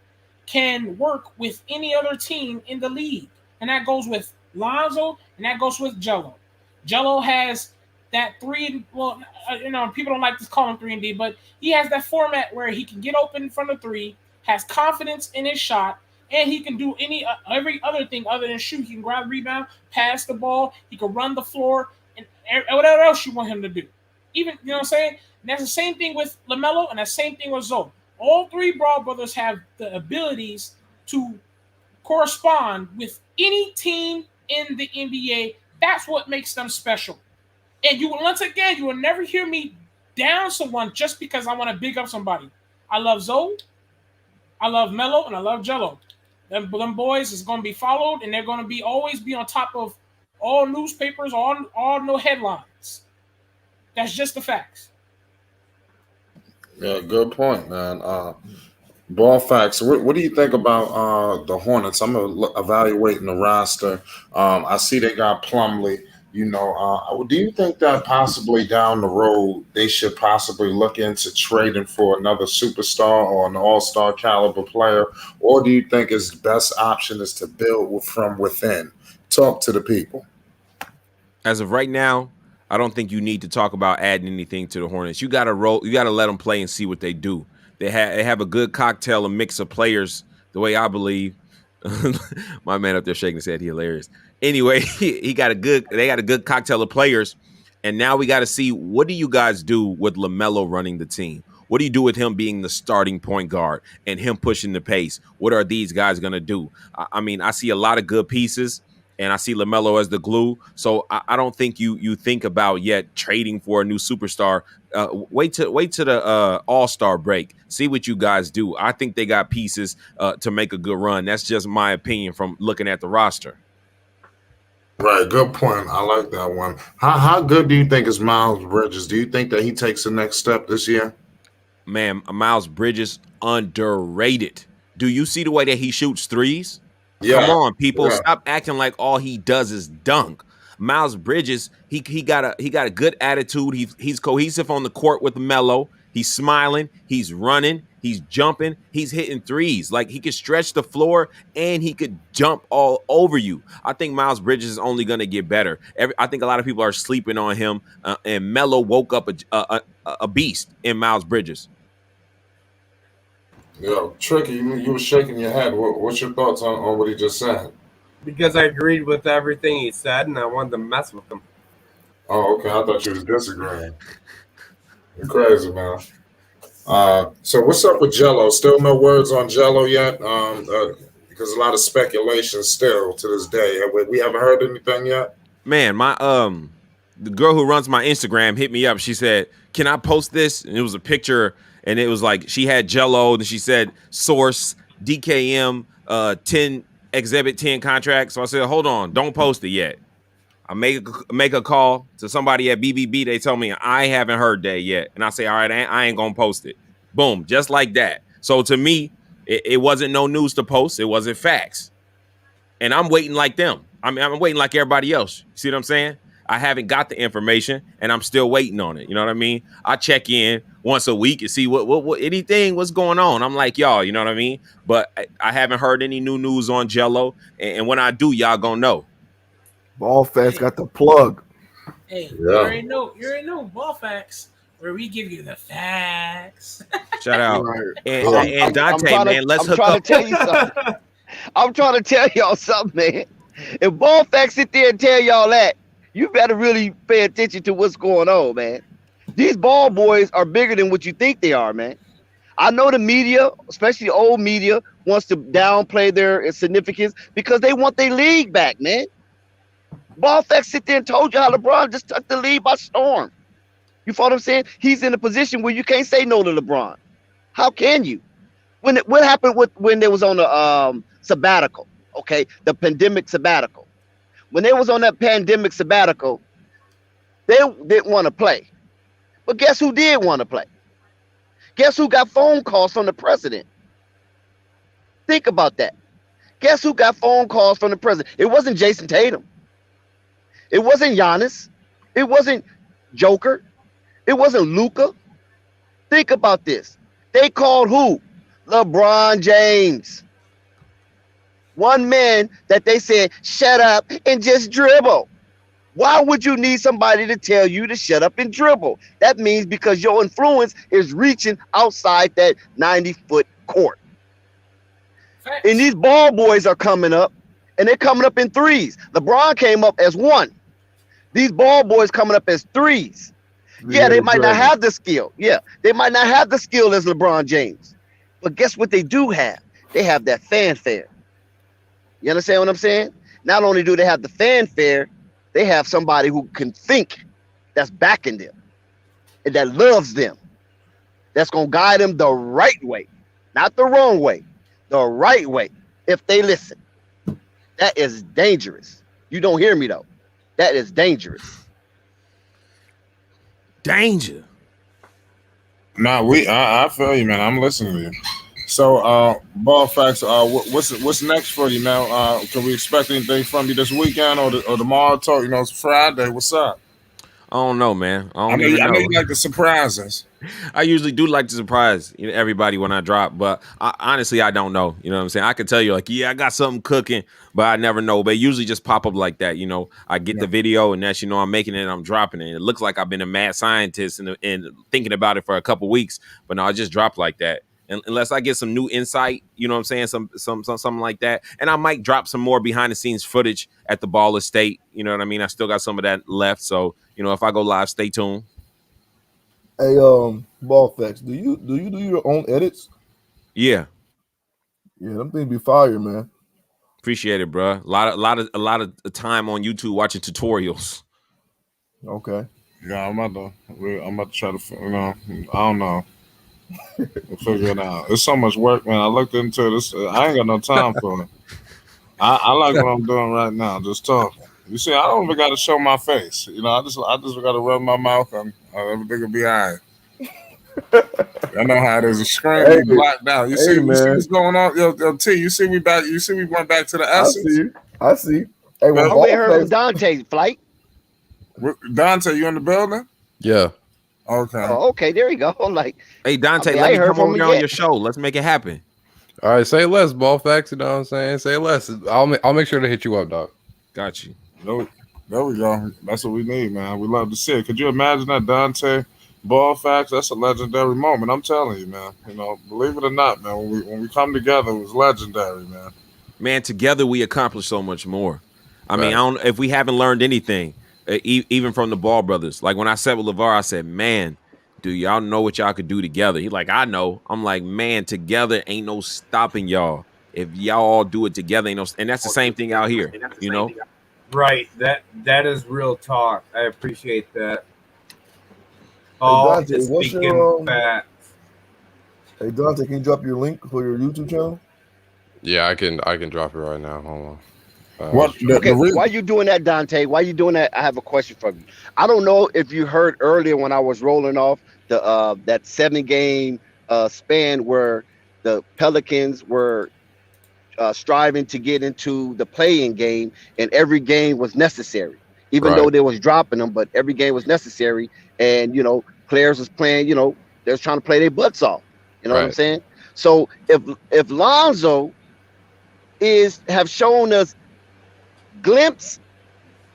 M: can work with any other team in the league. And that goes with Lonzo, and that goes with Jello. Jello has that people don't like to call him 3-and-D, but he has that format where he can get open in front of three, has confidence in his shot, and he can do every other thing other than shoot. He can grab the rebound, pass the ball, he can run the floor, and whatever else you want him to do. Even, you know what I'm saying? And that's the same thing with LaMelo, and the same thing with Zoe. All three Ball brothers have the abilities to correspond with any team in the NBA. That's what makes them special. And you will never hear me down someone just because I want to big up somebody. I love Zoe, I love Melo, and I love Jello. Them boys is going to be followed, and they're going to always be on top of all newspapers, all no headlines. That's just the facts.
C: Yeah, good point, man. Ball facts. What do you think about the Hornets? I'm evaluating the roster. I see they got Plumlee. Do you think that possibly down the road they should possibly look into trading for another superstar or an all-star caliber player, or do you think the best option is to build from within? Talk to the people.
G: As of right now, I don't think you need to talk about adding anything to the Hornets. You got to let them play and see what they do. They have a good cocktail, a mix of players, the way I believe. My man up there shaking his head, he hilarious. Anyway, they got a good cocktail of players, and now we got to see, what do you guys do with LaMelo running the team? What do you do with him being the starting point guard and him pushing the pace? What are these guys going to do? I mean, I see a lot of good pieces, and I see LaMelo as the glue. So I don't think you think about yet trading for a new superstar. Wait to the All-Star break. See what you guys do. I think they got pieces to make a good run. That's just my opinion from looking at the roster.
C: Right, good point. I like that one. How good do you think is Miles Bridges? Do you think that he takes the next step this year?
G: Man, Miles Bridges, underrated. Do you see the way that he shoots threes? Yeah. Come on, people. Yeah. Stop acting like all he does is dunk. Miles Bridges, he got a good attitude. He's cohesive on the court with Melo. He's smiling. He's running. He's jumping. He's hitting threes. Like, he could stretch the floor and he could jump all over you. I think Miles Bridges is only going to get better. I think a lot of people are sleeping on him, and Melo woke up a beast in Miles Bridges.
C: Yo, Tricky, you were shaking your head. What's your thoughts on what he just said?
E: Because I agreed with everything he said, and I wanted to mess with him.
C: Oh, okay. I thought you was disagreeing. You're crazy, man. So what's up with Jello? Still no words on Jello yet? Because a lot of speculation still to this day. We haven't heard anything yet.
G: Man, my the girl who runs my Instagram hit me up. She said, "Can I post this?" And it was a picture, and it was like she had Jello, and she said, "Source DKM 10 Exhibit 10 contract." So I said, "Hold on, don't post it yet." I make a call to somebody at BBB. They tell me I haven't heard that yet. And I say, all right, I ain't going to post it. Boom, just like that. So to me, it wasn't no news to post. It wasn't facts. And I'm waiting like them. I'm waiting like everybody else. See what I'm saying? I haven't got the information, and I'm still waiting on it. You know what I mean? I check in once a week and see what's going on. I'm like, y'all, you know what I mean? But I haven't heard any new news on Jello. And when I do, y'all going to know.
L: Ball Fast got the plug.
M: Hey, you already know ball facts where we give you the facts.
G: Shout out.
L: Right.
G: And Dante, man, let's
J: I'm
G: hook
J: trying
G: up.
J: to tell you something. I'm trying to tell y'all something, man. If ball facts sit there and tell y'all that, you better really pay attention to what's going on, man. These ball boys are bigger than what you think they are, man. I know the media, especially the old media, wants to downplay their significance because they want their league back, man. Ball facts sit there and told you how LeBron just took the league by storm. You follow what I'm saying? He's in a position where you can't say no to LeBron. How can you? What happened when they was on the sabbatical? Okay, the pandemic sabbatical. When they was on that pandemic sabbatical, they didn't want to play. But guess who did want to play? Guess who got phone calls from the president? Think about that. Guess who got phone calls from the president? It wasn't Jason Tatum. It wasn't Giannis. It wasn't Joker. It wasn't Luka. Think about this. They called who? LeBron James. One man that they said, shut up and just dribble. Why would you need somebody to tell you to shut up and dribble? That means because your influence is reaching outside that 90-foot court. And these ball boys are coming up, and they're coming up in threes. LeBron came up as one. These ball boys coming up as threes. Yeah, they might not have the skill. Yeah, they might not have the skill as LeBron James. But guess what they do have? They have that fanfare. You understand what I'm saying? Not only do they have the fanfare, they have somebody who can think, that's backing them, and that loves them, that's going to guide them the right way, not the wrong way, the right way, if they listen. That is dangerous. You don't hear me, though. That is dangerous.
G: Danger.
C: Nah, I feel you, man. I'm listening to you. So, ball facts. What's next for you now? Can we expect anything from you this weekend or tomorrow? Talk. You know, it's Friday. What's up?
G: I don't know, man. I know
C: you like to surprise us.
G: I usually do like to surprise everybody when I drop, but honestly, I don't know. You know what I'm saying? I could tell you, like, yeah, I got something cooking, but I never know. But it usually just pop up like that. You know, I get the video, and that's, I'm making it and I'm dropping it. It looks like I've been a mad scientist and thinking about it for a couple weeks, but no, I just drop like that. Unless I get some new insight, you know what I'm saying? Something like that. And I might drop some more behind the scenes footage at the Ball Estate. You know what I mean? I still got some of that left. So, if I go live, stay tuned.
L: Hey, ball facts. Do you do your own edits?
G: Yeah.
L: Yeah, them things be fire, man.
G: Appreciate it, bro. A lot of time on YouTube watching tutorials.
L: Okay.
C: Yeah, I'm about to try to, I don't know. We'll figure it out. It's so much work, man. I looked into this. I ain't got no time for it. I like what I'm doing right now, just talking. You see, I don't even got to show my face. I just got to rub my mouth and everything will be all right. I know how it is. The screen be blacked out. You see what's going on? Yo, T, you see we back? You see we went back to the essence?
L: I see. Hey,
J: well, we heard from Dante, Flight.
C: Dante, you in the building?
D: Yeah.
C: Okay.
J: Oh, okay, there you go. I'm like,
G: hey, Dante, let me come over on your show. Let's make it happen.
D: All right, say less, ball facts. You know what I'm saying? Say less. I'll make sure to hit you up, dog.
G: Got you.
C: There we go. That's what we need, man. We love to see it. Could you imagine that, Dante? Ball facts. That's a legendary moment. I'm telling you, man. Believe it or not, man. When we come together, it was legendary, man.
G: Man, together we accomplish so much more. I mean, if we haven't learned anything, even from the Ball brothers. Like when I sat with LeVar, I said, man, do y'all know what y'all could do together? He's like, I know. I'm like, man, together ain't no stopping y'all. If y'all all do it together, ain't no. And that's the same thing out here,
E: Right. That is real talk. I appreciate that.
L: Hey, Dante,
E: what's your facts.
L: Hey, Dante, can you drop your link for your YouTube channel?
D: Yeah, I can drop it right now. Hold on.
J: Why you doing that, Dante? Why you doing that? I have a question for you. I don't know if you heard earlier when I was rolling off the that 7-game span where the Pelicans were striving to get into the play-in game, and every game was necessary, even though they was dropping them. But every game was necessary, and players was playing. They was trying to play their butts off. You know what I'm saying? So if Lonzo have shown us glimpse,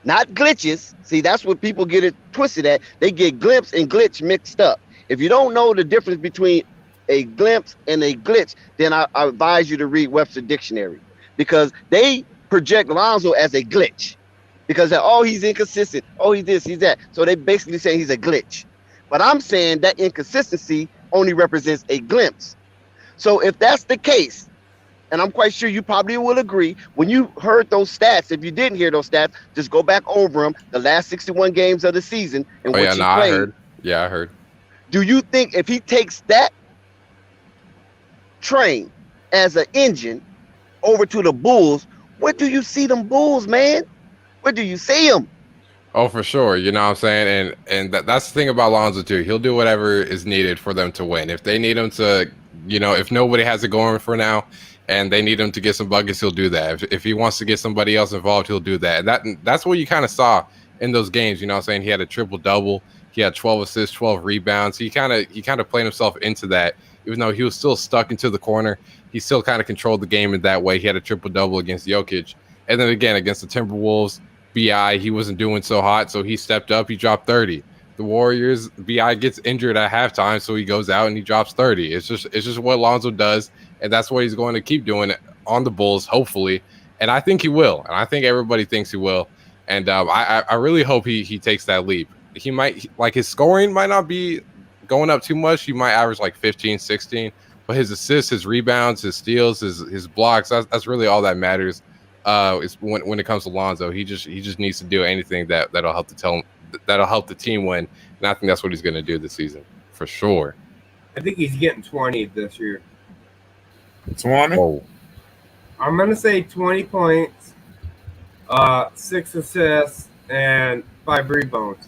J: not glitches. See, that's what people get it twisted at. They get glimpse and glitch mixed up. If you don't know the difference between a glimpse and a glitch, then I advise you to read Webster Dictionary, because they project Lonzo as a glitch because he's inconsistent. Oh, he's this, he's that. So they basically say he's a glitch. But I'm saying that inconsistency only represents a glimpse. So if that's the case, and I'm quite sure you probably will agree, when you heard those stats, if you didn't hear those stats, just go back over them, the last 61 games of the season and what you played.
D: I heard. Yeah, I heard.
J: Do you think if he takes that train as an engine over to the Bulls, where do you see them Bulls, man? Where do you see them?
D: Oh, for sure. You know what I'm saying? And that's the thing about Lonzo, too. He'll do whatever is needed for them to win. If they need him to, if nobody has it going for now and they need him to get some buckets, he'll do that. If he wants to get somebody else involved, he'll do that. And that's what you kind of saw in those games. You know what I'm saying? He had a triple-double. He had 12 assists, 12 rebounds. He kind of played himself into that. Even though he was still stuck into the corner, he still kind of controlled the game in that way. He had a triple-double against Jokic. And then again, against the Timberwolves, BI, he wasn't doing so hot, so he stepped up. He dropped 30. The Warriors, BI gets injured at halftime, so he goes out and he drops 30. It's just what Lonzo does, and that's what he's going to keep doing on the Bulls, hopefully. And I think he will, and I think everybody thinks he will. And I really hope he takes that leap. He might, like, his scoring might not be going up too much. He might average like 15, 16, but his assists, his rebounds, his steals, his blocks, that's really all that matters. Is when it comes to Lonzo, he just needs to do anything that'll help the team win, and I think that's what he's going to do this season for sure.
E: I think he's getting 20 this year.
C: 20?
D: Oh.
E: I'm going to say 20 points, 6 assists, and 5 rebounds.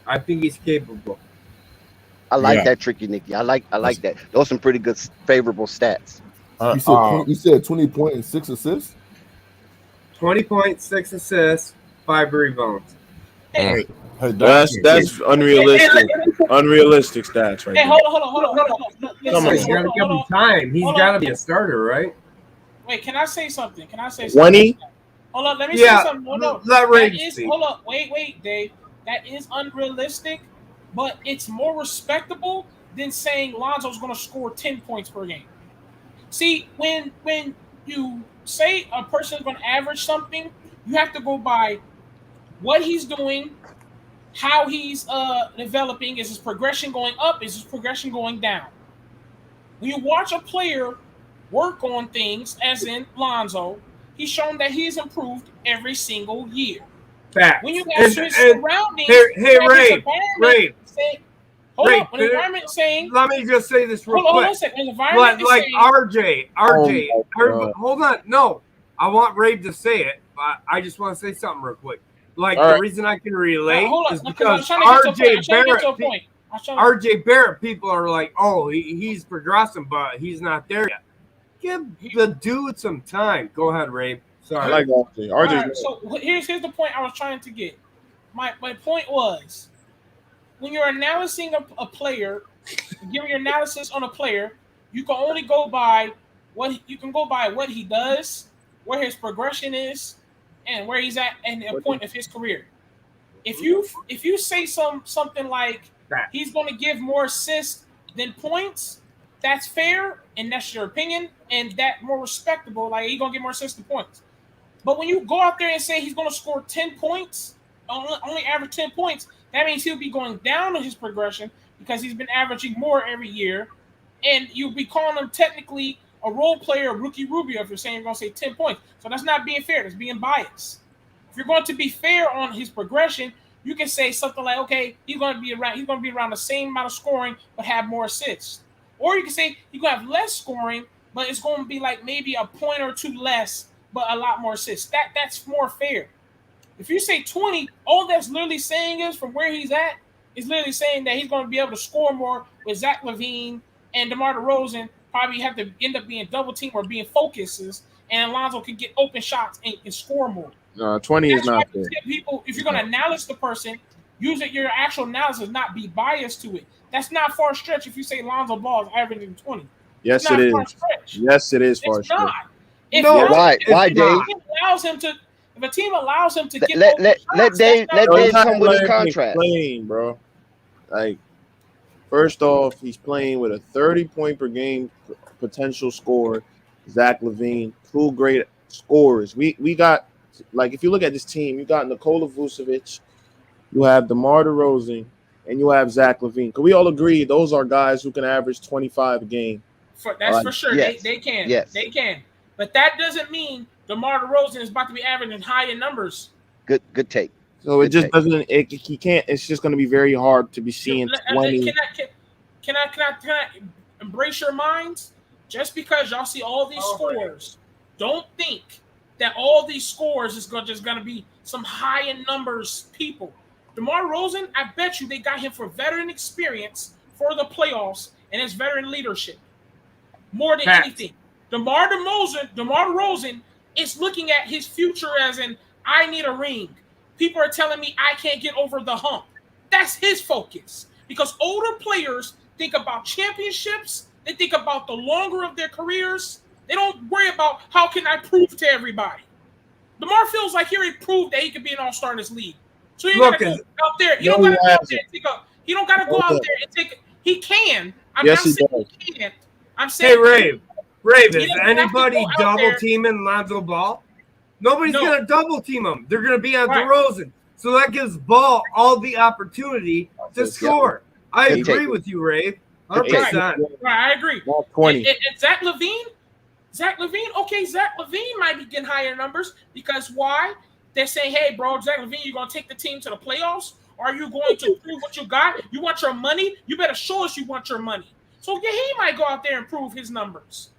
E: I think he's capable.
J: I like that, Tricky Nicky. I like that. Those are some pretty good, favorable stats.
L: You said 20 points and 6 assists?
E: 20 points, 6 assists, 5 rebounds.
A: Hey, that's unrealistic. Unrealistic stats right
M: Hey,
A: now.
M: hold on.
E: You gotta give him time. He's got to be a starter, right?
M: Wait, can I say something?
A: 20?
M: Hold on, let me say something. Hold on.
E: Let Ray see.
M: Hold on. Wait, Dave. That is unrealistic, but it's more respectable than saying Lonzo's going to score 10 points per game. See, when you say a person's going to average something, you have to go by what he's doing, how he's developing. Is his progression going up? Is his progression going down? When you watch a player work on things, as in Lonzo, he's shown that he's improved every single year.
E: Facts.
M: When you have his surroundings,
E: Ray,
M: hold on. When the environment saying,
E: let me just say this real quick.
M: Hold on a second. The environment
E: like
M: saying,
E: RJ. Hold on. No, I want Ray to say it. I just want to say something real quick. Like the reason I can relate is because RJ Barrett, people are like, oh, he's progressing, but he's not there yet. Give the dude some time. Go ahead, Ray. Sorry.
A: I like RJ.
M: Right, so here's the point I was trying to get. My point was, when you're analyzing a player, giving your analysis on a player, you can only go by what he does, where his progression is, and where he's at and the point of his career. If you say something like he's going to give more assists than points, that's fair and that's your opinion and that more respectable. Like he's going to get more assists than points. But when you go out there and say he's going to score 10 points, only average 10 points, that means he'll be going down in his progression because he's been averaging more every year. And you'll be calling him technically a role player, Rookie Rubio, if you're saying you're going to say 10 points. So that's not being fair. That's being biased. If you're going to be fair on his progression, you can say something like, okay, he's going to be around the same amount of scoring, but have more assists. Or you can say he's going to have less scoring, but it's going to be like maybe a point or two less, but a lot more assists. That's more fair. If you say 20, all that's literally saying is from where he's at is literally saying that he's going to be able to score more with Zach LaVine and DeMar DeRozan probably have to end up being double team or being focuses, and Lonzo can get open shots and score more.
A: 20 is not fair.
M: People, if you're going to analyze the person, use your actual analysis, not be biased to it. That's not far stretch if you say Lonzo Ball is averaging 20.
A: Yes, it is. Yes, it is far stretch.
M: Why,
J: Dave?
M: If If a team allows him to get
J: let
M: open shots,
J: let Dave
A: Bro, he's not
J: come with his
A: letting him
J: contract.
A: explain, bro. Like, first off, he's playing with a 30-point per game potential scorer, Zach LaVine, 2 great scorers. We got, like, if you look at this team, you got Nikola Vucevic, you have DeMar DeRozan, and you have Zach LaVine. Because we all agree those are guys who can average 25 a game.
M: That's for sure.
J: Yes.
M: They can.
J: Yes.
M: They can. But that doesn't mean DeMar DeRozan is about to be averaging high in numbers.
J: Good take.
A: So it just doesn't. He can't. It's just going to be very hard to be seeing 20.
M: Can I embrace your minds? Just because y'all see all these scores, don't think that all these scores is just going to be some high in numbers people. DeMar DeRozan, I bet you they got him for veteran experience for the playoffs and his veteran leadership. More than anything. DeMar DeRozan is looking at his future as in, I need a ring. People are telling me I can't get over the hump. That's his focus. Because older players think about championships. They think about the longer of their careers. They don't worry about how can I prove to everybody. DeMar feels like he already proved that he could be an all-star in this league. So you got to go out there. He don't got to go out there and take a. He don't got to go out there and take. He can. I'm not saying he can't. I'm saying.
E: Hey, Rave, is anybody double teaming Lonzo Ball? Nobody's going to double team him. They're going to be on DeRozan. So that gives Ball all the opportunity to score. I agree with you, Rave. 100%.
M: Right, I agree.
A: 20.
M: And Zach LaVine, okay, Zach LaVine might be getting higher numbers because why? They're saying, hey, bro, Zach LaVine, you going to take the team to the playoffs? Or are you going to prove what you got? You want your money? You better show us you want your money. So, yeah, he might go out there and prove his numbers.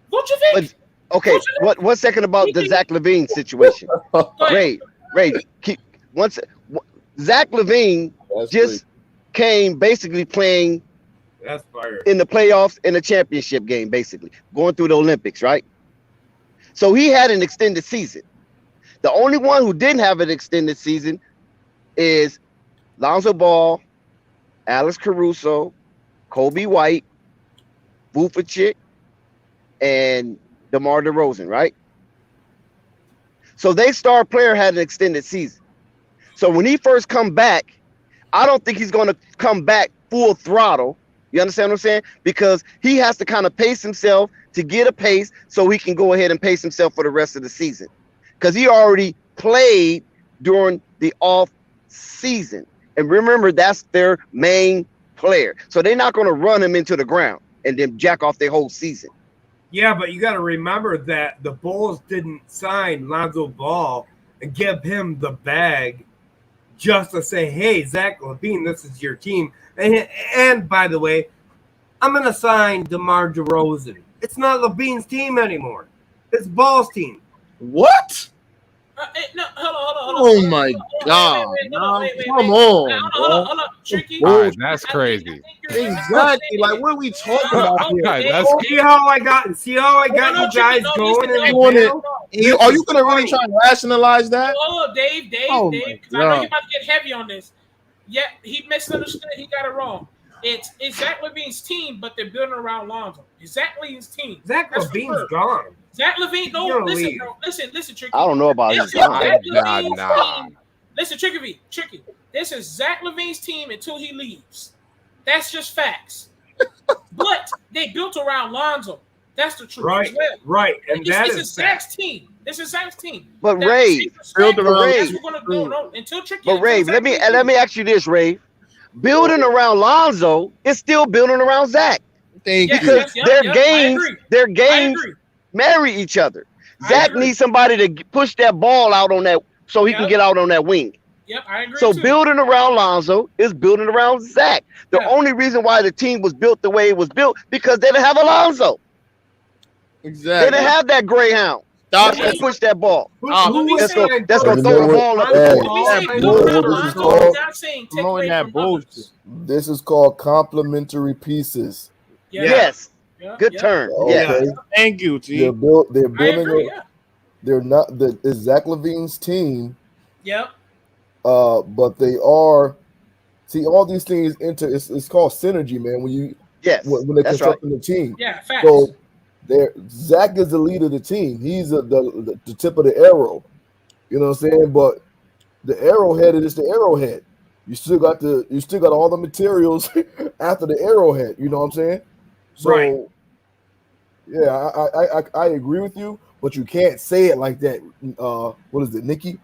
M: Don't you think?
J: Okay, one second about the Zach LaVine situation. Ray, Zach LaVine just came basically playing in the playoffs in the championship game, basically going through the Olympics, right? So he had an extended season. The only one who didn't have an extended season is Lonzo Ball, Alex Caruso, Kobe White, Vucevic, and DeMar DeRozan, right? So their star player had an extended season. So when he first come back, I don't think he's going to come back full throttle. You understand what I'm saying? Because he has to kind of pace himself to get a pace so he can go ahead and pace himself for the rest of the season. Because he already played during the off season. And remember, that's their main player. So they're not going to run him into the ground and then jack off their whole season.
E: Yeah, but you got to remember that the Bulls didn't sign Lonzo Ball and give him the bag just to say, hey, Zach LaVine, this is your team. And by the way, I'm going to sign DeMar DeRozan. It's not LaVine's team anymore. It's Ball's team.
A: What?
M: No, hold on.
A: Oh my God! Come on,
M: hold on, Tricky.
D: That's crazy.
A: Exactly. Like, what are we talking about here?
E: See how I got you guys going?
A: Are you gonna really try and rationalize that?
M: Oh, Dave,
A: Oh
M: because I know you're about to get heavy on this. Yeah, he misunderstood. He got it wrong. It's Zach LaVine's team, but they're building around Lonzo. It's Zach LaVine's team.
E: Zach LaVine's gone.
M: Zach LaVine, listen, Tricky.
J: I don't know about his
M: team. Listen, Tricky. This is Zach LaVine's team until he leaves. That's just facts. But they built around Lonzo. That's the truth.
E: Right, right. And
M: this is Zach's team. This is Zach's team.
J: But Ray,
M: until Tricky.
J: But Ray, let me ask you this, Ray. Building around Lonzo is still building around Zach. Because their games marry each other. Zach needs somebody to push that ball out on that so he can get out on that wing.
M: Yep, I agree.
J: So building around Lonzo is building around Zach. The only reason why the team was built the way it was built because they didn't have Alonzo.
A: Exactly.
J: They didn't have that Greyhound. That's gonna push that ball. That's gonna throw the ball up.
L: This is called complementary pieces.
J: Yes. Good turn.
L: Okay.
J: Yeah.
A: Thank you, T.
L: They're building it. They're not it's Zach LaVine's team.
M: Yep.
L: But they are all these things it's called synergy, man. When they're constructing the team.
M: Yeah, facts.
L: So Zach is the leader of the team. He's the tip of the arrow. You know what I'm saying? But the arrowhead is the arrowhead. You still got all the materials after the arrowhead. You know what I'm saying? So
E: Right.
L: yeah, I agree with you, but you can't say it like that. What is it, Nikki?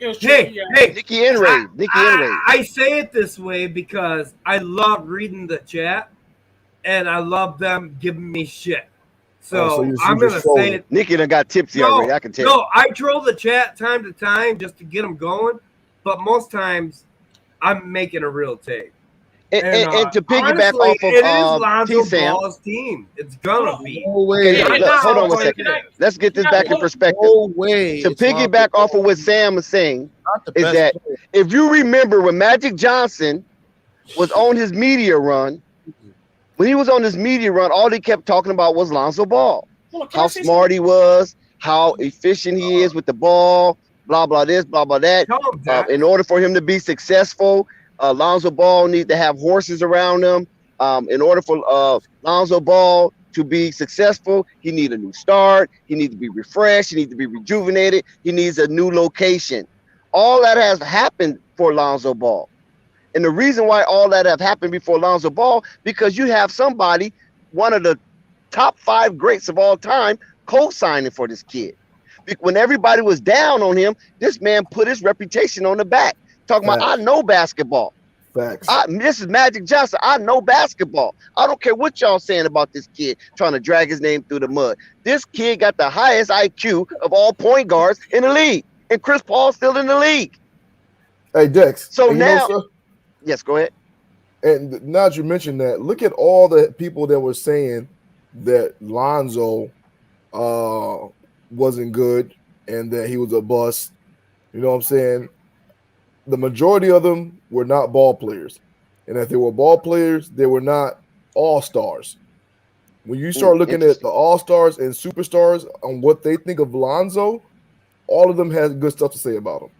M: It was
E: Hey,
M: tricky, yeah.
E: hey,
J: Nikki Enrage. Nikki Enrage.
E: I say it this way because I love reading the chat and I love them giving me shit. So
L: you
E: I'm
L: just
E: gonna
L: troll
E: say
L: it.
E: it.
J: Nikki done got tipsy already. I can tell.
E: No, I troll the chat time to time just to get them going, but most times I'm making a real take.
J: And to piggyback
E: honestly,
J: off of
E: it is Lonzo
J: T-Sam.
E: Ball's team. It's gonna be.
L: No way.
J: Okay,
E: Right
J: look,
E: now,
J: hold on one
E: but
J: second.
E: it is.
J: Let's get this
M: Yeah,
J: back in
M: hold-
J: perspective.
L: No way.
J: To
L: It's
J: piggyback
L: Lonzo
J: off of what Sam was saying,
L: Not the
J: is
L: best
J: that
L: player.
J: if you remember when Magic Johnson was on his media run, when he was on his media run, all he kept talking about was Lonzo Ball.
M: Hold on, can I
J: How
M: say
J: smart he was, how efficient he is with the ball, blah, blah, this, blah, blah, that.
E: Tell him, Zach.
J: In order for him to be successful, Lonzo Ball needs to have horses around him. In order for Lonzo Ball to be successful, he needs a new start. He needs to be refreshed. He needs to be rejuvenated. He needs a new location. All that has happened for Lonzo Ball. And the reason why all that have happened before Lonzo Ball, because you have somebody, one of the top 5 greats of all time, co-signing for this kid. When everybody was down on him, this man put his reputation on the back. Talking about, I know basketball.
L: Facts.
J: This is Magic Johnson. I know basketball. I don't care what y'all saying about this kid trying to drag his name through the mud. This kid got the highest IQ of all point guards in the league. And Chris Paul's still in the league.
L: Hey, Dex.
J: So
L: and
J: now,
L: sir,
J: yes, go ahead.
L: and now that you mentioned that, look at all the people that were saying that Lonzo wasn't good and that he was a bust. You know what I'm saying? The majority of them were not ball players. And if they were ball players, they were not all-stars. When you start looking at the all-stars and superstars on what they think of Lonzo, all of them have good stuff to say about him.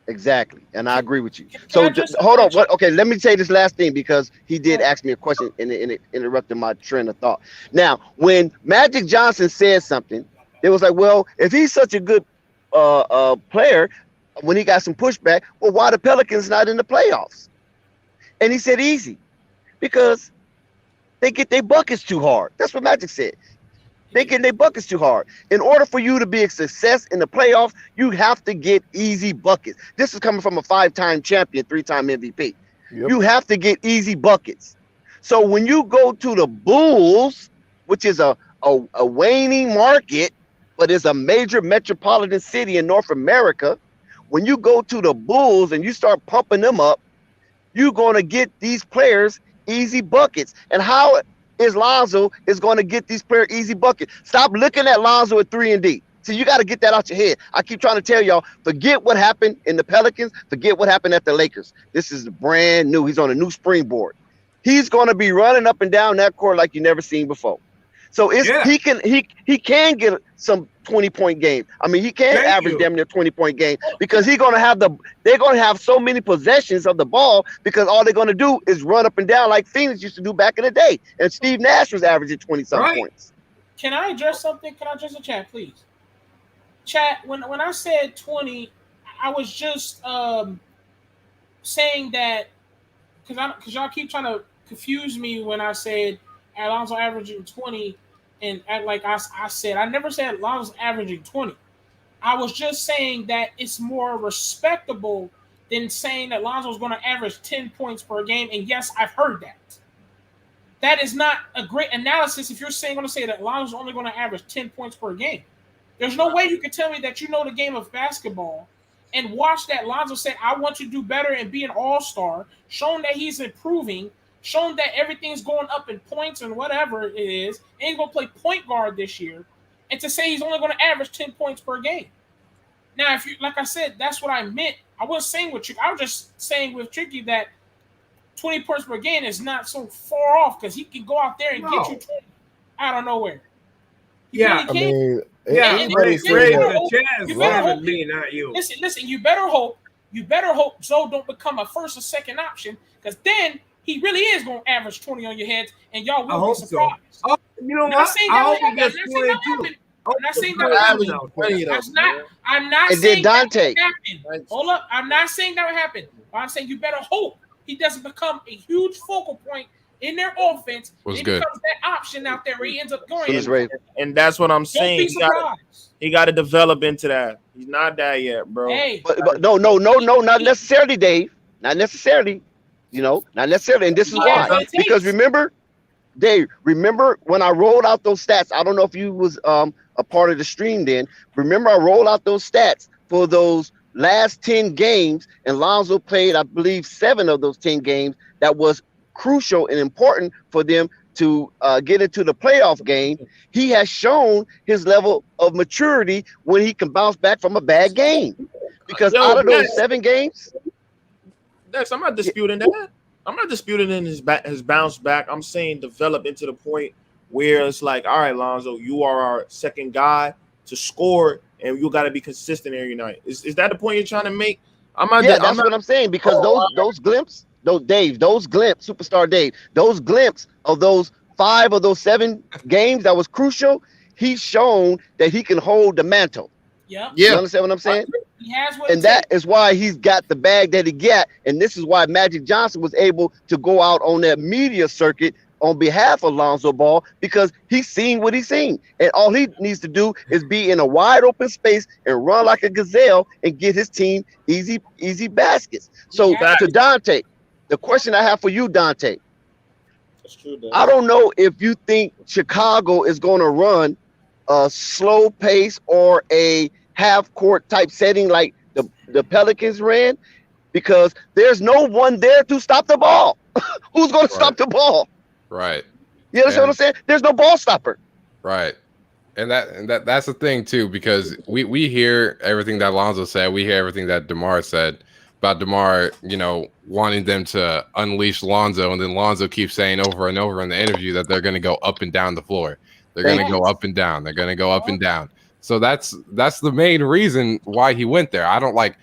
J: Exactly. And I agree with you.
M: Can
J: So
M: I just-
J: hold on. Okay, let me say this last thing because he did ask me a question and it interrupted my train of thought. Now, when Magic Johnson said something, it was like, well, if he's such a good player, when he got some pushback, well, why the Pelicans not in the playoffs? And he said easy, because they get their buckets too hard. That's what Magic said. They get their buckets too hard. In order for you to be a success in the playoffs, you have to get easy buckets. This is coming from a 5-time champion, 3-time MVP. Yep. You have to get easy buckets. So when you go to the Bulls, which is a waning market, but is a major metropolitan city in North America, when you go to the Bulls and you start pumping them up, you're going to get these players easy buckets. And how is Lonzo is going to get these players easy buckets? Stop looking at Lonzo at 3-and-D. So you got to get that out your head. I keep trying to tell y'all, forget what happened in the Pelicans, forget what happened at the Lakers. This is brand new. He's on a new springboard. He's going to be running up and down that court like you never seen before. So he can get some 20-point games. I mean, he can average damn near 20-point game because they're going to have so many possessions of the ball because all they're going to do is run up and down like Phoenix used to do back in the day. And Steve Nash was averaging 20-some points.
M: Can I address something? Can I address the chat, please? Chat, when I said 20, I was just saying that because y'all keep trying to confuse me when I said Alonzo averaging 20 and act like I said. I never said Alonzo's averaging 20. I was just saying that it's more respectable than saying that Lonzo's going to average 10 points per game. And yes, I've heard that. That is not a great analysis if you're going to say that Lonzo's only going to average 10 points per game. There's no way you can tell me that you know the game of basketball and watch that Lonzo said, I want you to do better and be an all-star, showing that he's improving, showing that everything's going up in points and whatever it is, and he's going to play point guard this year, and to say he's only going to average 10 points per game. Now, if you, like I said, that's what I meant. I wasn't saying with Tricky. I was just saying with Tricky that 20 points per game is not so far off because he can go out there and get you 20 out of nowhere.
E: Yeah,
M: really
E: I mean, the chat is loving me, not you.
M: Listen. You better hope Zoe don't become a first or second option because then he really is going to average 20 on your heads, and y'all will be surprised.
E: So. Oh, you know what? I hope he gets 22.
M: I'm not saying that
A: Bro,
M: would
A: average
M: happen.
A: 20 though,
M: That's not.
A: man.
M: I'm not
J: And then
M: saying that
J: Dante.
M: would happen. Hold up. I'm not saying that would happen. But I'm saying you better hope he doesn't become a huge focal point in their offense.
D: Was
M: He
D: good.
M: becomes that option out there where he ends up going.
J: Soon as Ray-
A: And that's what I'm
M: Don't
A: saying.
M: be surprised.
A: He got to develop into that. He's not that yet, bro.
M: Hey,
J: But no, not necessarily, Dave. Not necessarily. Not necessarily. And this is
M: Yeah,
J: why.
M: what it takes.
J: Because remember, Dave, remember when I rolled out those stats? I don't know if you was a part of the stream then. Remember, I rolled out those stats for those last 10 games, and Lonzo played, I believe, 7 of those 10 games. That was crucial and important for them to get into the playoff game. He has shown his level of maturity when he can bounce back from a bad game. Because out of those 7 games,
A: Dex, I'm not disputing that. I'm not disputing in his bounce back. I'm saying develop into the point where it's like, all right, Lonzo, you are our second guy to score, and you got to be consistent every night. Is that the point you're trying to make?
J: That's what I'm saying. Because those glimpses, superstar Dave, those glimpses of those 5 of those 7 games that was crucial, he's shown that he can hold the mantle.
M: Yeah.
J: You understand what I'm saying?
M: He has what
J: And that is why he's got the bag that he got. And this is why Magic Johnson was able to go out on that media circuit on behalf of Lonzo Ball, because he's seen what he's seen. And all he needs to do is be in a wide open space and run like a gazelle and get his team easy baskets. So to Dante, the question I have for you, Dante, I don't know if you think Chicago is going to run a slow pace or a half court type setting like the Pelicans ran, because there's no one there to stop the ball. Who's going to stop the ball?
D: Right.
J: You understand what I'm saying? There's no ball stopper.
D: Right. And that's the thing too, because we hear everything that Lonzo said. We hear everything that DeMar said about DeMar, wanting them to unleash Lonzo, and then Lonzo keeps saying over and over in the interview that they're going to go up and down the floor. They're going to go up and down. They're going to go up and down. So that's the main reason why he went there. I don't like.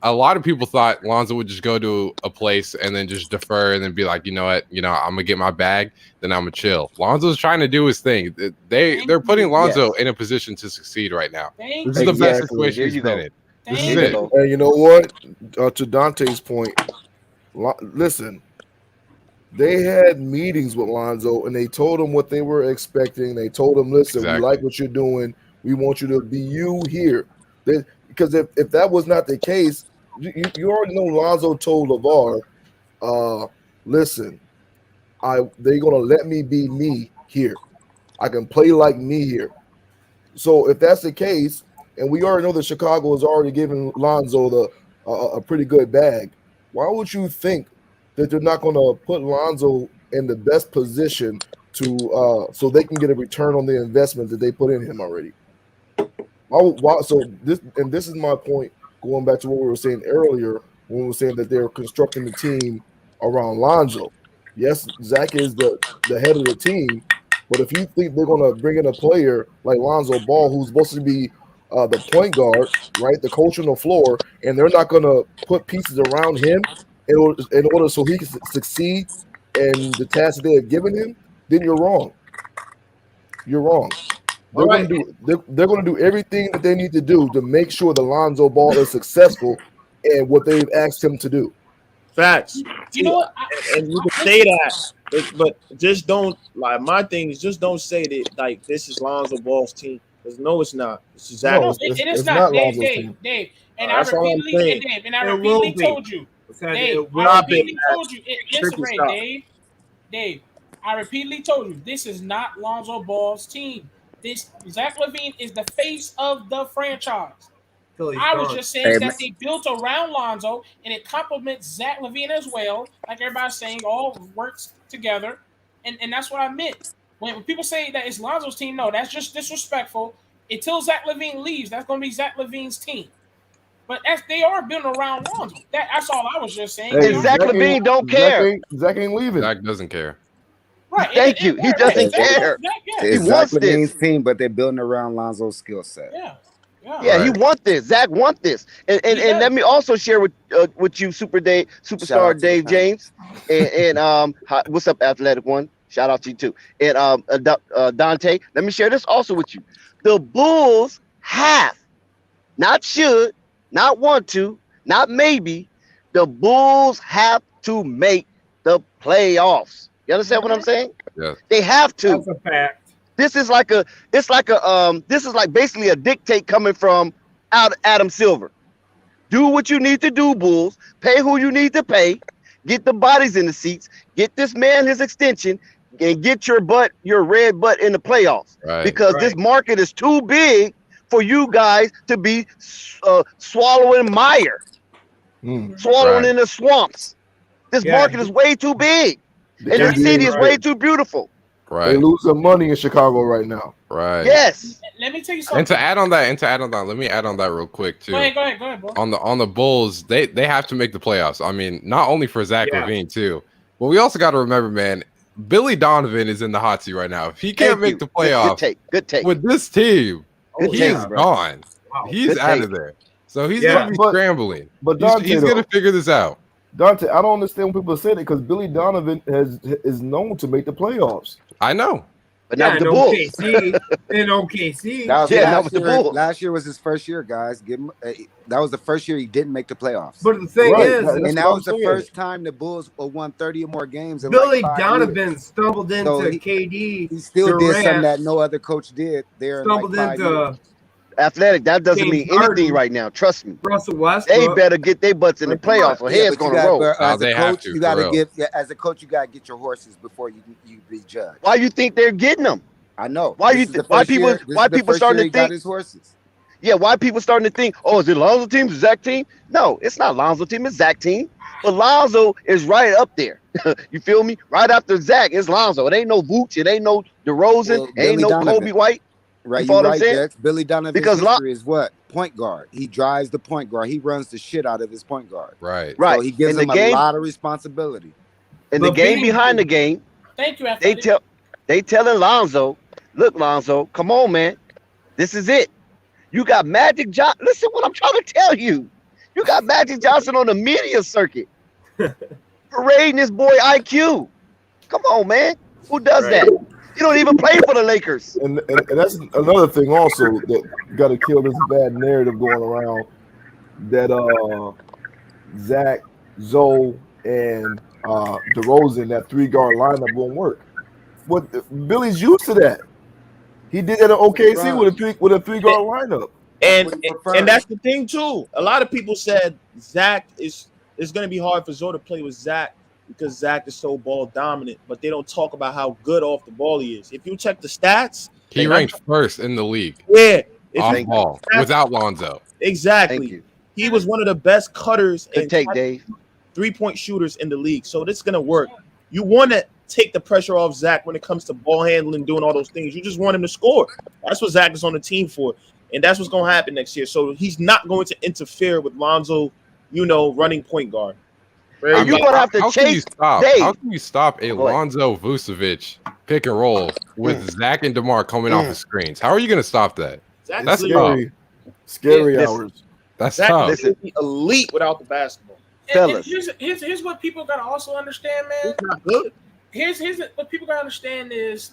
D: A lot of people thought Lonzo would just go to a place and then just defer and then be like, you know what, I'm gonna get my bag, then I'm gonna chill. Lonzo's trying to do his thing. They're putting Lonzo in a position to succeed right now. This is the best situation he's been in. This is it.
L: And you know what? To Dante's point, listen, they had meetings with Lonzo and they told him what they were expecting. They told him, listen, we like what you're doing. We want you to be you here. Because if that was not the case, you already know Lonzo told LeVar, listen, they're going to let me be me here. I can play like me here. So if that's the case, and we already know that Chicago has already given Lonzo a pretty good bag, why would you think that they're not going to put Lonzo in the best position to so they can get a return on the investment that they put in him already? So this is my point, going back to what we were saying earlier when we were saying that they're constructing the team around Lonzo. Yes, Zach is the head of the team, but if you think they're going to bring in a player like Lonzo Ball, who's supposed to be the point guard, right, the coach on the floor, and they're not going to put pieces around him in order so he can succeed in the task that they have given him, then you're wrong. You're wrong. They're going to do everything that they need to do to make sure the Lonzo Ball is successful in what they've asked him to do.
A: Facts.
M: You know what?
A: And you can say that, but just don't, like, my thing is just don't say that, like, this is Lonzo Ball's team. Because no, it's not. It's exactly.
M: No, it is not. Dave. And I repeatedly told you. Dave, I repeatedly told you. Listen, Ray, Dave, I repeatedly told you, this is not Lonzo Ball's team. Zach LaVine is the face of the franchise. I was just saying that they built around Lonzo, and it complements Zach LaVine as well. Like everybody's saying, all works together, and that's what I meant. When people say that it's Lonzo's team, no, that's just disrespectful. Until Zach LaVine leaves, that's going to be Zach LaVine's team. But they are building around Lonzo. That's all I was just saying.
J: And Zach LaVine don't care.
L: Zach ain't leaving.
D: Zach doesn't care.
M: Right.
J: Thank you. He doesn't care.
N: It's Zach LaVine's team, but they're building around Lonzo's skill set.
J: Yeah, he wants this. Zach wants this. And let me also share with you, superstar Dave James, and what's up, Athletic One? Shout out to you too. And Dante, let me share this also with you. The Bulls have, not should, not want to, not maybe. The Bulls have to make the playoffs. You understand what I'm saying?
D: Yeah.
J: They have to.
E: That's a fact.
J: This is like basically a dictate coming from Adam Silver. Do what you need to do, Bulls. Pay who you need to pay. Get the bodies in the seats. Get this man his extension, and get your red butt in the playoffs.
D: Right.
J: Because this market is too big for you guys to be swallowing mire, swallowing in the swamps. This market is way too big, and the city is way too beautiful.
D: Right.
L: They lose some money in Chicago right now.
D: Right.
J: Yes.
M: Let me tell you something.
D: And to add on that, let me add on that real quick too.
M: Go ahead, bro.
D: On the Bulls, they have to make the playoffs. I mean, not only for Zach LaVine too, but we also got to remember, man, Billy Donovan is in the hot seat right now. If he can't make the playoffs,
J: good take.
D: With this team, he's gone.
E: Wow.
D: He's out of there. So he's gonna be scrambling.
L: But
D: he's gonna figure this out.
L: Dante, I don't understand when people say it because Billy Donovan is known to make the playoffs.
D: I know.
J: But not with the Bulls.
E: In OKC.
N: Last year was his first year, guys. Give him, that was the first year he didn't make the playoffs.
E: But the thing is,
N: and that was the first time the Bulls won 30 or more games. In
E: Billy
N: like 5
E: Donovan
N: years.
E: stumbled into KD.
N: He still did
E: Durant,
N: something that no other coach did there.
E: Stumbled
N: in like 5
E: into
N: years.
J: Athletic. That doesn't
E: James
J: mean
E: Harden,
J: anything right now. Trust me.
E: Russell Westbrook.
J: They better get their butts in the playoffs or heads
N: but
J: gonna roll.
N: As a coach, you got to give. As a coach, you got to get your horses before you be judged.
J: Why you think they're getting them?
N: I know.
J: Why people starting to think
N: his horses?
J: Yeah, why people starting to think, oh, is it Lonzo team, is it Zach team? No, it's not Lonzo team, it's Zach team. But Lonzo is right up there. You feel me? Right after Zach, it's Lonzo. It ain't no Vooch, it ain't no DeRozan, it ain't no Kobe White.
N: Right, you're right, Dex. Billy Donovan's history is what? Point guard. He drives the point guard. He runs the shit out of his point guard.
D: Right.
N: So he gives him a lot of responsibility.
J: In the game behind the game,
M: thank you.
J: They telling Lonzo, look, Lonzo, come on, man. This is it. You got Magic Johnson. Listen what I'm trying to tell you. You got Magic Johnson on the media circuit. Parading this boy IQ. Come on, man. Who does that? You don't even play for the Lakers.
L: And that's another thing also that got to kill this bad narrative going around that Zach, Zoe, and DeRozan, that 3-guard lineup won't work. But Billy's used to that. He did that at OKC with a 3-guard lineup.
A: And that's the thing too. A lot of people said Zach it's going to be hard for Zoe to play with Zach because Zach is so ball dominant, but they don't talk about how good off the ball he is. If you check the stats,
D: he ranked first in the league.
A: Yeah,
D: off ball without Lonzo.
A: Exactly. He was one of the best cutters and
J: Dave.
A: 3-point shooters in the league. So this is gonna work. You want to take the pressure off Zach when it comes to ball handling, doing all those things. You just want him to score. That's what Zach is on the team for, and that's what's gonna happen next year. So he's not going to interfere with Lonzo, running point guard.
J: You're gonna have to chase.
D: How can you stop a Lonzo Vucevic pick and roll with Zach and DeMar coming off the screens? How are you gonna stop that?
A: That's
L: scary. Scary hours.
D: That's
A: Zach
D: tough.
A: is elite without the basketball.
M: And here's what people gotta also understand, man.
A: It's not good.
M: Here's what people gotta understand is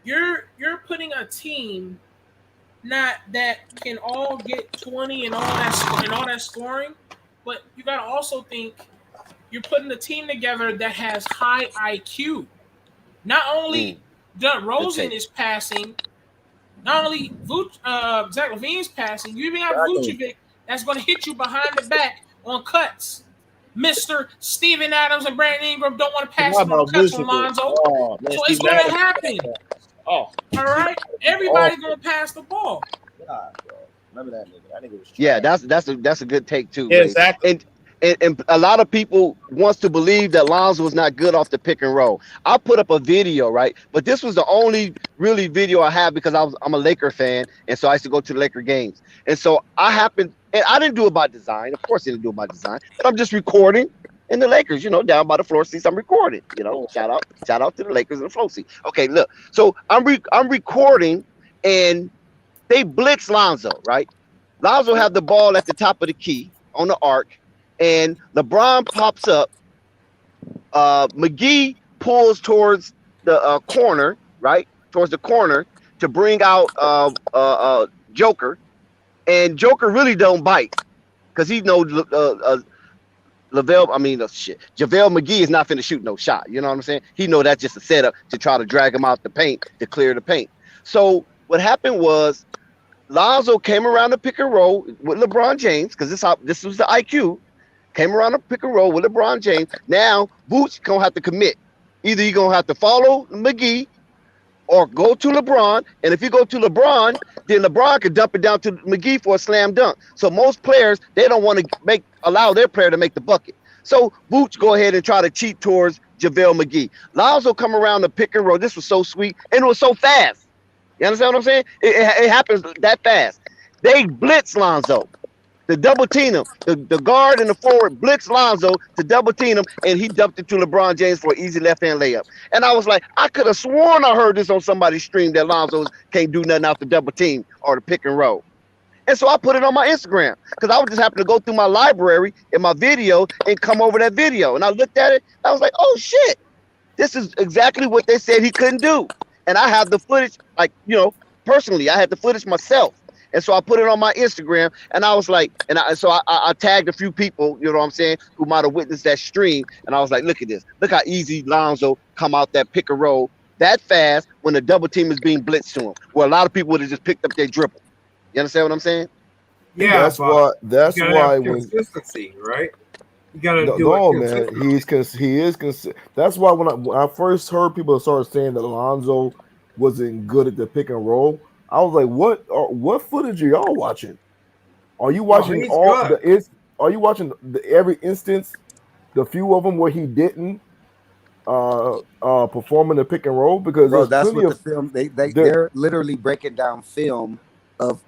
M: you're putting a team not that can all get 20 and all that scoring, but you gotta also think you're putting a team together that has high IQ. Not only DeRozan is passing, not only Zach LaVine's passing, you even have Vucevic that's going to hit you behind the back on cuts. Mr. Steven Adams and Brandon Ingram don't want to pass him on cuts from Lonzo. So it's going to happen. All right? Everybody's going to pass the ball.
A: God, bro. Remember that nigga. That nigga was trash.
J: Yeah, that's a good take too.
A: Yeah, exactly.
J: And a lot of people wants to believe that Lonzo was not good off the pick and roll. I put up a video, right? But this was the only really video I have because I'm a Laker fan, and so I used to go to the Laker games. And so I didn't do it by design. Of course, I didn't do it by design. But I'm just recording in the Lakers, down by the floor seats. I'm recording. Shout out to the Lakers and the floor seat. Okay, look. So I'm recording, and they blitz Lonzo, right? Lonzo have the ball at the top of the key on the arc. And LeBron pops up. McGee pulls towards the corner, right? Towards the corner. to bring out Joker, and Joker really don't bite because he knows JaVale McGee is not finna shoot no shot. You know what I'm saying? He know that's just a setup to try to drag him out the paint to clear the paint. So what happened was Lonzo came around the pick and roll with LeBron James because this was the IQ. Came around the pick and roll with LeBron James. Now Boots gonna have to commit. Either you're gonna have to follow McGee or go to LeBron. And if you go to LeBron, then LeBron could dump it down to McGee for a slam dunk. So most players, they don't want to allow their player to make the bucket. So Boots go ahead and try to cheat towards JaVale McGee. Lonzo come around the pick and roll. This was so sweet and it was so fast. You understand what I'm saying? It happens that fast. They blitz Lonzo. The double team him. The guard and the forward blitz Lonzo to double team him, and he dumped it to LeBron James for an easy left-hand layup. And I was like, I could have sworn I heard this on somebody's stream that Lonzo can't do nothing out the double team or the pick and roll. And so I put it on my Instagram because I was just happened to go through my library in my video and come over that video. And I looked at it. I was like, oh, shit. This is exactly what they said he couldn't do. And I have the footage, like, personally, I had the footage myself. And so I put it on my Instagram, and I was like, so I tagged a few people, you know what I'm saying, who might have witnessed that stream. And I was like, look at this. Look how easy Lonzo come out that pick and roll that fast when the double team is being blitzed to him, where a lot of people would have just picked up their dribble. You understand what I'm saying?
E: Yeah,
L: that's why
E: consistency, right? You gotta do
L: no,
E: it.
L: Man, he is consistent. That's why when I first heard people start saying that Lonzo wasn't good at the pick and roll, I was like, what footage are y'all watching? Are you watching Are you watching every instance, the few of them where he didn't perform in the pick and roll? Because
N: bro, that's what the film they're literally breaking down film of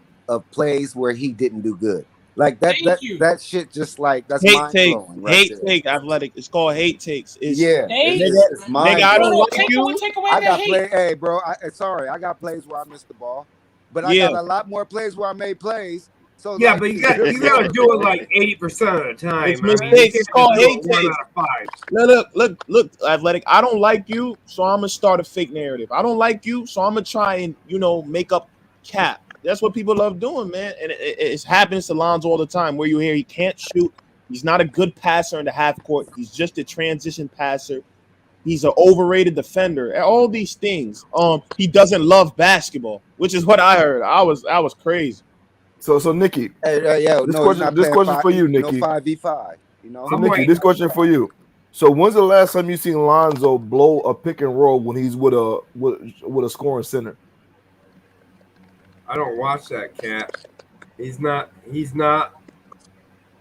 N: plays where he didn't do good. Like that shit just like that's mind blowing.
A: Hate take athletic. It's called hate takes.
N: It's mind
A: I don't like
M: take
A: you.
M: Away
N: I got
M: hate.
N: play. Hey, bro. I got plays where I missed the ball, but I got a lot more plays where I made plays. So
E: yeah, but you got to do it like 80% of the time.
A: It's mistakes. It's called hate takes. Look, athletic. I don't like you, so I'm gonna start a fake narrative. I don't like you, so I'm gonna try and make up cap. That's what people love doing, man. And it happens to Lonzo all the time where you hear he can't shoot. He's not a good passer in the half court. He's just a transition passer. He's an overrated defender. All these things. He doesn't love basketball, which is what I heard. I was crazy.
L: So Nikki, this question for you, Nikki.
N: 5v5.
L: So Nikki, this question for you. So when's the last time you seen Lonzo blow a pick and roll when he's with a scoring center?
E: I don't watch that cat. He's not.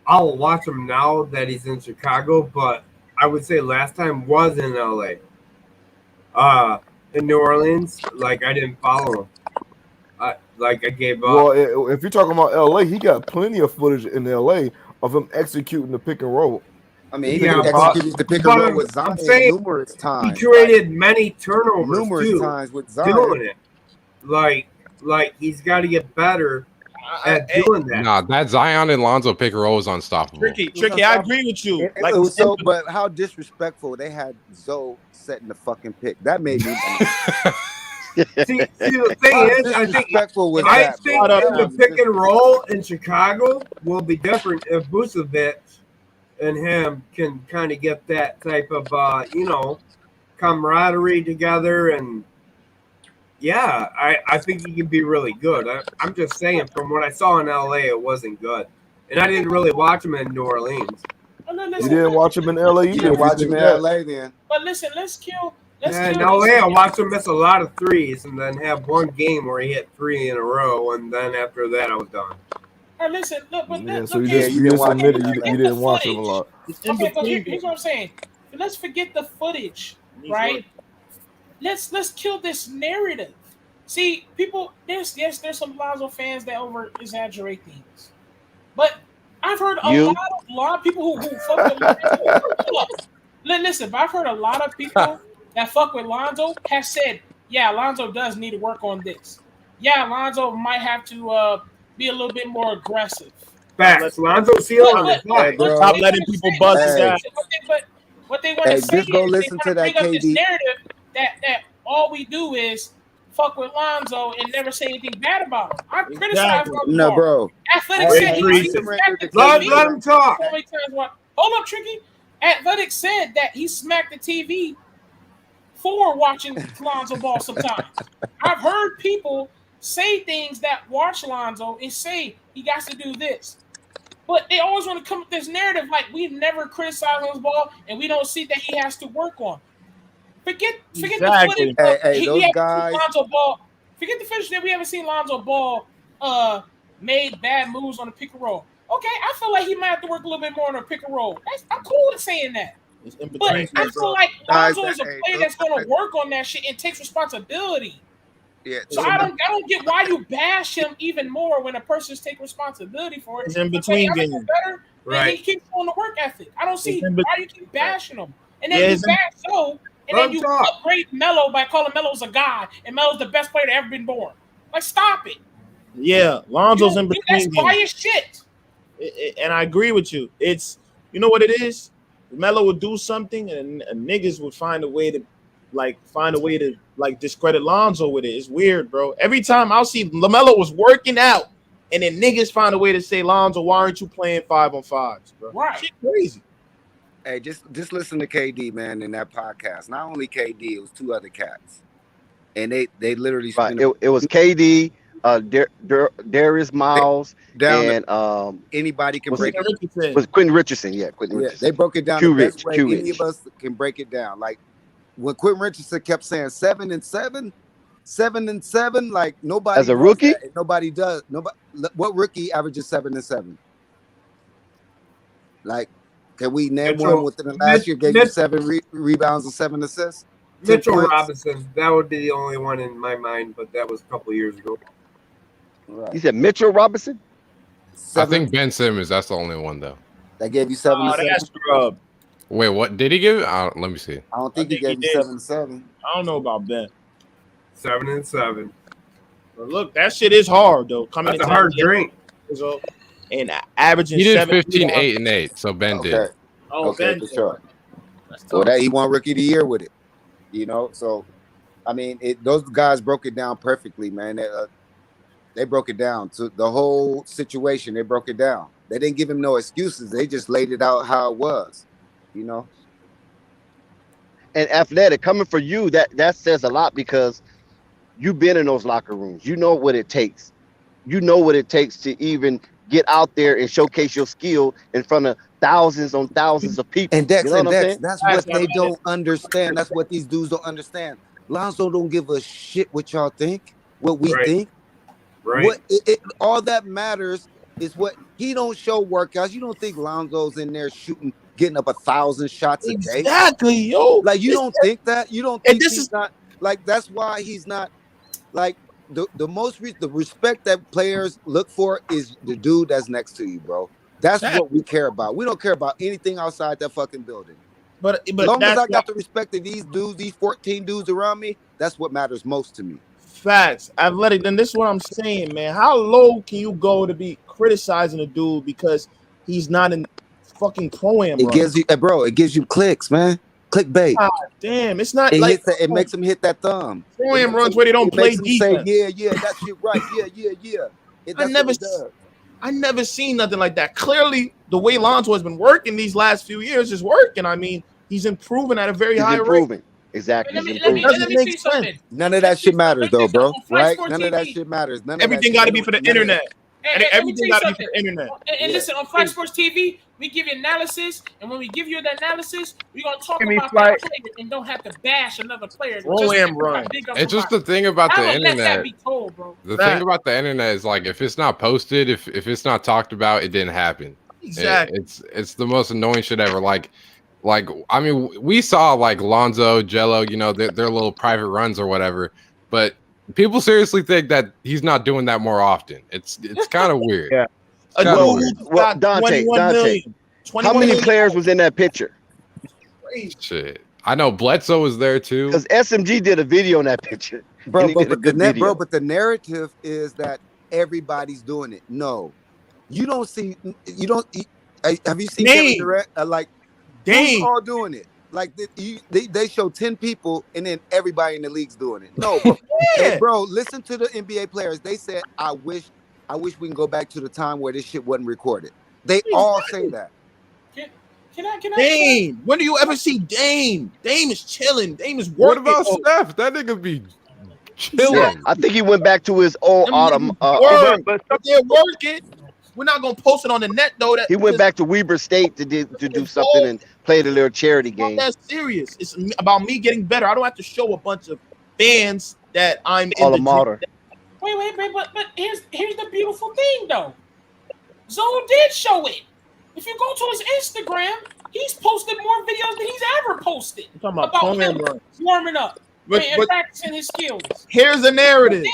E: I'll watch him now that he's in Chicago, but I would say last time was in LA. In New Orleans, like I didn't follow him. I gave up.
L: Well, if you're talking about LA, he got plenty of footage in LA of him executing the pick and roll.
N: I mean, he executed the pick and roll with Zion numerous times.
E: He created many turnovers
N: numerous times with Zion.
E: Doing it. Like he's got to get better at doing that.
D: Nah, that Zion and Lonzo pick and roll is unstoppable.
A: Tricky. I agree with you.
N: It was so, but how disrespectful they had Zoe setting the fucking pick. That made me.
E: See, the thing is, I think the pick and roll in Chicago will be different if Vucevic and him can kind of get that type of camaraderie together. And yeah, I think he can be really good. I'm just saying, from what I saw in LA, it wasn't good, and I didn't really watch him in New Orleans.
L: You didn't watch him in LA. You
N: didn't watch him in LA then.
M: But listen, let's kill.
E: In LA, I watched him miss a lot of threes, and then have one game where he hit 3 in a row, and then after that, I was done.
M: Hey, listen, look, but
L: you just admitted you didn't watch him a lot.
M: Okay, but here's what I'm saying. Let's forget the footage, right? Let's kill this narrative. See, people, there's some Lonzo fans that over exaggerate things, but I've heard a lot of people who fuck with Lonzo. Listen, but I've heard a lot of people that fuck with Lonzo have said, yeah, Lonzo does need to work on this. Yeah, Lonzo might have to be a little bit more aggressive.
E: Facts. Lonzo's still on the play.
A: Stop letting people buzz his ass.
M: But what they want to say
N: just go listen to that
M: bring up
N: KD.
M: this narrative that all we do is fuck with Lonzo and never say anything bad about him. I criticize Lonzo.
N: No, bro.
M: Athletic said he smacked the TV.
E: Let him talk.
M: Hold up, Tricky. Athletic said that he smacked the TV for watching Lonzo Ball sometimes. I've heard people say things that watch Lonzo and say he got to do this. But they always want to come with this narrative like we've never criticized Lonzo Ball and we don't see that he has to work on. Forget
N: Exactly.
M: the footage.
N: Hey, those guys.
M: Lonzo Ball. Forget the footage that we haven't seen Lonzo Ball made bad moves on the pick and roll. Okay, I feel like he might have to work a little bit more on the pick and roll. I'm cool with saying that. But I feel like Lonzo is a player that's going to work on that shit and takes responsibility.
N: Yeah.
M: So I don't get why you bash him even more when a person's taking responsibility for it.
A: It's in between games.
M: Better, right. He keeps on the work ethic. I don't see why you keep bashing him. And then you bash so, and then you upgrade Melo by calling Melo's a god, and Melo's the best player to ever been born. Like, stop it.
A: Yeah, Lonzo's in between
M: games. That's quiet shit.
A: And I agree with you. It's, you know what it is? Melo would do something, and niggas would find a way to discredit Lonzo with it. It's weird, bro. Every time I'll see LaMelo was working out, and then niggas find a way to say, Lonzo, why aren't you playing 5-on-5s, bro?
M: Right.
A: Shit crazy.
N: Hey, just listen to KD, man, in that podcast. Not only KD, it was two other cats, and they literally
J: it was KD, Darius Miles, and
N: anybody can break
J: it. Was Quentin Richardson? Yeah, Quentin Richardson.
N: They broke it down the best way any of us can break it down. Like when Quentin Richardson kept saying 7 and 7, 7 and 7, like nobody
J: as a rookie,
N: nobody does. Nobody. What rookie averages 7 and 7? Like, can we name one within the last year gave you 7 rebounds and 7 assists?
E: Mitchell Robinson. That would be the only one in my mind, but that was a couple of years ago.
J: Right. You said Mitchell Robinson?
D: I think Ben Simmons. That's the only one though.
N: That gave you 7 and 7.
A: That's scrub.
D: Wait, what did he give? Let me see.
N: I don't think he gave you 7 and 7.
A: I don't know about Ben.
E: 7 and 7.
A: But look, that shit is hard though. Coming
E: That's a hard drink.
A: And averaging
D: he did
A: 7
D: 15, 8, and 8. So Ben did.
A: Oh,
N: okay,
A: Ben
N: for sure. So that he won Rookie of the Year with it. You know, so I mean, those guys broke it down perfectly, man. They broke it down to the whole situation. They broke it down. They didn't give him no excuses. They just laid it out how it was, you know.
J: And Athletic, coming for you, that says a lot because you've been in those locker rooms. You know what it takes. You know what it takes to even get out there and showcase your skill in front of thousands on thousands of people.
N: And Dex,
J: you know
N: that's what they don't understand. That's what these dudes don't understand. Lonzo don't give a shit what y'all think, what we think.
E: Right.
N: What all that matters is what he don't show workouts. You don't think Lonzo's in there shooting, getting up 1,000 shots a day?
A: Exactly, yo.
N: Like you don't think that? You don't think he's not like that's why he's not like the respect that players look for is the dude that's next to you, bro. That's what we care about. We don't care about anything outside that fucking building.
A: But
N: as long as I got the respect of these dudes, these 14 dudes around me, that's what matters most to me.
A: Facts. Athletic. Then this is what I'm saying, man. How low can you go to be criticizing a dude because he's not in fucking pro-am?
N: It gives you, bro. It gives you clicks, man. Clickbait.
A: God damn, it's not
N: it
A: like
N: it makes him hit that thumb.
A: Pro-am runs where they don't play defense.
N: Say, yeah, that shit right. Yeah.
A: I never seen nothing like that. Clearly, the way Lonzo has been working these last few years is working. I mean, he's improving at a very high rate.
J: Exactly.
M: Let me see something.
N: None of that shit matters, though, bro. Right? None of that shit matters.
A: Everything got to be for the internet. Everything got to be for the internet.
M: And listen, on Flash Sports TV, we give you analysis, and when we give you the analysis, we're gonna talk about that player and don't have to bash another player.
D: It's just the thing about the internet.
M: Let that be told, bro.
D: The thing about the internet is like if it's not posted, if it's not talked about, it didn't happen.
A: Exactly.
D: It's the most annoying shit ever. Like I mean, we saw like Lonzo, Jello, you know, their little private runs or whatever, but people seriously think that he's not doing that more often. It's kind of weird.
J: Yeah. Well, Dante, how many players was in that picture?
D: Shit. I know Bledsoe was there too.
J: Because SMG did a video on that picture.
N: Bro, but the narrative is that everybody's doing it. No. You don't see, have you seen Kevin Durant? Who's all doing it? Like they show 10 people and then everybody in the league's doing it. No, bro. Hey, bro, listen to the NBA players. They said, I wish we can go back to the time where this shit wasn't recorded. They all say that.
M: Can I
A: Dame, when do you ever see Dame? Dame is chilling. Dame is working.
D: What about Steph? That nigga be chilling.
J: Yeah, I think he went back to his old autumn.
A: But they're working. We're not gonna post it on the net though.
J: He went back to Weber State to do something and played a little charity game.
A: That's serious. It's about me getting better. I don't have to show a bunch of fans that I'm
J: Alma
A: in the
J: mater.
M: Wait, but here's the beautiful thing though. Zoe did show it. If you go to his Instagram, he's posted more videos than he's ever posted about him warming up and practicing his skills.
A: Here's the narrative.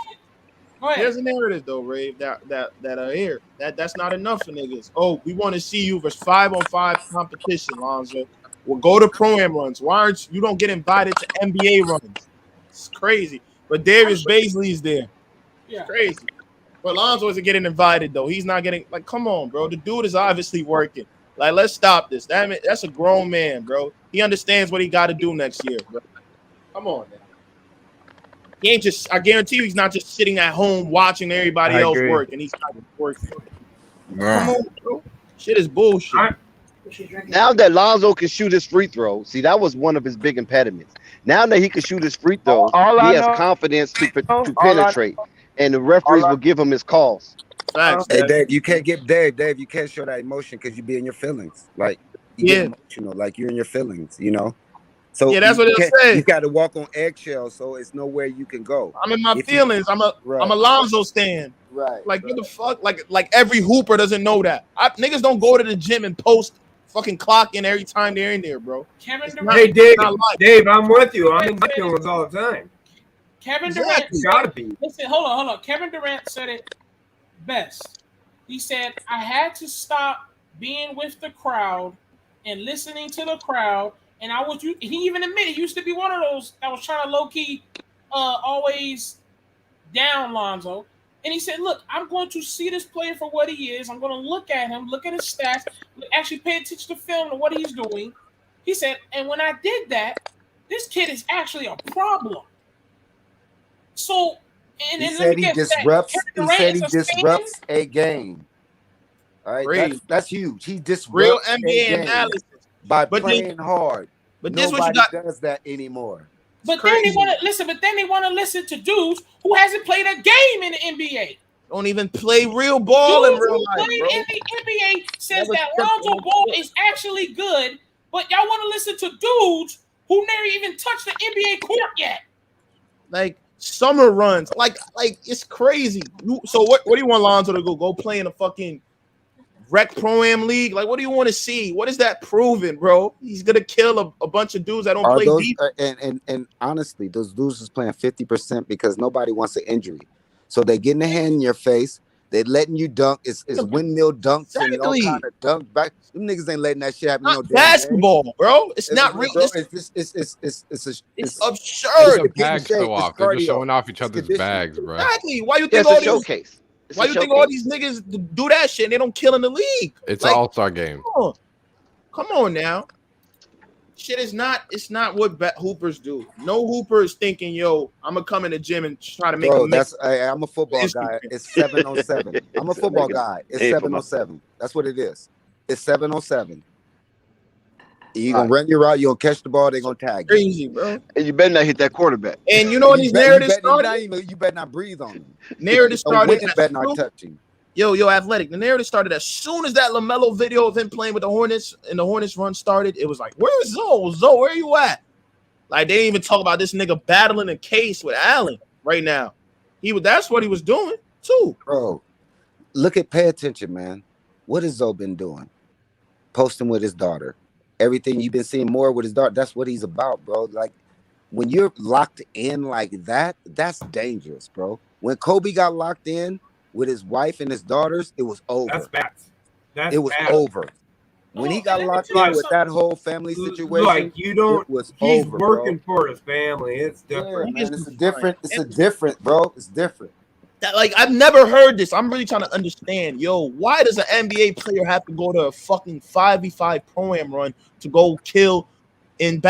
M: Go ahead.
A: Here's a narrative though, Ray, that are here. That's not enough for niggas. Oh, we want to see you versus 5-on-5 competition, Lonzo. Well, go to pro-am runs. Why aren't you don't get invited to NBA runs? It's crazy. But Darius Baisley's there.
M: Yeah.
A: It's crazy. But Lonzo isn't getting invited though. He's not getting come on, bro. The dude is obviously working. Like, let's stop this. That's a grown man, bro. He understands what he got to do next year, bro. Come on, man. He ain't just. I guarantee you, he's not just sitting at home watching everybody else work, and he's not working. Come on, bro. Shit is bullshit.
J: Now that Lonzo can shoot his free throw, see, that was one of his big impediments. Now that he can shoot his free throws, he has confidence to penetrate, and the referees will give him his calls.
A: Facts,
N: hey, Dave, you can't get Dave, you can't show that emotion because you be in your feelings. Like, you get emotional, like you're in your feelings, you know? So
A: yeah, that's what it says.
N: You got to walk on eggshells, so it's nowhere you can go.
A: I'm in my feelings. I'm a Lonzo stan.
N: Right.
A: Like what the fuck? Like every hooper doesn't know that. Niggas don't go to the gym and post fucking clock in every time they're in there, bro.
E: Kevin Durant. Hey, Dave, I'm with you. I'm in my feelings all the time.
M: Kevin Durant.
E: Gotta be.
M: Listen, hold on. Kevin Durant said it best. He said, I had to stop being with the crowd and listening to the crowd. And he even admitted he used to be one of those that was trying to low-key always down Lonzo. And he said, look, I'm going to see this player for what he is. I'm going to look at him, look at his stats, actually pay attention to film and what he's doing. He said, and when I did that, this kid is actually a problem. So, and
N: he said he disrupts a game. All right, that's huge. He disrupts
A: real NBA analysis
N: by playing hard.
A: But
N: nobody does that anymore.
M: But then they want to listen. But then they want to listen to dudes who hasn't played a game in the NBA.
A: Don't even play real ball in real life, bro.
M: In the NBA says that Lonzo Ball is actually good, but y'all want to listen to dudes who never even touched the NBA court yet.
A: Like summer runs, like it's crazy. So what do you want Lonzo to go play in a fucking rec pro-am league? Like, what do you want to see? What is that proving, bro? He's gonna kill a bunch of dudes that don't play defense.
N: And honestly, those dudes is playing 50% because nobody wants an injury. So they getting a hand in your face. They letting you dunk. It's windmill dunks and all kind of dunk back. Them niggas ain't letting that shit happen.
A: No basketball, bro. It's not real. It's absurd.
D: It's a bag show off. They're just showing off each other's bags, bro.
A: Exactly. Why you think all showcase? Why you think all these niggas do that shit and they don't kill in the league?
D: It's an all-star game.
A: Come on now. Shit is not. It's not what hoopers do. No hooper is thinking, "Yo, I'm gonna come in the gym and try to make."
N: I'm a football guy. It's 7-on-7. I'm a football guy. It's 7-on-7. That's what it is. It's 7-on-7. You gonna run your route. You gonna catch the ball. They gonna tag you.
A: Crazy, bro.
J: And you better not hit that quarterback.
A: And you know when these narratives started,
N: you better not breathe on him.
A: Narrative started.
N: You better not touch him.
A: Yo, athletic. The narrative started as soon as that LaMelo video of him playing with the Hornets and the Hornets run started. It was like, where's Zoe? Zoe, where you at? Like, they didn't even talk about this nigga battling a case with Allen right now. That's what he was doing too.
N: Bro, pay attention, man. What has Zoe been doing? Posting with his daughter. Everything you've been seeing more with his daughter. That's what he's about, bro. Like, when you're locked in like that, that's dangerous, bro. When Kobe got locked in with his wife and his daughters, it was over.
E: That's bad.
N: It was over. When he got locked in with that whole family situation,
E: like
N: it was
E: he's
N: over,
E: working
N: bro.
E: for his family. It's different.
N: Yeah, man, it's different, bro. It's different.
A: Like, I've never heard this. I'm really trying to understand. Yo, why does an NBA player have to go to a fucking 5v5 pro-am run to go kill and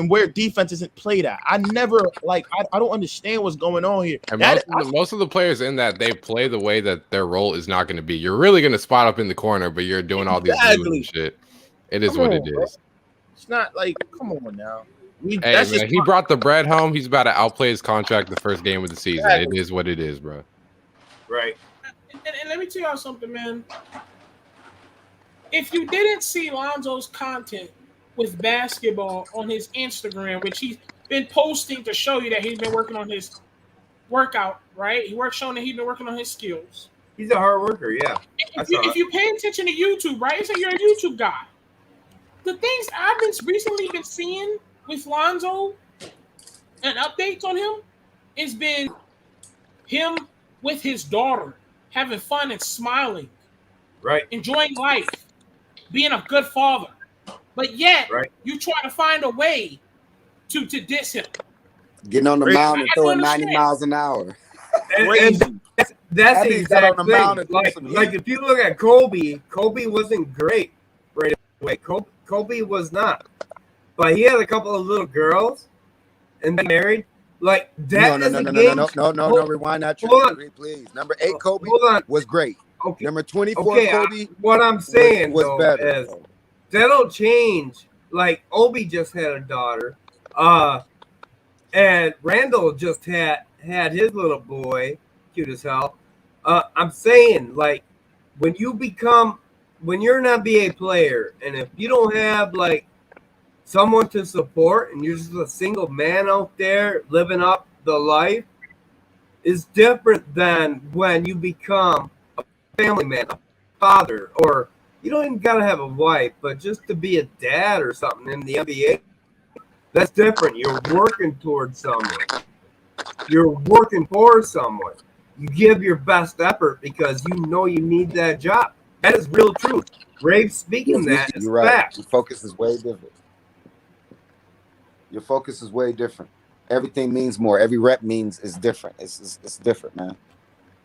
A: where defense isn't played at. I don't understand what's going on here.
D: And most of the players in that, they play the way that their role is not going to be. You're really going to spot up in the corner, but you're doing all these moves and shit. It is what it is.
A: It's not like, come on now.
D: Hey, man, he brought the bread home. He's about to outplay his contract the first game of the season. Exactly. It is what it is, bro.
A: Right.
M: And let me tell y'all something, man. If you didn't see Lonzo's content with basketball on his Instagram, which he's been posting to show you that he's been working on his workout, right? Showing that he's been working on his skills.
E: He's a hard worker, yeah.
M: If you pay attention to YouTube, right? So you're a YouTube guy. The things I've recently been seeing with Lonzo and updates on him has been him with his daughter having fun and smiling,
E: right?
M: Enjoying life, being a good father. But yet, you try to find a way to diss him.
N: Getting on the mound and throwing 90 miles an hour.
E: And that's the exact thing. Like if you look at Kobe wasn't great right away. Kobe was not. But he had a couple of little girls and they married. Like that
N: No, rewind that trip, please. Number 8 Kobe was great.
E: Okay.
N: Number 24 Kobe.
E: What I'm saying
N: was better.
E: Is that'll change. Like Obi just had a daughter. And Randall just had his little boy, cute as hell. I'm saying, like, when you're an NBA player, and if you don't have like someone to support, and you're just a single man out there living up the life, is different than when you become a family man, a father, or you don't even gotta have a wife, but just to be a dad or something in the NBA. That's different. You're working towards someone. You're working for someone. You give your best effort because you know you need that job. That is real truth. Rave speaking that is fact.
N: Your focus is way different. Your focus is way different. Everything means more. Every rep is different. It's different, man.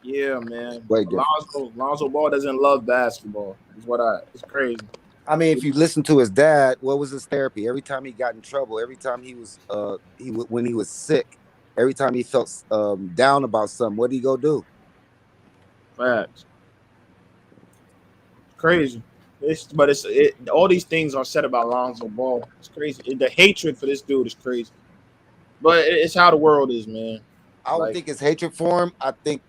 A: Yeah, man.
N: Way different.
A: Lonzo Ball doesn't love basketball. It's crazy.
N: I mean, if you listen to his dad, what was his therapy? Every time he got in trouble, every time he was when he was sick, every time he felt down about something, what did he go do?
A: Facts. Crazy. All these things are said about Lonzo Ball. It's crazy. The hatred for this dude is crazy. But it's how the world is, man.
N: I don't think it's hatred for him. I think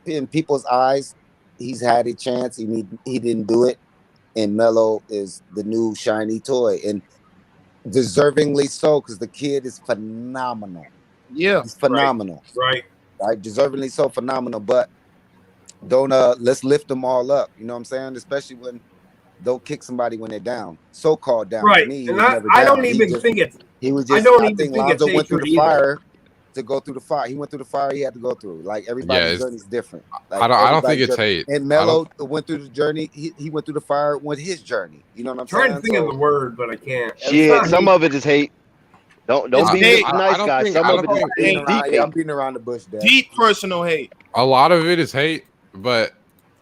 N: in people's eyes, he's had a chance. He didn't do it, and Melo is the new shiny toy, and deservingly so, because the kid is phenomenal.
A: Yeah,
N: he's phenomenal.
E: Right.
N: Deservingly so phenomenal. But don't let's lift them all up. You know what I'm saying? Especially when don't kick somebody when they're down, so-called down.
E: Right.
N: To me,
E: and I don't even think it's.
N: He was just. I think Lonzo went through the fire. To go through the fire, he went through the fire. He had to go through. Like everybody's journey is different. Like,
D: I don't think it's hate.
N: And Melo went through the journey. He went through the fire with his journey. You know what I'm saying?
E: Trying to think of the word, but I can't.
J: Shit, some of it is hate. Don't be nice guy. Some of it is hate.
N: I'm beating around the bush. Dad.
A: Deep personal hate.
D: A lot of it is hate, but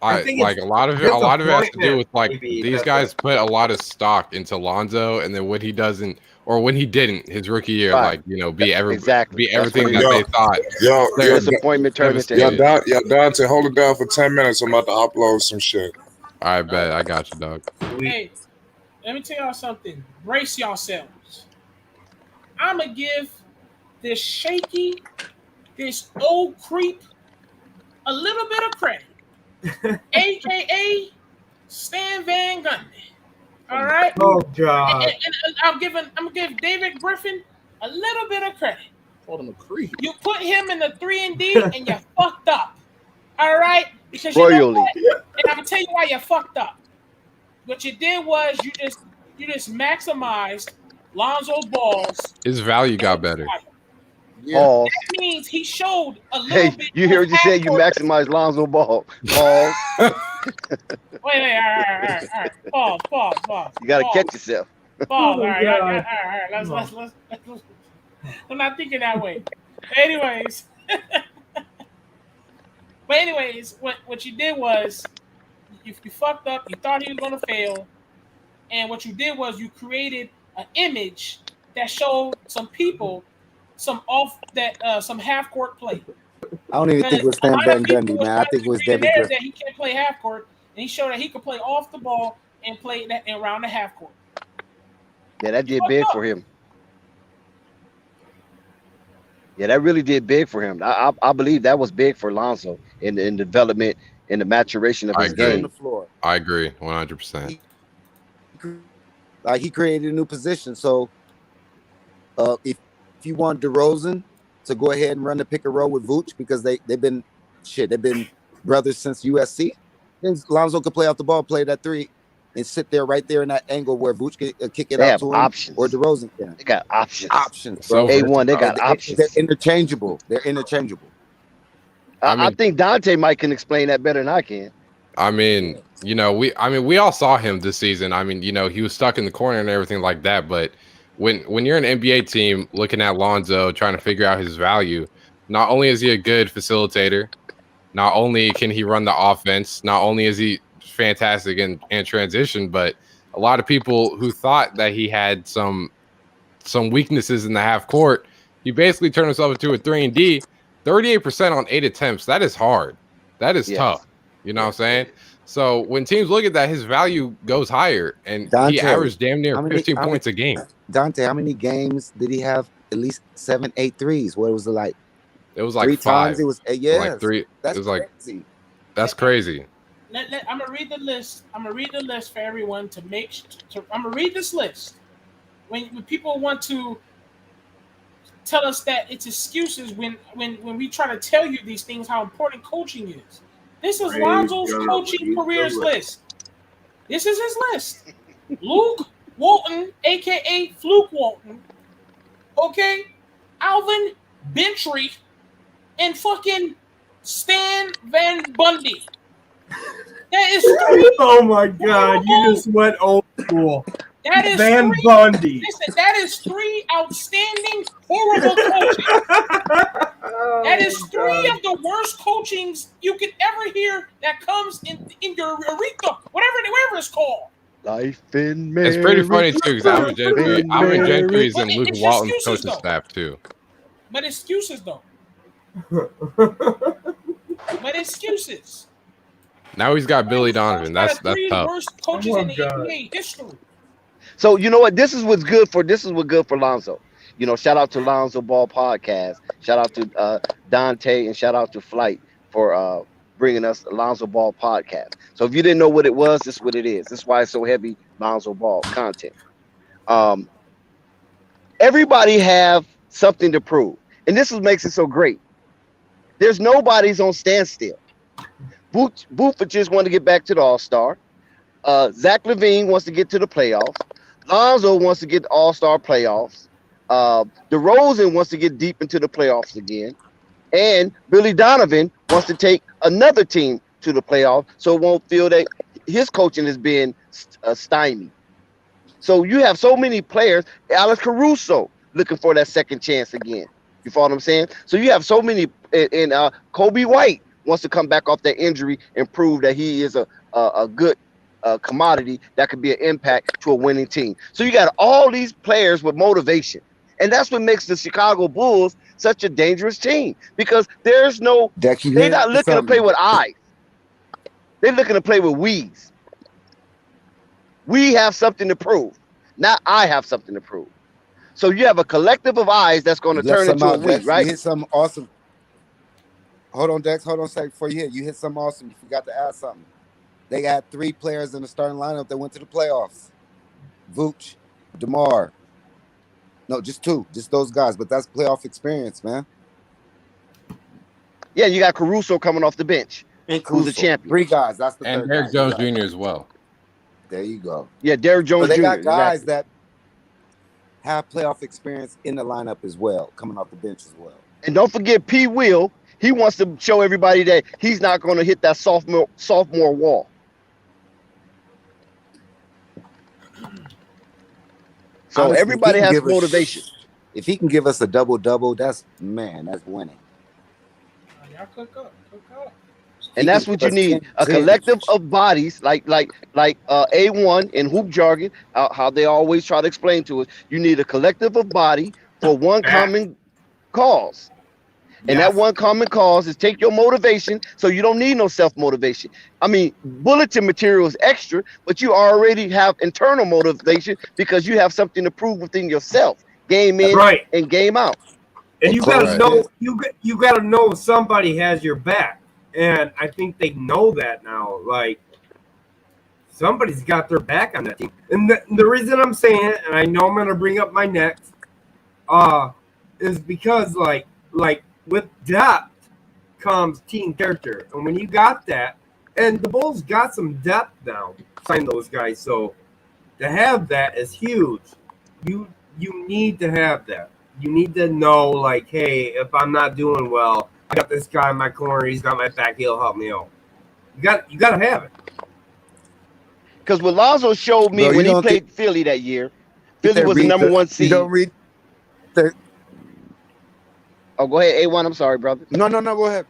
D: I like a lot of it. A lot of it has to do with like these guys put a lot of stock into Lonzo, and then what he doesn't. Or when he didn't his rookie year, like be everything that they thought.
J: Yo, disappointment turned into
C: Dante, hold it down for 10 minutes. I'm about to upload some shit.
D: I bet I got you, dog.
M: Hey, let me tell y'all something. Brace yourselves. I'ma give this shaky, this old creep, a little bit of credit, aka Stan Van Gundy. All right.
E: Oh God.
M: And I'm gonna give David Griffin a little bit of credit.
A: Called him a creep.
M: You put him in the 3-and-D and you fucked up. All right, because you know what? And I'm gonna tell you why you fucked up. What you did was you just maximized Lonzo Ball's.
D: His value got better.
J: Yeah.
M: That means he showed a little bit.
J: You hear what you said? You maximize Lonzo Ball. Pause.
M: Wait, all right. Pause.
J: You gotta catch yourself.
M: Pause. All right. Let's. I'm not thinking that way. Anyways, what you did was you fucked up. You thought he was gonna fail, And what you did was you created an image that showed some people some half court play.
N: I don't even think it was Stan Van Gundy, man. I think it was David Griffin.
M: That he can't play half court, and he showed that he could play off the ball and play that around the half court.
J: Yeah, that did big for him. Yeah, that really did big for him. I believe that was big for Lonzo in the development and the maturation of his game.
D: I agree 100%.
N: Like he created a new position. So if you want DeRozan to go ahead and run the pick and roll with Vooch because they've been brothers since USC, then Lonzo could play off the ball, play that three, and sit there right there in that angle where Vooch can kick it out to him
J: options.
N: or DeRozan can.
J: They got options.
N: Options.
J: So A1, they got options.
N: They're interchangeable.
J: I think Dante Mike can explain that better than I can.
D: I mean, we all saw him this season. I mean, he was stuck in the corner and everything like that. But when you're an NBA team looking at Lonzo, trying to figure out his value, not only is he a good facilitator, not only can he run the offense, not only is he fantastic in transition, but a lot of people who thought that he had some weaknesses in the half court, he basically turned himself into a 3-and-D. 38% on 8 attempts. That is hard. That is tough. You know what I'm saying? So when teams look at that, his value goes higher, and
N: Dante,
D: he averaged damn near 15 points a game.
N: Dante, how many games did he have? At least 7, 8 threes. What was it like?
D: It was like
N: 3
D: 5.
N: times. It was
D: like 3.
N: That's
D: it was like
N: crazy.
D: That's crazy.
M: I'm gonna read the list. I'm gonna read the list for everyone to make. I'm gonna read this list. When people want to tell us that it's excuses when we try to tell you these things, how important coaching is. This is Lonzo's coaching careers list. This is his list. Luke Walton, aka Fluke Walton. Okay, Alvin Gentry, and fucking Stan Van Gundy. That is 3.
E: Oh my God! You just went old school.
M: That is
E: Van
M: 3.
E: Gundy.
M: Listen, that is 3 outstanding, horrible coaching. That is 3 of the worst coachings you could ever hear that comes in your urethra, whatever it's called.
J: Life in
D: It's pretty funny too, because Alvin Gentry is in Luke Walton's coaching staff too.
M: But excuses though. Excuses.
D: Now he's got Billy Donovan. That's tough.
M: Worst coaches in the NBA history.
J: So you know what? This is what's good for Lonzo. Shout out to Lonzo Ball podcast. Shout out to Dante and shout out to Flight for bringing us the Lonzo Ball podcast. So if you didn't know what it was, this is what it is. This is why it's so heavy Lonzo Ball content. Everybody have something to prove, and this is what makes it so great. There's nobody's on standstill. Buford just want to get back to the All-Star. Zach LaVine wants to get to the playoffs. Lonzo wants to get the All-Star playoffs. DeRozan wants to get deep into the playoffs again. And Billy Donovan wants to take another team to the playoffs so it won't feel that his coaching has been stymied. So you have so many players. Alex Caruso looking for that second chance again. You follow what I'm saying? So you have so many. And Kobe White wants to come back off that injury and prove that he is a good commodity that could be an impact to a winning team. So you got all these players with motivation. And that's what makes the Chicago Bulls such a dangerous team, because there's no, they're not looking to play with eyes. They're looking to play with we's. We have something to prove. Not I have something to prove. So you have a collective of eyes that's going to turn into a we, right?
N: You hit something awesome. Hold on, Dex. Hold on a second before you hit. You hit something awesome. You forgot to add something. They got 3 players in the starting lineup that went to the playoffs. Vooch, DeMar. No, just 2. Just those guys. But that's playoff experience, man.
J: Yeah, you got Caruso coming off the bench. And who's a champion.
N: 3 guys. That's the
D: and
N: third
D: Derrick Jones Jr. as well.
N: There you go.
J: Yeah, Derrick Jones
N: Jr. They got
J: Jr.
N: guys that have playoff experience in the lineup as well, coming off the bench as well.
J: And don't forget P. Will. He wants to show everybody that he's not going to hit that sophomore wall. So honestly, everybody has motivation.
N: If he can give us a double-double, that's winning.
M: Y'all cook up.
J: And that's what you need, a collective of bodies, like A1 in hoop jargon, how they always try to explain to us. You need a collective of body for one common cause. And that one common cause is take your motivation, so you don't need no self-motivation. I mean, bulletin material is extra, but you already have internal motivation because you have something to prove within yourself, game in and game out.
E: And you gotta know, you gotta know somebody has your back. And I think they know that now. Like, somebody's got their back on that team. And the reason I'm saying it, and I know I'm gonna bring up my next, is because like with depth comes team character. And when you got that, and the Bulls got some depth now, sign those guys. So to have that is huge. You need to have that. You need to know, like, hey, if I'm not doing well, I got this guy in my corner. He's got my back. He'll help me out. You got to have it.
J: Because what Lonzo showed me when he played Philly that year, Philly was the number one seed.
N: You don't read the.
J: Oh, go ahead, A1. I'm sorry, brother.
N: No. Go ahead.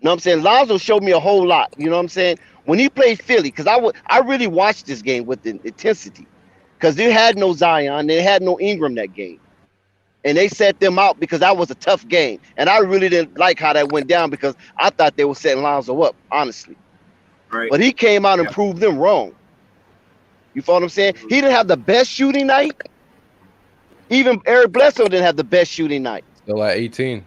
J: No, I'm saying Lonzo showed me a whole lot. You know what I'm saying? When he played Philly, because I really watched this game with the intensity, because they had no Zion, they had no Ingram that game. And they set them out because that was a tough game. And I really didn't like how that went down because I thought they were setting Lonzo up, honestly. Right. But he came out and proved them wrong. You follow what I'm saying? He didn't have the best shooting night. Even Eric Bledsoe didn't have the best shooting night.
D: Still at 18.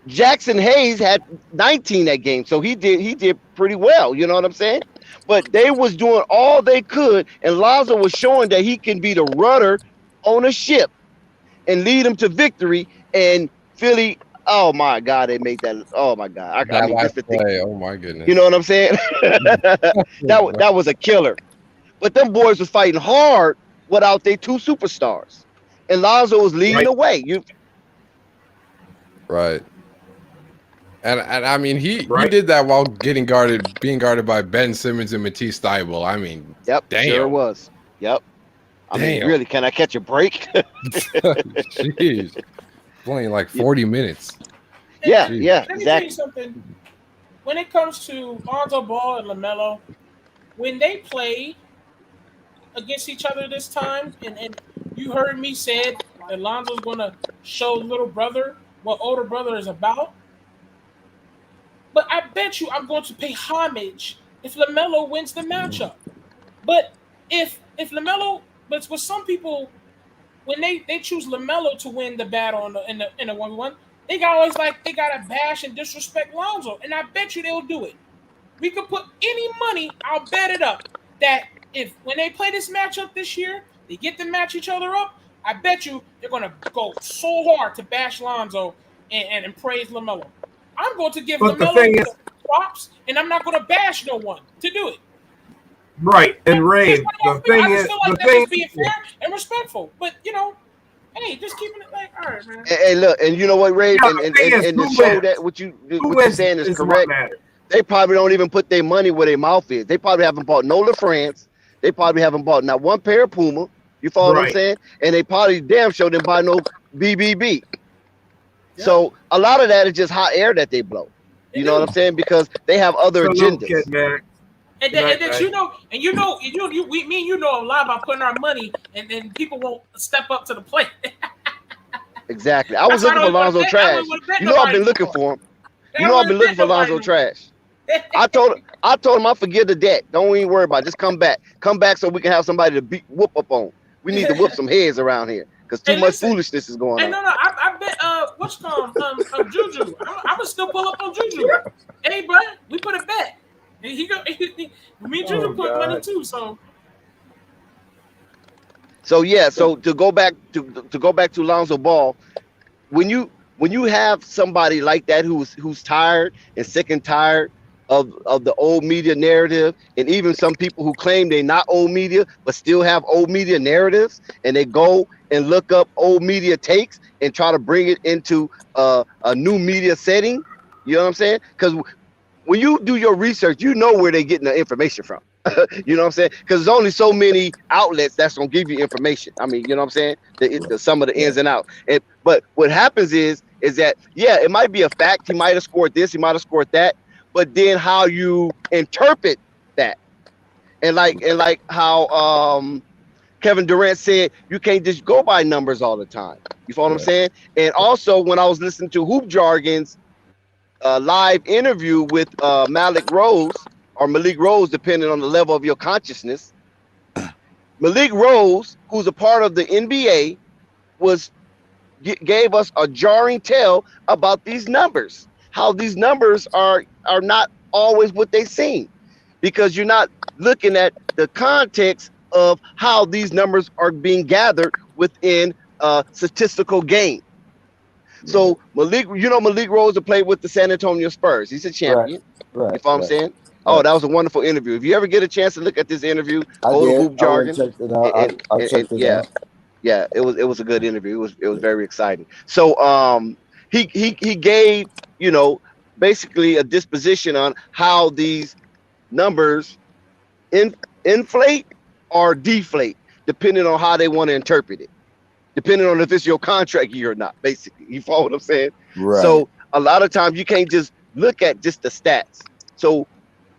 J: Jackson Hayes had 19 that game, so he did pretty well. You know what I'm saying? But they was doing all they could, and Lonzo was showing that he can be the rudder on a ship and lead them to victory. And Philly, oh my God, they made that. Oh my God, I mean, just the thing.
D: Oh my goodness.
J: You know what I'm saying? that was a killer. But them boys was fighting hard without their two superstars, and Lonzo was leading the way.
D: Right. And I mean, he did that while being guarded by Ben Simmons and Matisse Thybulle. I mean, damn.
J: Sure was. Yep. I mean, really, can I catch a break?
D: Jeez. Playing like 40 minutes.
J: Yeah,
M: Let me tell you something. When it comes to Lonzo Ball and LaMelo, when they played against each other this time, and you heard me say that Lonzo's going to show little brother what older brother is about, but I bet you I'm going to pay homage if LaMelo wins the matchup. But if LaMelo, but with some people, when they choose LaMelo to win the battle in the 1-1, they gotta bash and disrespect Lonzo, and I bet you they'll do it. We could put any money, I'll bet it up, that if when they play this matchup this year, they get to match each other up, I bet you they're gonna go so hard to bash Lonzo and praise LaMelo. I'm going to give LaMelo props, and I'm not going to bash no one to do it.
E: Right, and Ray, the thing is,
M: being fair and respectful. But hey, just keeping it like, all right, man.
J: Hey, look, and you know what, Ray, and to show that what you're saying is correct. They probably don't even put their money where their mouth is. They probably haven't bought no LaFrance. They probably haven't bought not one pair of Puma. You follow what I'm saying? And they probably damn sure didn't buy no BBB. Yeah. So a lot of that is just hot air that they blow. You know what I'm saying? Because they have other agendas.
M: And you know a lot about putting our money, and then people won't step up to the plate.
J: Exactly. I was looking for Lonzo Trash. You know I've been looking for him. You know I've been looking for Lonzo Trash. I told him I forgive the debt. Don't even worry about it. Just come back. Come back so we can have somebody to whoop up on. We need to whoop some heads around here because too much foolishness is going on.
M: No, I bet what's called Juju. I'm gonna still pull up on Juju. Hey, bro, we put a bet. And me and Juju put money too.
J: So yeah. So to go back to Lonzo Ball, when you have somebody like that who's tired and sick and tired of the old media narrative, and even some people who claim they're not old media but still have old media narratives, and they go and look up old media takes and try to bring it into a new media setting. You know what I'm saying? Because when you do your research, you know where they're getting the information from. You know what I'm saying? Because there's only so many outlets that's gonna give you information. I mean, you know what I'm saying? Some of the ins and outs. But what happens is that it might be a fact. He might have scored this, he might have scored that. but then how you interpret that. And like how Kevin Durant said, you can't just go by numbers all the time. You follow what I'm saying? And also, when I was listening to Hoop Jargon's live interview with Malik Rose, or Malik Rose, depending on the level of your consciousness, Malik Rose, who's a part of the NBA, gave us a jarring tale about these numbers, how these numbers are not always what they seem, because you're not looking at the context of how these numbers are being gathered within a statistical game. So Malik Rose played with the San Antonio Spurs. He's a champion.
O: Right.
J: You follow what I'm saying? Oh, that was a wonderful interview. If you ever get a chance to look at this interview, go to Hoop Jargon.
O: I checked it out.
J: Yeah, it was a good interview. It was very exciting. So he gave, basically a disposition on how these numbers inflate or deflate, depending on how they want to interpret it, depending on if it's your contract year or not, basically. You follow what I'm saying?
O: Right.
J: So a lot of times you can't just look at just the stats. So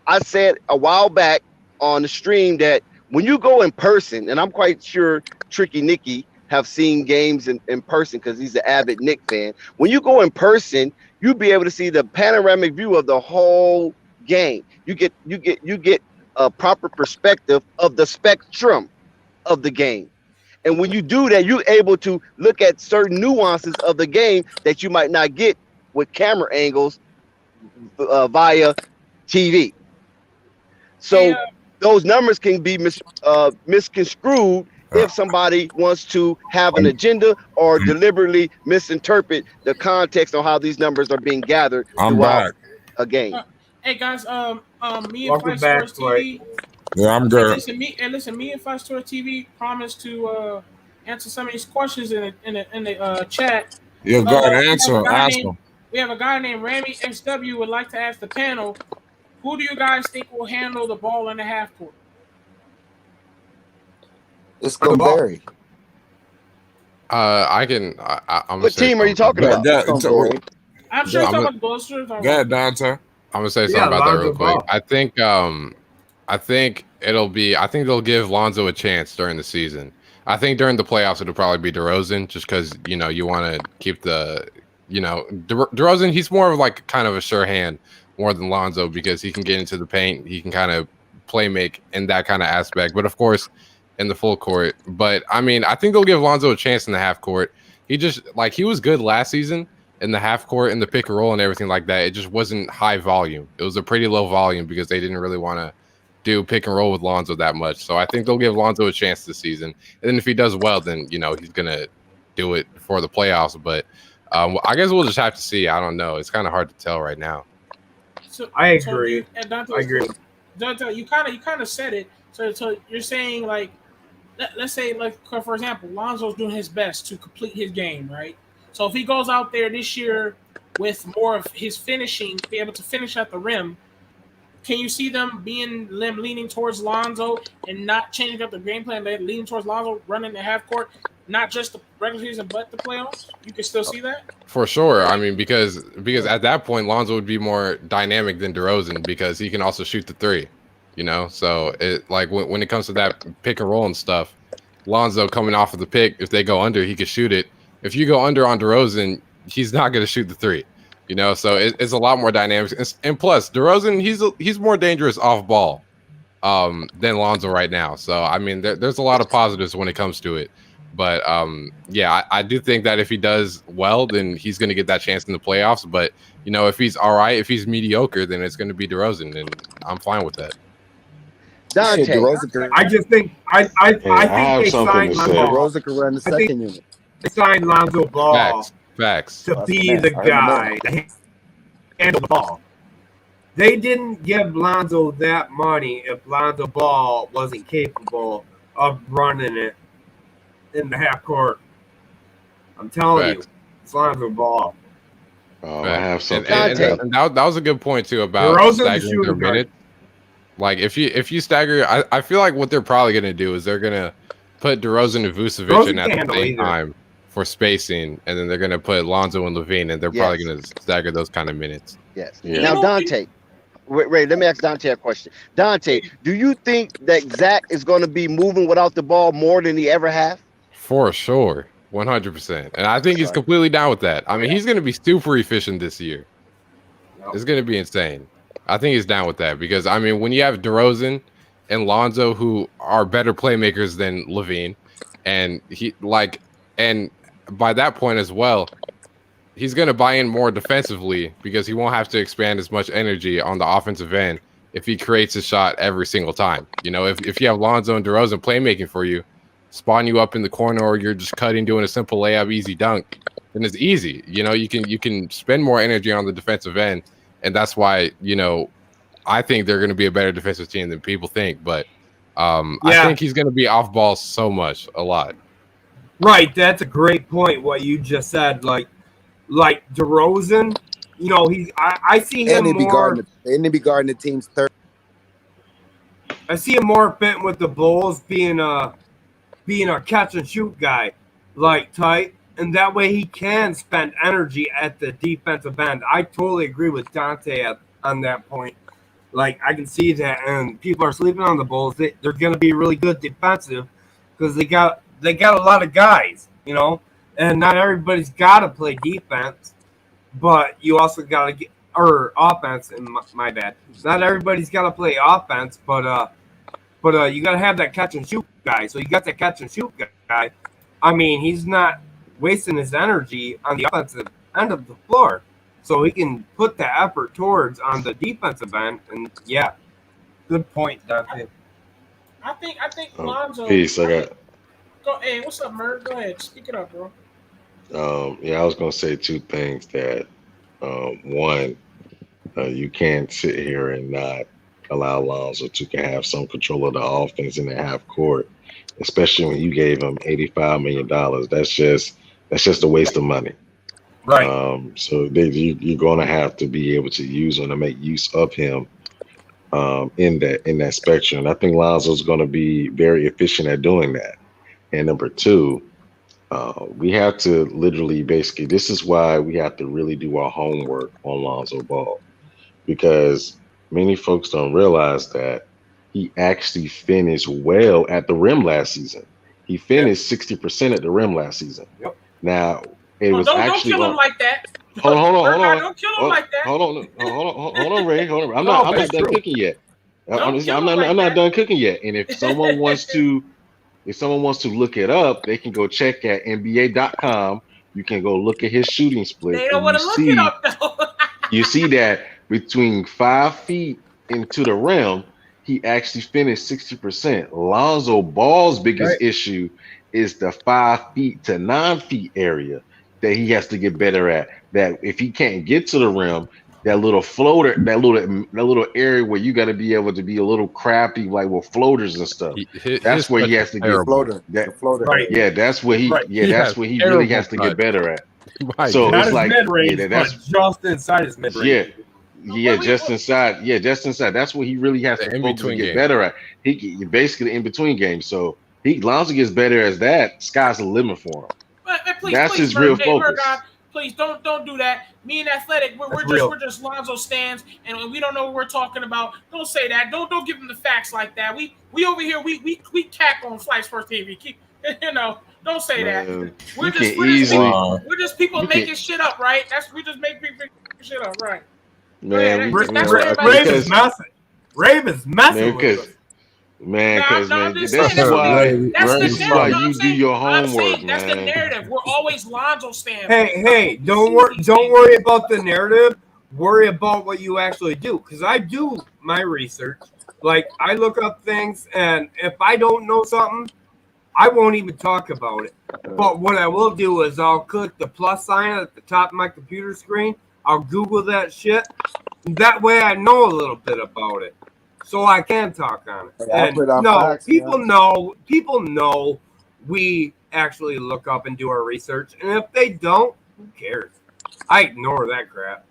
J: I said a while back on the stream that when you go in person, and I'm quite sure Tricky Nicky have seen games in person because he's an avid Knicks fan. When you go in person, you'll be able to see the panoramic view of the whole game. You get a proper perspective of the spectrum of the game. And when you do that, you're able to look at certain nuances of the game that you might not get with camera angles via TV. So those numbers can be misconstrued if somebody wants to have an agenda or deliberately misinterpret the context on how these numbers are being gathered throughout a game.
M: Hey guys, me and
E: Welcome
M: Fight
E: back,
M: Stores TV.
C: Yeah, I'm good.
M: Listen, me and Fight Stores TV promised to answer some of these questions in the chat.
C: Yeah, go ahead, ask them.
M: We have a guy named Ramy XW would like to ask the panel, who do you guys think will handle the ball in the half court?
O: It's going to vary.
D: I'm
J: what team are you talking about?
M: I'm sure you're talking about the Bulls.
C: Go ahead, Dante.
D: I'm gonna say something about that real quick. I think they'll give Lonzo a chance during the season. I think during the playoffs it'll probably be DeRozan, just because you want to keep the DeRozan. He's more of like kind of a sure hand more than Lonzo, because he can get into the paint, he can kind of play make in that kind of aspect. But of course, in the full court. But I mean, I think they'll give Lonzo a chance in the half court. He was good last season in the half court and the pick and roll and everything like that. It just wasn't high volume. It was a pretty low volume because they didn't really want to do pick and roll with Lonzo that much. So I think they'll give Lonzo a chance this season. And then if he does well, then he's gonna do it for the playoffs. But I guess we'll just have to see. I don't know. It's kind of hard to tell right now.
M: So,
E: I agree.
M: Dante,
E: I agree.
M: Dante, you kind of said it. So you're saying, like, let's say, like, for example, Lonzo's doing his best to complete his game, right? So if he goes out there this year with more of his finishing, be able to finish at the rim, can you see them leaning towards Lonzo and not changing up the game plan, leaning towards Lonzo running the half court, not just the regular season but the playoffs? You can still see that?
D: For sure. I mean, because at that point Lonzo would be more dynamic than DeRozan, because he can also shoot the three. So it, like, when it comes to that pick and roll and stuff, Lonzo coming off of the pick, if they go under, he could shoot it. If you go under on DeRozan, he's not going to shoot the three. So it's a lot more dynamic. And plus, DeRozan, he's more dangerous off ball than Lonzo right now. So I mean, there's a lot of positives when it comes to it. But I do think that if he does well, then he's going to get that chance in the playoffs. But if he's all right, if he's mediocre, then it's going to be DeRozan, and I'm fine with that.
J: Dante,
E: I just think I think they signed
O: DeRozan can run the second unit.
E: They signed Lonzo Ball
D: Facts.
E: to be the guy to handle the ball. They didn't give Lonzo that money if Lonzo Ball wasn't capable of running it in the half court. I'm telling you, it's Lonzo Ball.
I: Oh, I have something.
D: And that was a good point too about staggering their minutes. Like if you stagger, I feel like what they're probably gonna do is they're gonna put DeRozan and Vucevic in at the same time for spacing, and then they're gonna put Lonzo and LaVine, and they're probably gonna stagger those kind of minutes.
J: Yes.
I: Yeah.
J: Now Dante, Ray, let me ask Dante a question. Dante, do you think that Zach is going to be moving without the ball more than he ever have?
D: For sure, 100%. And I think he's completely down with that. I mean, he's going to be super efficient this year. It's going to be insane. I think he's down with that because, I mean, when you have DeRozan and Lonzo, who are better playmakers than LaVine, and and by that point as well, he's going to buy in more defensively because he won't have to expand as much energy on the offensive end if he creates a shot every single time. You know, if you have Lonzo and DeRozan playmaking for you, spawn you up in the corner, or you're just cutting, doing a simple layup, easy dunk, then it's easy. You know, you can spend more energy on the defensive end, and that's why, you know, I think they're going to be a better defensive team than people think. But I think he's going to be off ball so much, a lot.
E: Right, that's a great point. What you just said, like DeRozan, you know, I see him more.
N: And they be guarding the team's third.
E: I see him more fitting with the Bulls, being a catch and shoot guy, like type, and that way he can spend energy at the defensive end. I totally agree with Dante on that point. Like, I can see that, and people are sleeping on the Bulls. They're going to be really good defensive because they got a lot of guys, you know, and not everybody's got to play defense, but you also got to get offense. And my bad, not everybody's got to play offense, but you got to have that catch and shoot guy. So you got that catch and shoot guy. I mean, he's not wasting his energy on the offensive end of the floor, so he can put the effort towards on the defensive end. And yeah, good point, Dante.
M: I think Lonzo.
I: Peace. I got.
M: Hey, what's up, Merv? Go ahead, speak it up, bro.
I: I was gonna say two things. That one, you can't sit here and not allow Lonzo to have some control of the offense in the half court, especially when you gave him $85 million. That's just a waste of money.
E: Right.
I: So you're going to have to be able to use him to make use of him in that spectrum. And I think Lonzo's going to be very efficient at doing that. And number two, we have to literally basically, this is why we have to really do our homework on Lonzo Ball, because many folks don't realize that he actually finished well at the rim last season. He finished 60% at the rim last season.
E: Yep.
I: Now, it was
M: don't
I: actually
M: kill him like that.
I: Hold on.
M: Don't kill him like that.
I: Hold on, Ray. Hold on. I'm not done cooking yet. I'm not done cooking yet. And if someone wants to look it up, they can go check at NBA.com. You can go look at his shooting split.
M: They don't want to look it up though.
I: You see that between 5 feet into the rim, he actually finished 60%. Lonzo Ball's biggest issue is the 5 feet to 9 feet area that he has to get better at. That if he can't get to the rim, that little floater, that little area where you got to be able to be a little crafty, like with floaters and stuff. That's where he has to get
N: floater.
E: Right.
I: Yeah, that's where he.
E: Right.
I: Yeah, that's where he really has to get better at. So
E: not
I: it's
E: his
I: like
E: mid-range,
I: that's
E: but just inside his mid-range.
I: just inside. Yeah, just inside. That's what he really has to focus and get better at. He basically in between games. So Lonzo gets better as that. Sky's the limit for him.
M: But please,
I: that's
M: please,
I: his real focus.
M: Please don't do that. Me and Athletic, we're just Lonzo stands, and we don't know what we're talking about. Don't say that. Don't give them the facts like that. We over here we cack on Flight Sports TV. Don't say that. We're just people making shit up, right? We just make people shit up, right?
I: Man,
E: Raven's messing. Raven's messing with us.
I: Man, because this is why you do your homework, man.
M: That's the narrative. We're always Lonzo stands.
E: Hey, don't worry about the narrative. Worry about what you actually do. Because I do my research. Like, I look up things, and if I don't know something, I won't even talk about it. But what I will do is I'll click the plus sign at the top of my computer screen. I'll Google that shit. That way I know a little bit about it. So I can talk on it. And people know we actually look up and do our research. And if they don't, who cares? I ignore that crap.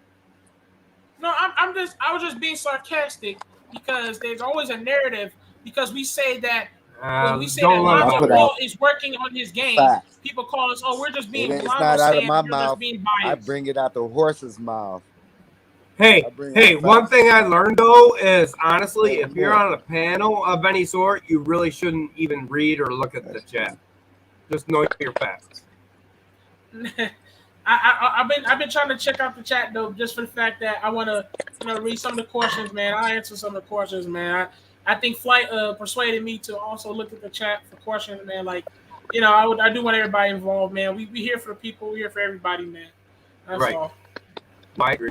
M: No, I was just being sarcastic because there's always a narrative because we say that when we say that Lonzo Ball is working on his game, people call us, we're just being
N: it's
M: Lonzo
N: not out of
M: stands,
N: my
M: you're
N: mouth.
M: just being biased.
N: I bring it out the horse's mouth.
E: Hey, one thing I learned though is honestly, if you're on a panel of any sort, you really shouldn't even read or look at the chat. Just know your facts.
M: I've been trying to check out the chat though, just for the fact that I want to read some of the questions, man. I answer some of the questions, man. I think Flight persuaded me to also look at the chat for questions, man. Like, I do want everybody involved, man. We here for the people, we here for everybody, man. That's
E: Right.
M: all.
E: I agree.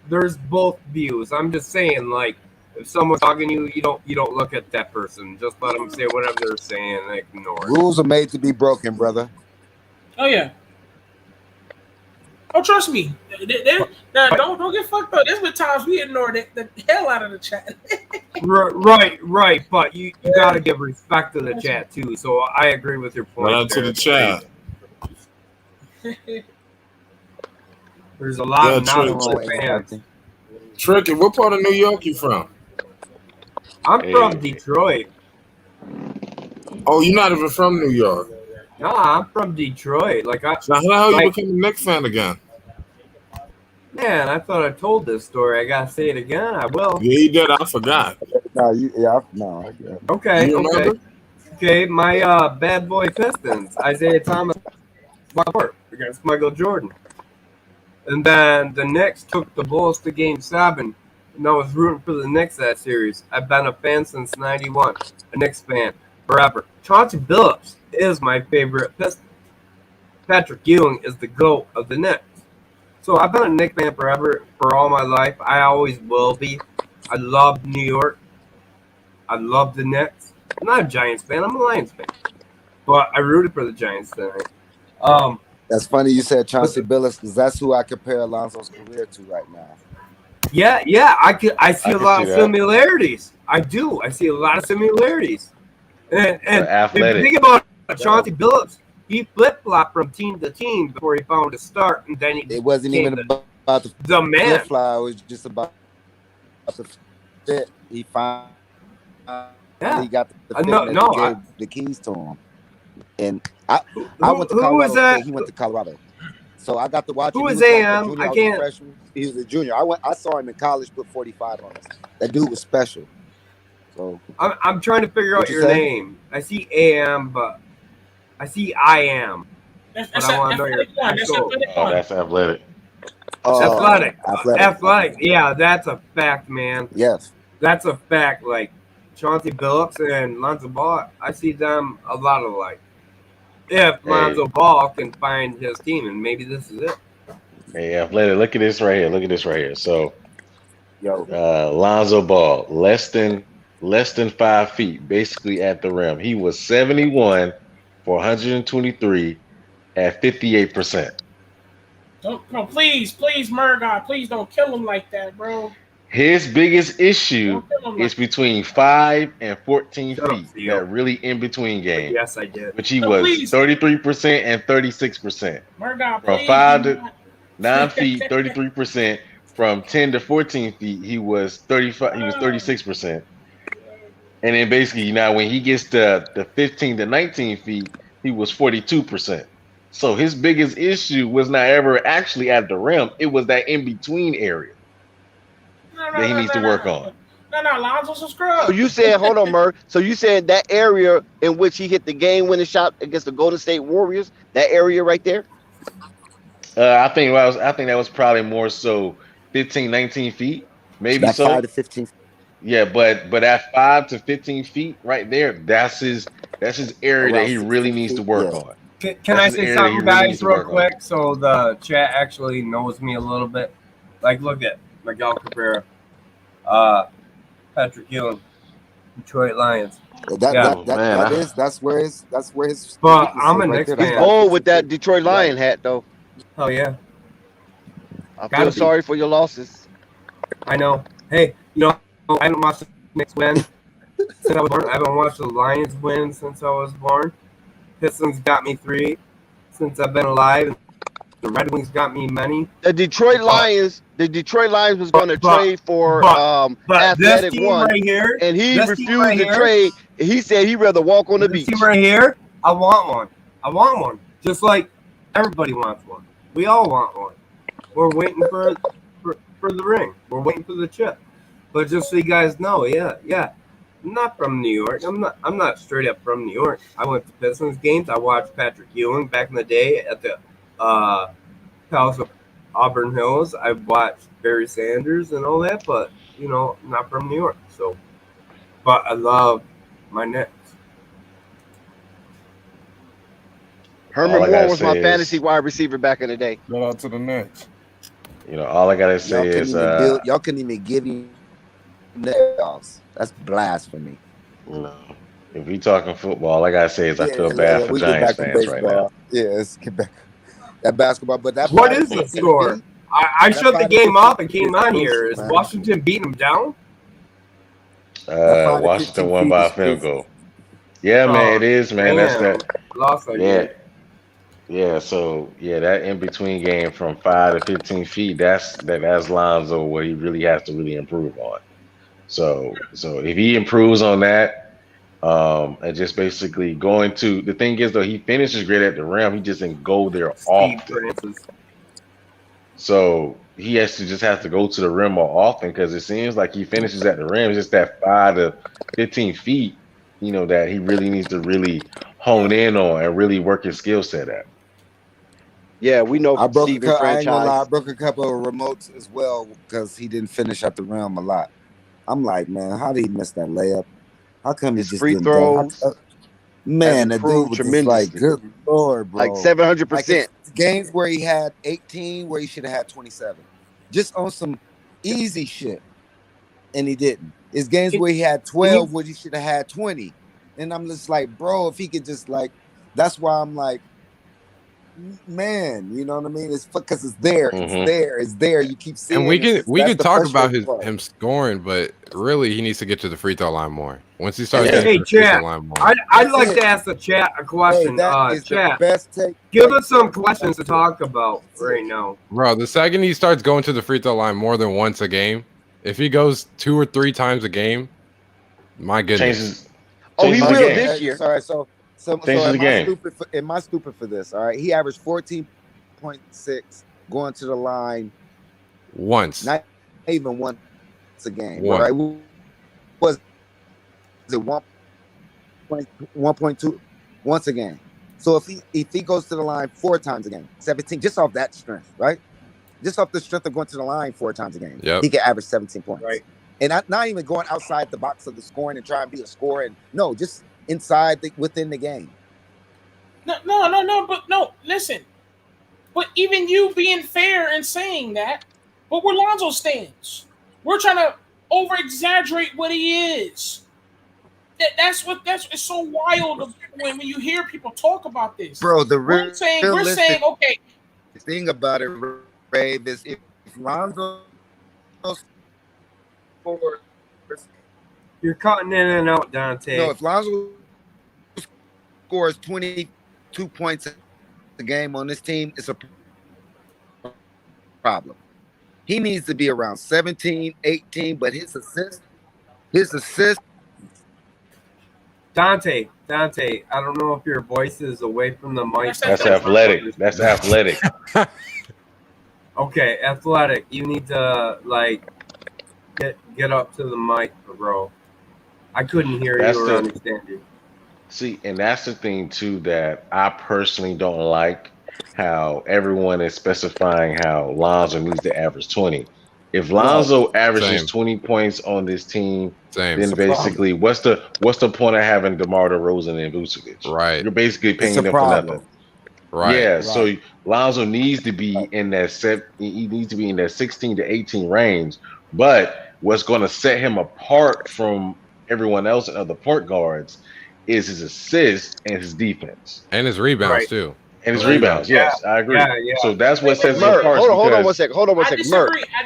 E: There's both views. I'm just saying, like, if someone's talking to you, you don't look at that person. Just let them say whatever they're saying and ignore it.
N: Rules are made to be broken, brother.
M: Oh yeah. Oh, trust me. Don't get fucked up. There's been times we ignored the hell out of the chat.
E: Right. But you got to give respect to the chat too. So I agree with your point.
C: Shout out to the chat.
E: There's a lot of not fans.
C: Tricky, what part of New York you from?
E: I'm from Detroit.
C: Oh, you're not even from New York.
E: No, I'm from Detroit. Like,
C: so how the hell you became a Knicks fan again?
E: Man, I thought I told this story. I gotta say it again. I will.
C: Yeah, you did. I forgot.
E: Okay. My bad boy Pistons, Isaiah Thomas, against Michael Jordan, and then the Knicks took the Bulls to Game 7. And I was rooting for the Knicks that series. I've been a fan since '91. A Knicks fan forever. Chauncey Billups is my favorite Piston. Patrick Ewing is the GOAT of the Knicks. So I've been a Knicks fan forever, for all my life. I always will be. I love New York. I love the Knicks. I'm not a Giants fan. I'm a Lions fan. But I rooted for the Giants tonight.
N: That's funny you said Chauncey Billups, because that's who I compare Alonzo's career to right now.
E: Yeah. I see a lot of similarities. I do. I see a lot of similarities. And if you think about Chauncey Billups, he flip-flopped from team to team before he found a start, and then
N: it wasn't even about
E: the man.
N: Flip-flop. It was just about the fit. He found. He got the fit gave the keys to him. And I went to Colorado. He went to Colorado. So I got to watch him.
E: Who is AM? I can't.
N: He was a junior. I saw him in college. Put 45 on us. That dude was special. So
E: I'm trying to figure out your name. I see AM, but I see I am. But I want to know your actual.
I: Oh, that's athletic.
E: Athletic. Yeah, that's a fact, man.
N: Yes,
E: that's a fact. Like Chauncey Billups and Lonzo Ball, I see them a lot alike. If Lonzo Ball can find his team, and maybe this is it.
I: Hey, athletic. Look at this right here. So, Lonzo Ball, less than 5 feet, basically at the rim. He was 71 for 123 at 58%.
M: No, please, Murdoch, please don't kill him like that, bro.
I: His biggest issue is between 5 and 14 feet. That really in between game.
E: Yes, I did.
I: Which he was 33% and 36%.
M: Murdoch,
I: from 5 to 9 feet, 33%. From 10 to 14 feet, he was 35. He was 36%. And then basically, when he gets to the 15 to 19 feet, he was 42%. So his biggest issue was not ever actually at the rim. It was that in between area that he needs to work on.
M: No, Lonzo's a scrub.
J: So you said, hold on, Murr. So you said that area in which he hit the game-winning shot against the Golden State Warriors, that area right there?
I: I think that was probably more so 15, 19 feet, maybe so.
N: 5 to 15.
I: Yeah, but at 5 to 15 feet right there, that's his area that he really needs to work on.
E: Can I say something, guys, real quick, so the chat actually knows me a little bit? Like, look at Miguel Cabrera, Patrick Ewing, Detroit Lions.
N: That's where his.
E: But I'm a Knicks fan.
J: Oh, with that Detroit Lion hat, though.
E: Oh yeah.
J: I feel sorry for your losses.
E: I know. Hey, I haven't watched the Knicks win since I was born. I haven't watched the Lions win since I was born. Pistons got me 3 since I've been alive. The Red Wings got me many.
J: The Detroit Lions was going to trade for Athletic One,
E: right here,
J: and he refused to trade. He said he'd rather walk on the beach.
E: Team right here, I want one. Just like everybody wants one. We all want one. We're waiting for for the ring. We're waiting for the chip. But just so you guys know, yeah. I'm not from New York. I'm not straight up from New York. I went to Pistons games. I watched Patrick Ewing back in the day at the Palace of Auburn Hills. I watched Barry Sanders and all that, but I'm not from New York. So, but I love my Knicks.
J: Herman Moore was my fantasy wide receiver back in the day.
C: Shout out to the Knicks.
I: All I gotta say is
N: y'all couldn't even give him playoffs. That's blasphemy.
I: If we talking football, all I gotta say is I feel bad for Giants fans right now.
N: Yeah, let's get back that basketball. But that
E: what is the score? I shut the game off and came on here. Is Washington beating them down?
I: Washington won by a field goal. Yeah, man, it is, man. That's that.
E: Lost
I: Yeah. So that in between game from 5 to 15 feet. That's Lonzo where he really has to really improve on. So if he improves on that, and just basically going to the thing is though he finishes great at the rim, he just didn't go there often. So he has to go to the rim more often because it seems like he finishes at the rim. It's just that 5 to 15 feet, that he really needs to really hone in on and really work his skill set at.
J: Yeah, we know.
N: I ain't gonna lie, I broke a couple of remotes as well because he didn't finish at the rim a lot. I'm like, man, how did he miss that layup? How come he just
J: free
N: didn't
J: throws?
N: Man, the dude was just like, good Lord, bro.
J: Like 700%.
N: Like games where he had 18, where he should have had 27. Just on some easy shit. And he didn't. It's games where he had 12, where he should have had 20. And I'm just like, bro, if he could just that's why I'm like, man, you know what I mean? It's because it's there. It's there. You keep seeing.
D: And we can talk about him scoring, but really he needs to get to the free throw line more. Once he starts getting to the free throw line more.
E: I'd like to ask the chat a question. Chat, give us some questions to talk about right now.
D: Bro, the second he starts going to the free throw line more than once a game, if he goes 2 or 3 times a game, my goodness.
J: He will this year.
N: Sorry, so am I stupid for this? All right, he averaged 14.6 going to the line
D: once,
N: not even once a game.
D: One.
N: Right? Was it 1.2 once a game? So if he goes to the line 4 times a game, 17, just off that strength, right? Just off the strength of going to the line 4 times a game, he can average 17 points. Right. And not even going outside the box of the scoring and trying to be a scorer. And no, just within the game.
M: No, listen. But even you being fair and saying that, but where Lonzo stands, we're trying to over exaggerate what he is. That's it's so wild when you hear people talk about this,
N: bro.
M: We're saying okay.
N: The thing about it, Ray, is if Lonzo scores,
E: you're cutting in and out, Dante.
N: No, if Lonzo scores 22 points a game on this team, it's a problem. He needs to be around 17, 18, but his assist.
E: Dante, I don't know if your voice is away from the mic.
I: That's athletic. That's athletic.
E: Okay, athletic. You need to get up to the mic, bro. I couldn't hear you or understand you.
I: See, and that's the thing too that I personally don't like, how everyone is specifying how Lonzo needs to average 20. If Lonzo averages 20 points on this team, then basically what's the point of having DeMar DeRozan and Vucevic?
D: Right.
I: You're basically paying them for nothing.
D: Right.
I: Yeah. Right. So Lonzo needs to be in that he needs to be in that 16 to 18 range. But what's going to set him apart from everyone else and other point guards is his assists and his defense.
D: And his rebounds too.
I: And his rebounds, yes, I agree.
E: Yeah.
I: So that's what sets him apart.
J: Hold on one second.
M: I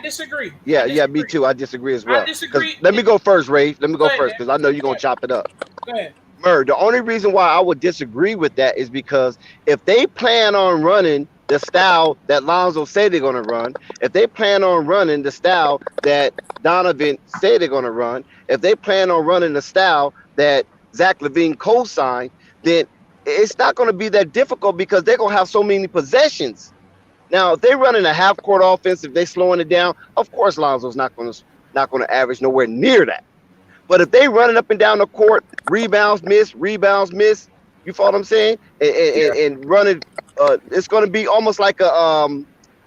M: disagree.
J: Yeah, me too. I disagree as well.
M: I disagree.
J: Let me go first, Ray. Let me go first because I know you're gonna chop it up.
M: Go ahead.
J: The only reason why I would disagree with that is because if they plan on running the style that Lonzo said they're gonna run, if they plan on running the style that Donovan said they're gonna run, if they plan on running the style that Zach LaVine co-signed, then it's not going to be that difficult because they're going to have so many possessions Now, if they're running a half court offense, if they're slowing it down, of course Lonzo's not going to average nowhere near that. But if they running up and down the court, rebounds miss, you follow what I'm saying? And running, it's going to be almost like a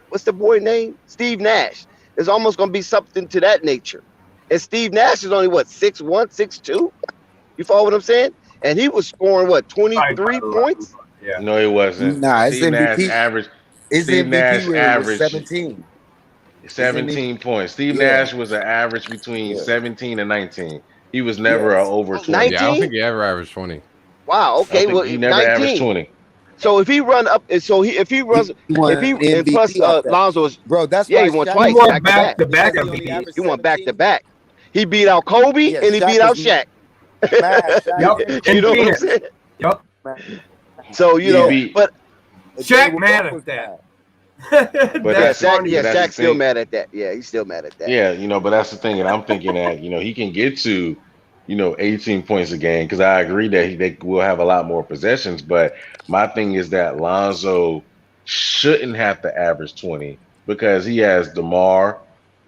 J: what's the boy name? Steve Nash. It's almost going to be something to that nature. And Steve Nash is only what 6'1", 6'2". You follow what I'm saying? And he was scoring what 23 points.
I: Yeah. No, he wasn't.
N: Nah, his
I: Steve
N: MVP
I: Nash averaged.
N: His
I: Steve
N: MVP
I: Nash
N: was
I: averaged
N: 17.
I: 17 points. Steve Nash was an average between 17 and 19. He was never over 20.
J: 19?
D: Yeah, I don't think he ever averaged 20.
J: Wow. Okay. Well,
I: he never
J: 19.
I: averaged 20.
J: So if he run up, and plus Lonzo is,
N: bro, that's
J: he
N: why
J: won
N: Shaq-
J: twice
N: He won
J: back to back.
N: back-to-back.
J: He won back to back. He beat out Kobe and he
N: Shaq
J: beat out
N: was
J: Shaq.
N: Yep.
J: You know what I'm saying?
E: Yep.
J: So but
E: Shaq mad at that.
J: Shaq's still mad at that. Yeah, he's still mad at that.
I: Yeah, but that's the thing, and I'm thinking that he can get to 18 points a game, because I agree that they will have a lot more possessions. But my thing is that Lonzo shouldn't have to average 20 because he has DeMar,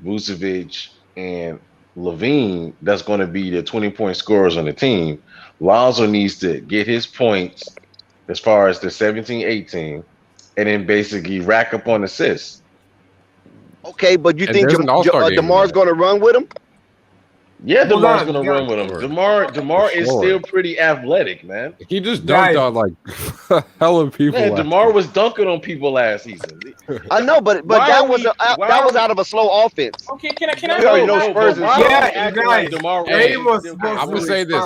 I: Vucevic, and LaVine. That's going to be the 20-point scorers on the team. Lonzo needs to get his points as far as the 17, 18, and then basically rack up on assists.
J: Okay, but you think DeMar's going to run with him?
I: Yeah, DeMar's going to run with him. DeMar is still pretty athletic, man.
D: He just dunked on like hella people.
I: Man, DeMar was dunking on people last season.
J: I know, but that was out of a slow offense.
M: Okay, can I?
J: We already know Spurs is.
E: Yeah, you guys.
D: I'm gonna say this.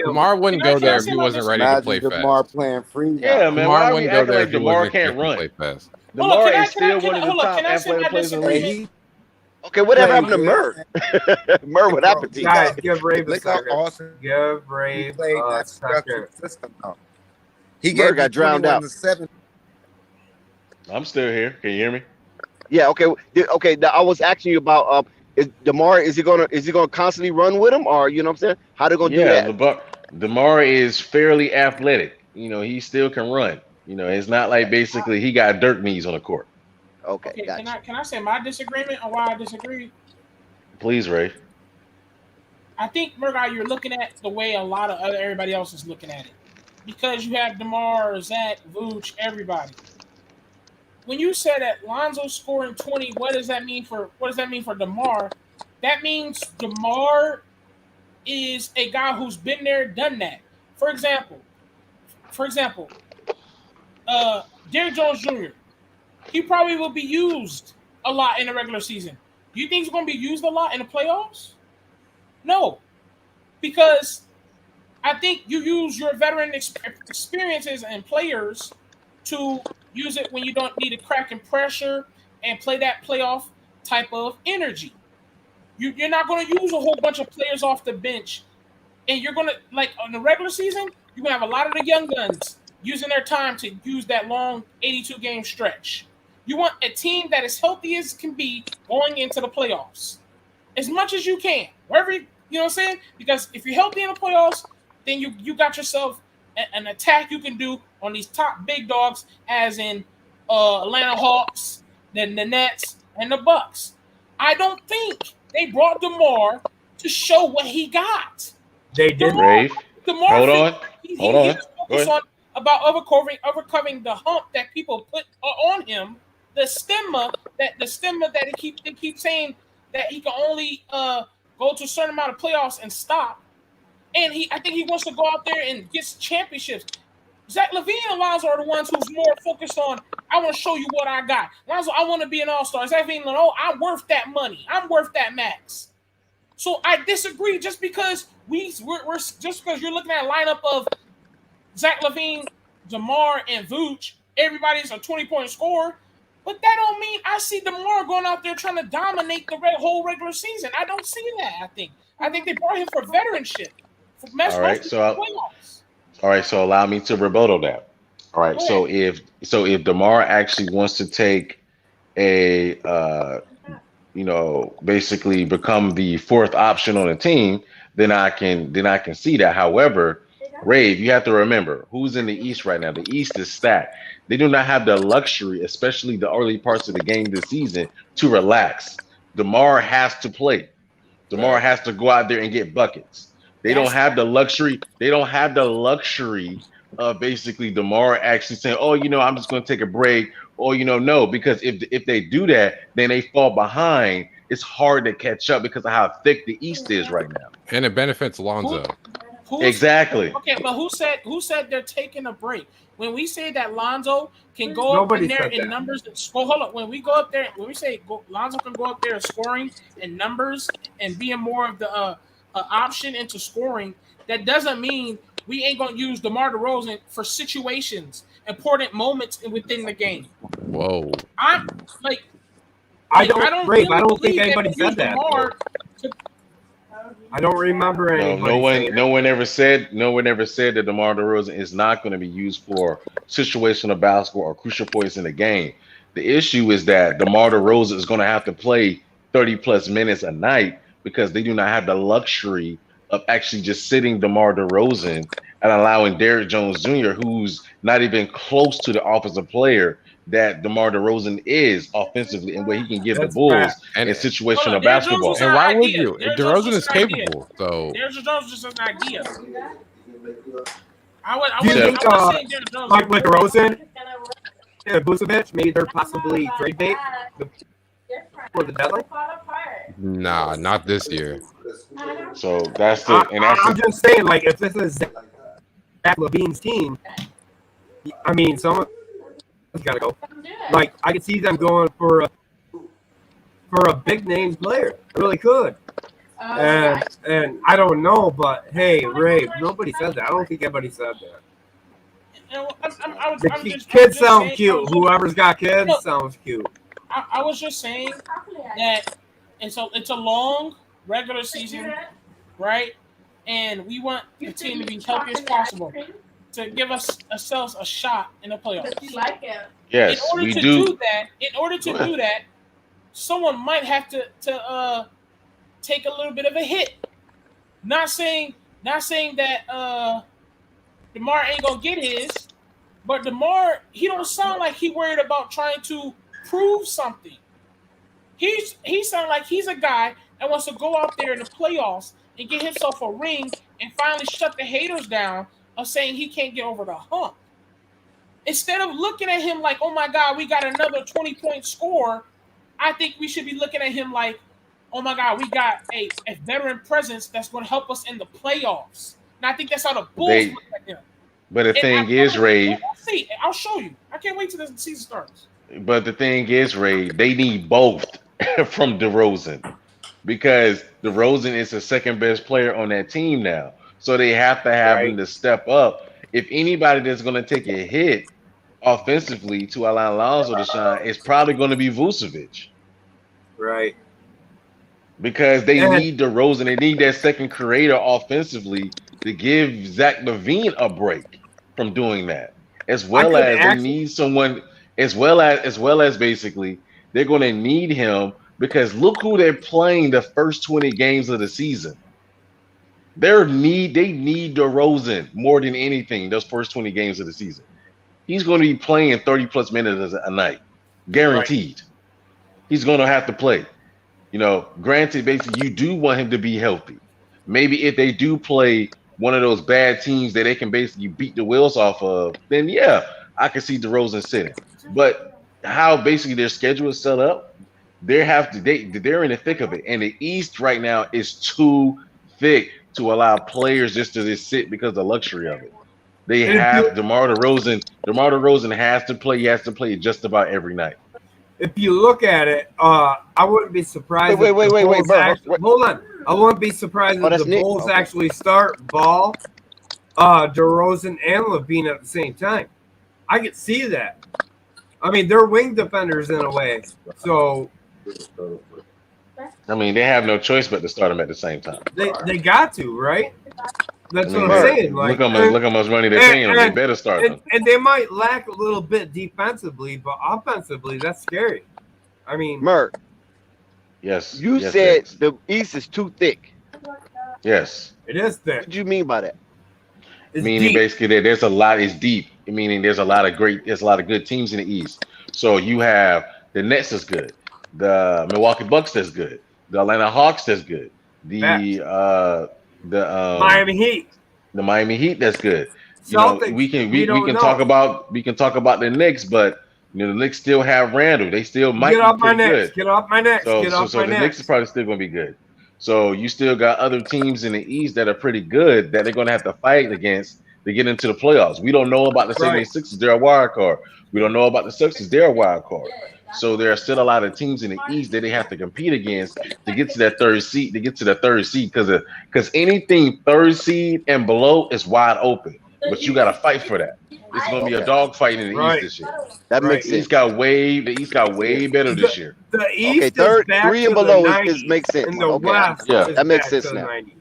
D: DeMar wouldn't go there if he wasn't ready to play fast.
N: DeMar playing free.
I: Yeah, man.
D: DeMar wouldn't go there if he
I: DeMar
D: wasn't
I: can't run.
D: play fast.
I: DeMar is still one of the top athletic players in the league.
J: Okay, whatever happened to Murr? Murr, what happened to you?
E: Guys, give Rave a
N: Look how
E: second.
N: awesome
E: Give Rave
N: played
E: a
N: that structured
E: second.
N: system. He
J: Murr
N: gave
J: got drowned out.
N: 7.
I: I'm still here. Can you hear me?
J: Yeah. Okay. Now, I was asking you about is DeMar is he gonna constantly run with him, or you know what I'm saying? How they gonna do that?
I: DeMar is fairly athletic. He still can run. It's not like basically he got dirt knees on the court.
J: Okay, gotcha.
M: Can I say my disagreement on why I disagree?
I: Please, Ray.
M: I think, Murdoch, you're looking at the way a lot of everybody else is looking at it. Because you have DeMar, Zach, Vooch, everybody. When you said that Lonzo scoring 20, what does that mean for DeMar? That means DeMar is a guy who's been there, done that. For example, Derrick Jones Jr., he probably will be used a lot in the regular season. Do you think he's going to be used a lot in the playoffs? No, because I think you use your veteran experiences and players to use it when you don't need to crack and pressure and play that playoff type of energy. You're not going to use a whole bunch of players off the bench, and you're going to, like on the regular season, you're going to have a lot of the young guns using their time to use that long 82-game stretch. You want a team that is healthy as can be going into the playoffs as much as you can, wherever you know what I'm saying? Because if you're healthy in the playoffs, then you got yourself an attack you can do on these top big dogs, as in Atlanta Hawks, then the Nets, and the Bucks. I don't think they brought DeMar to show what he got.
E: They did.
I: DeMar Hold on.
M: He was focused on about overcoming the hump that people put on him. The stigma that they keep saying that he can only go to a certain amount of playoffs and stop. And I think he wants to go out there and get championships. Zach LaVine and Lonzo are the ones who's more focused on, I want to show you what I got. Lonzo, I want to be an all-star. Zach LaVine, I'm worth that money. I'm worth that max. So I disagree just because we're just because you're looking at a lineup of Zach LaVine, DeMar, and Vooch, everybody's a 20-point scorer. But that don't mean I see DeMar going out there trying to dominate the whole regular season. I don't see that. I think they brought him for veteranship.
I: All right, so allow me to rebuttal that. All right, so if DeMar actually wants to take a basically become the fourth option on the team, then I can see that. However, Rave, you have to remember who's in the East right now. The East is stacked. They do not have the luxury, especially the early parts of the game this season, to relax. DeMar has to play. DeMar has to go out there and get buckets. They don't have the luxury. They don't have the luxury of basically DeMar actually saying, "Oh, I'm just going to take a break," or no, because if they do that, then they fall behind. It's hard to catch up because of how thick the East is right now.
D: And it benefits Lonzo.
I: Exactly.
M: Okay, but who said they're taking a break? When we say that Lonzo can go up in there in numbers, hold up. When we go up there, when we say Lonzo can go up there scoring in numbers and being more of the option into scoring, that doesn't mean we ain't gonna use DeMar DeRozan for situations, important moments within the game.
D: Whoa.
E: I don't think anybody said that. I don't remember anybody.
I: No one ever said that DeMar DeRozan is not going to be used for situational basketball or crucial points in the game. The issue is that DeMar DeRozan is going to have to play 30 plus minutes a night because they do not have the luxury of actually just sitting DeMar DeRozan and allowing Derrick Jones Jr., who's not even close to the offensive player that DeMar DeRozan is offensively and what he can give the Bulls in situational basketball.
D: And why would you? DeRozan is capable, so.
M: Derrick Jones just an idea.
E: Do you think like with DeRozan and Vucevic, maybe they're possibly trade bait for the deadline?
D: Nah, not this year.
I: So I'm
E: just saying, like, if this is Zach LaVine's team, I mean, someone gotta go. Like, I could see them going for a big name player. I really could. And I don't know, but hey, Ray, nobody said that. I don't think anybody said that. Kids sound cute. Whoever's got kids sounds cute.
M: I was just saying that it's a long regular season, right? And we want the team to be healthy as possible to give ourselves a shot in the playoffs.
I: Yes, we do.
M: In order to do that, someone might have to take a little bit of a hit. Not saying that DeMar ain't gonna get his, but DeMar, he don't sound like he worried about trying to prove something. He sounds like he's a guy that wants to go out there in the playoffs and get himself a ring and finally shut the haters down of saying he can't get over the hump. Instead of looking at him like, oh my God, we got another 20-point score, I think we should be looking at him like, oh my God, we got a veteran presence that's going to help us in the playoffs. And I think that's how the Bulls look at him.
I: But the thing is, Ray,
M: I'll show you. I can't wait till the season starts.
I: But the thing is, Ray, they need both from DeRozan because DeRozan is the second best player on that team now. So they have to have him to step up. If anybody that's going to take a hit offensively to allow Lonzo to shine, it's probably going to be Vucevic.
E: Right.
I: Because they need DeRozan. They need that second creator offensively to give Zach LaVine a break from doing that. As well as they need someone, as well as basically, they're going to need him because look who they're playing the first 20 games of the season. They need DeRozan more than anything those first 20 games of the season. He's going to be playing 30 plus minutes a night, guaranteed. He's going to have to play. Granted, basically, you do want him to be healthy. Maybe if they do play one of those bad teams that they can basically beat the wheels off of, then yeah, I can see DeRozan sitting. But how basically their schedule is set up, they're in the thick of it, and the East right now is too thick to allow players just to sit because of the luxury of it. They have DeMar DeRozan. DeMar DeRozan has to play. He has to play just about every night.
E: If you look at it, I wouldn't be surprised.
J: Wait, bro.
E: Hold on. I wouldn't be surprised if the Bulls actually start Ball, DeRozan, and LaVine at the same time. I could see that. I mean, they're wing defenders in a way. So,
I: I mean, they have no choice but to start them at the same time.
E: They got to, right? That's what I'm saying. Like,
I: look how much money they're paying them. They better start them.
E: And they might lack a little bit defensively, but offensively, that's scary. I mean,
J: Merk.
I: Yes.
J: You said the East is too thick.
I: Yes.
E: It is thick.
J: What do you mean by that?
I: meaning basically that there's a lot. It's deep, meaning there's a lot of good teams in the East. So you have the Nets that's good, the Milwaukee Bucks that's good, the Atlanta Hawks that's good, the
E: Miami Heat.
I: The Miami Heat that's good.
E: Celtics,
I: We
E: don't
I: can
E: know.
I: talk about the Knicks, but the Knicks still have Randall. They still might
E: Get off
I: be
E: my
I: pretty
E: Knicks.
I: good.
E: Get off my Knicks.
I: So
E: Get off my
I: the Knicks
E: Knicks.
I: is probably still going to be good. So you still got other teams in the East that are pretty good that they're going to have to fight against to get into the playoffs. We don't know about the 76ers. They're a wild card. We don't know about the Sixers. They're a wild card. So there are still a lot of teams in the East that they have to compete against to get to that third seed. Because anything third seed and below is wide open. But you got to fight for that. It's going to be a dogfight in the East this year.
J: That makes
I: The
J: sense.
I: East got way better this year.
E: The East
J: third,
E: is back
J: 3
E: to
J: and below
E: the 90s,
J: is makes sense.
E: and the
J: Okay.
E: West
I: Yeah.
E: is
J: That makes
E: back
J: sense
E: to the
J: now.
E: 90s.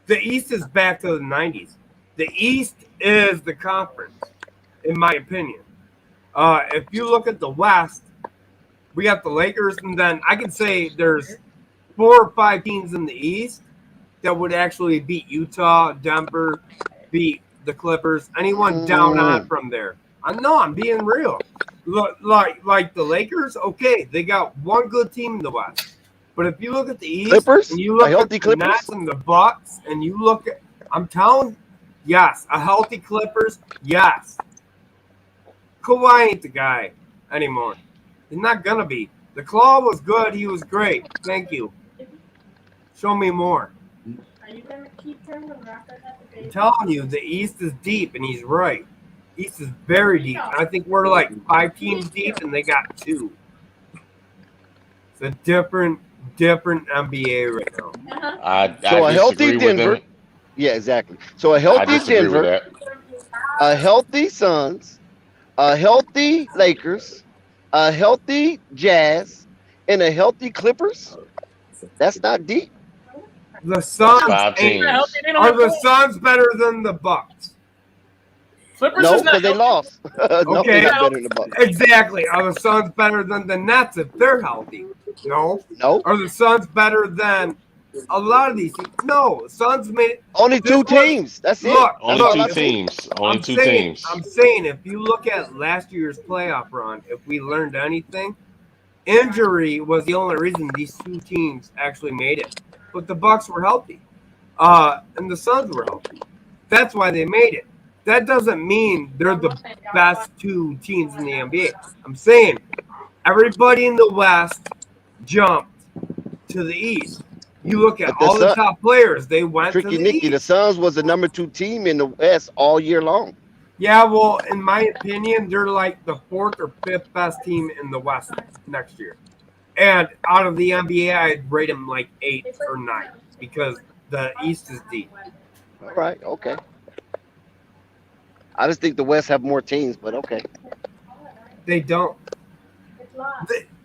E: The East is back to the 90s. The East is the conference, in my opinion. If you look at the West, we got the Lakers, and then I can say there's 4 or 5 teams in the East that would actually beat Utah, Denver, beat the Clippers, anyone down on from there. I'm being real. Look, like the Lakers, okay, they got one good team in the West. But if you look at the East,
J: Clippers?
E: and you look
J: A healthy
E: at the
J: Clippers?
E: Nets and the Bucks, and you look at, I'm telling, yes, a healthy Clippers, yes. Kawhi ain't the guy anymore. He's not gonna be. The Claw was good. He was great. Thank you. Show me more. I'm telling you, the East is deep, and he's right. East is very deep. I think we're like 5 teams deep, and they got 2. It's a different NBA right now.
J: So a healthy
I: disagree with
J: Denver.
I: that.
J: Yeah, exactly. So a
I: I
J: healthy
I: disagree with
J: Denver,
I: that.
J: a healthy Suns, a healthy Lakers, a healthy Jazz, and a healthy Clippers. That's not deep.
E: The Suns
I: 5 teams.
E: are the Suns better than the Bucks?
M: Clippers
J: No,
M: is not
J: because they lost. No,
E: Okay.
J: they're not better than the Bucks.
E: Exactly. Are the Suns better than the Nets if they're healthy? No.
J: No.
E: Are the Suns better than a lot of these teams? No. Suns made
J: Only
E: this
J: 2
E: was-
J: teams. That's it.
E: Look,
I: Only
E: look,
I: 2
E: I'm
I: teams. Only 2
E: saying,
I: teams.
E: I'm saying if you look at last year's playoff run, if we learned anything, injury was the only reason these 2 teams actually made it. But the Bucks were healthy. And the Suns were healthy. That's why they made it. That doesn't mean they're the best 2 teams in the NBA. I'm saying everybody in the West jumped to the East. You look at
J: But the
E: all the
J: Sun-
E: top players, they went to
J: Tricky
E: the
J: Nicky,
E: East.
J: the Suns was the number 2 team in the West all year long.
E: Yeah, well, in my opinion, they're like the 4th or 5th best team in the West next year. And out of the NBA, I'd rate them like 8 or 9 because the East is deep.
J: All right, okay. I just think the West have more teams, but okay.
E: They don't.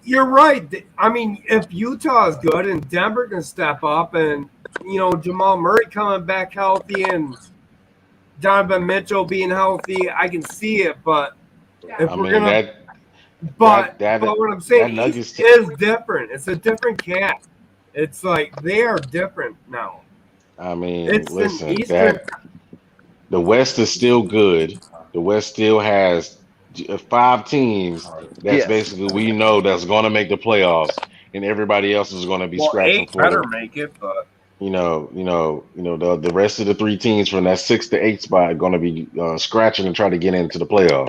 E: You're right. I mean, if Utah is good and Denver can step up and, Jamal Murray coming back healthy and Donovan Mitchell being healthy, I can see it. But if we're going to – but what I'm saying is different. It's a different cat. It's like they are different now.
I: I mean,
E: It's
I: listen,
E: an Eastern.
I: the West is still good. The West still has 5 teams that's basically we know that's going to make the playoffs, and everybody else is going to be scratching
E: 8
I: for
E: better
I: them.
E: make it, but
I: The rest of the 3 teams from that 6 to 8 spot are going to be scratching and try to get into the playoffs.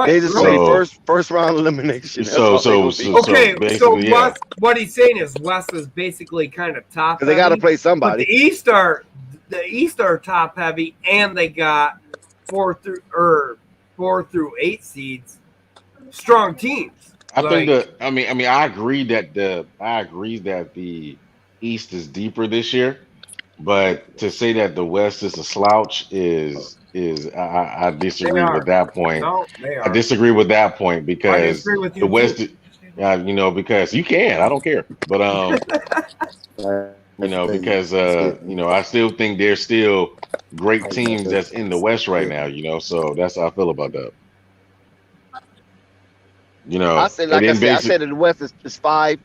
J: They just say first round elimination. That's all they gonna be.
E: So West, what he's saying is West is basically kind of top.
J: 'Cause they got to
E: heavy,
J: play somebody.
E: But the East are top heavy, and they got 4 through 8 seeds, strong teams.
I: I agree that the East is deeper this year, but to say that the West is a slouch I disagree with that point.
E: No, they are.
I: I disagree with that point
E: I
I: because
E: disagree with you
I: the West,
E: too.
I: because you can, I don't care, but because I still think there's still great teams that's in the West right now, so that's how I feel about that.
J: I said, like I said, in the West is 5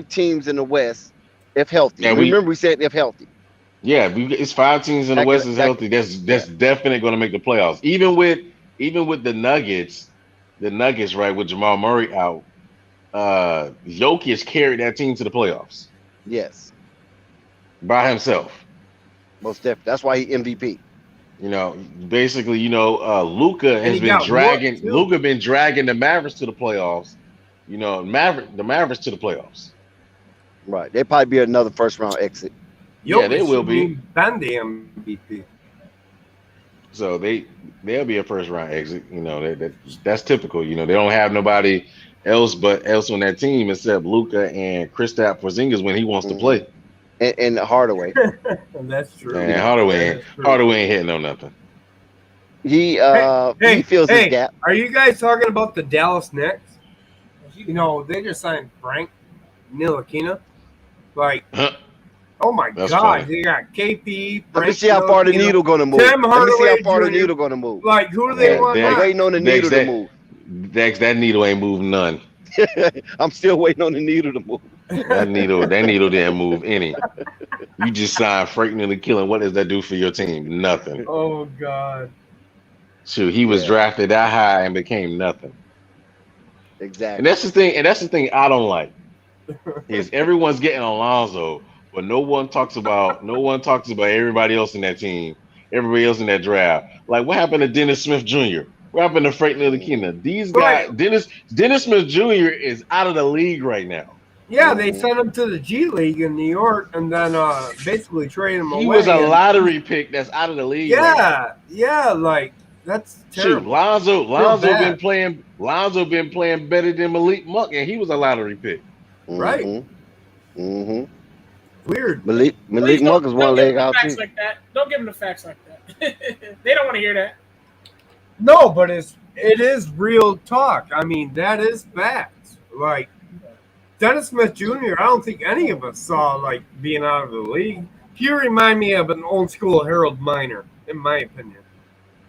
J: teams in the West if healthy.
I: Yeah,
J: Remember we said if healthy.
I: Yeah, it's 5 teams in the West is healthy. That's definitely going to make the playoffs. Even with the Nuggets, right, with Jamal Murray out, Jokic carried that team to the playoffs.
J: Yes,
I: by himself.
J: Most definitely. That's why he MVP.
I: You know, basically, Luka has been dragging the Mavericks to the playoffs. You know, the Mavericks to the playoffs.
J: Right. They probably be another first round exit.
I: Yeah, they will be.
E: Ben the MVP.
I: So they'll be a first round exit. You know, that's typical. You know, they don't have nobody else on that team except Luka and Kristaps Porzingis when he wants to play.
J: And Hardaway.
E: That's true.
I: And Hardaway ain't hitting on nothing.
J: He fills his gap.
E: Are you guys talking about the Dallas Knicks? You know, they just signed Frank Ntilikina. Like, oh my God,
I: funny.
E: they got KP.
J: Let me see how far the needle going to move.
E: Tim
J: Let me see how far
E: Jr.
J: the needle going to move.
E: Like, who do they want?
J: Waiting on the needle to move.
I: That needle ain't moving none.
J: I'm still waiting on the needle to move.
I: That needle didn't move any. You just signed Frank Ntilikina. What does that do for your team? Nothing.
E: Oh God.
I: Shoot, he was drafted that high and became nothing.
J: Exactly.
I: And that's the thing I don't like. Is everyone's getting Lonzo, but no one talks about everybody else in that team, everybody else in that draft. Like, what happened to Dennis Smith Jr.? What happened to Frank Ntilikina? These guys, Dennis Smith Jr. is out of the league right now.
E: Yeah, they sent him to the G League in New York and then basically traded him away.
I: He was a lottery pick that's out of the league.
E: Yeah, yeah, like that's terrible.
I: Shoot, Lonzo been playing better than Malik Monk, and he was a lottery pick.
E: Right.
J: Mm-hmm.
E: Weird.
J: Malik Monk is one leg out too.
M: Like that. Don't give them the facts like that. They don't want to hear that.
E: No, but it is real talk. I mean, that is facts. Like Dennis Smith Jr., I don't think any of us saw like being out of the league. He remind me of an old school Harold Miner, in my opinion.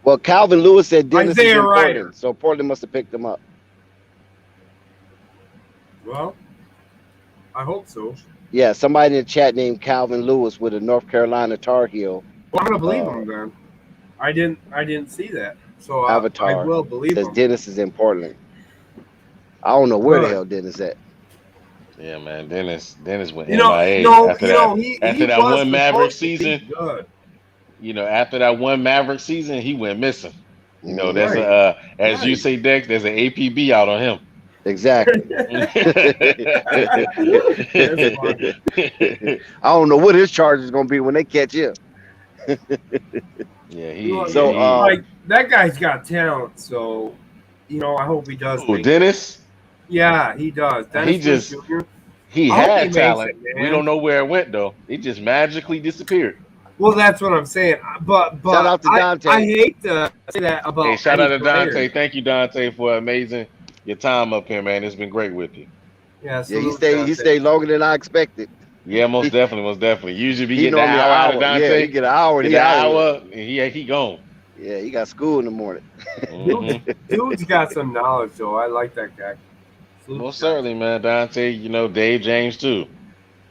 J: Well, Calvin Lewis said Dennis is
E: Isaiah
J: important,
E: Ryder.
J: so Portland must have picked him up.
E: Well, I hope so.
J: Yeah, somebody in the chat named Calvin Lewis with a North Carolina Tar Heel.
E: Well, I'm gonna believe him then. I didn't see that, so
J: Avatar
E: I will believe
J: says
E: him.
J: Dennis is in Portland. I don't know where the hell Dennis at.
I: Yeah, man, Dennis went
E: You know,
I: MIA after that one Maverick season.
E: Good.
I: You know, after that one Maverick season, he went missing. You know, that's as you say, Dex, there's an APB out on him.
J: Exactly. I don't know what his charge is going to be when they catch him.
I: Yeah,
E: like that guy's got talent, so you know, I hope he does.
I: Dennis?
E: Yeah, he does. Dennis
I: He had talent. We don't know where it went though. It just magically disappeared.
E: Well, that's what I'm saying. But
J: shout out to Dante.
E: I hate to say that about.
I: Hey, shout out to Dante.
E: Player.
I: Thank you, Dante, for amazing your time up here, man. It's been great with you.
E: Yeah,
J: he stayed longer than I expected.
I: Yeah, most definitely. Usually we get an
J: hour
I: out of Dante.
J: Yeah, he get an hour.
I: Get an hour, and he gone.
J: Yeah, he got school in the morning.
E: Dude's got some knowledge, though. I like that guy.
I: Most certainly, man. Dante, you know, Dave James too.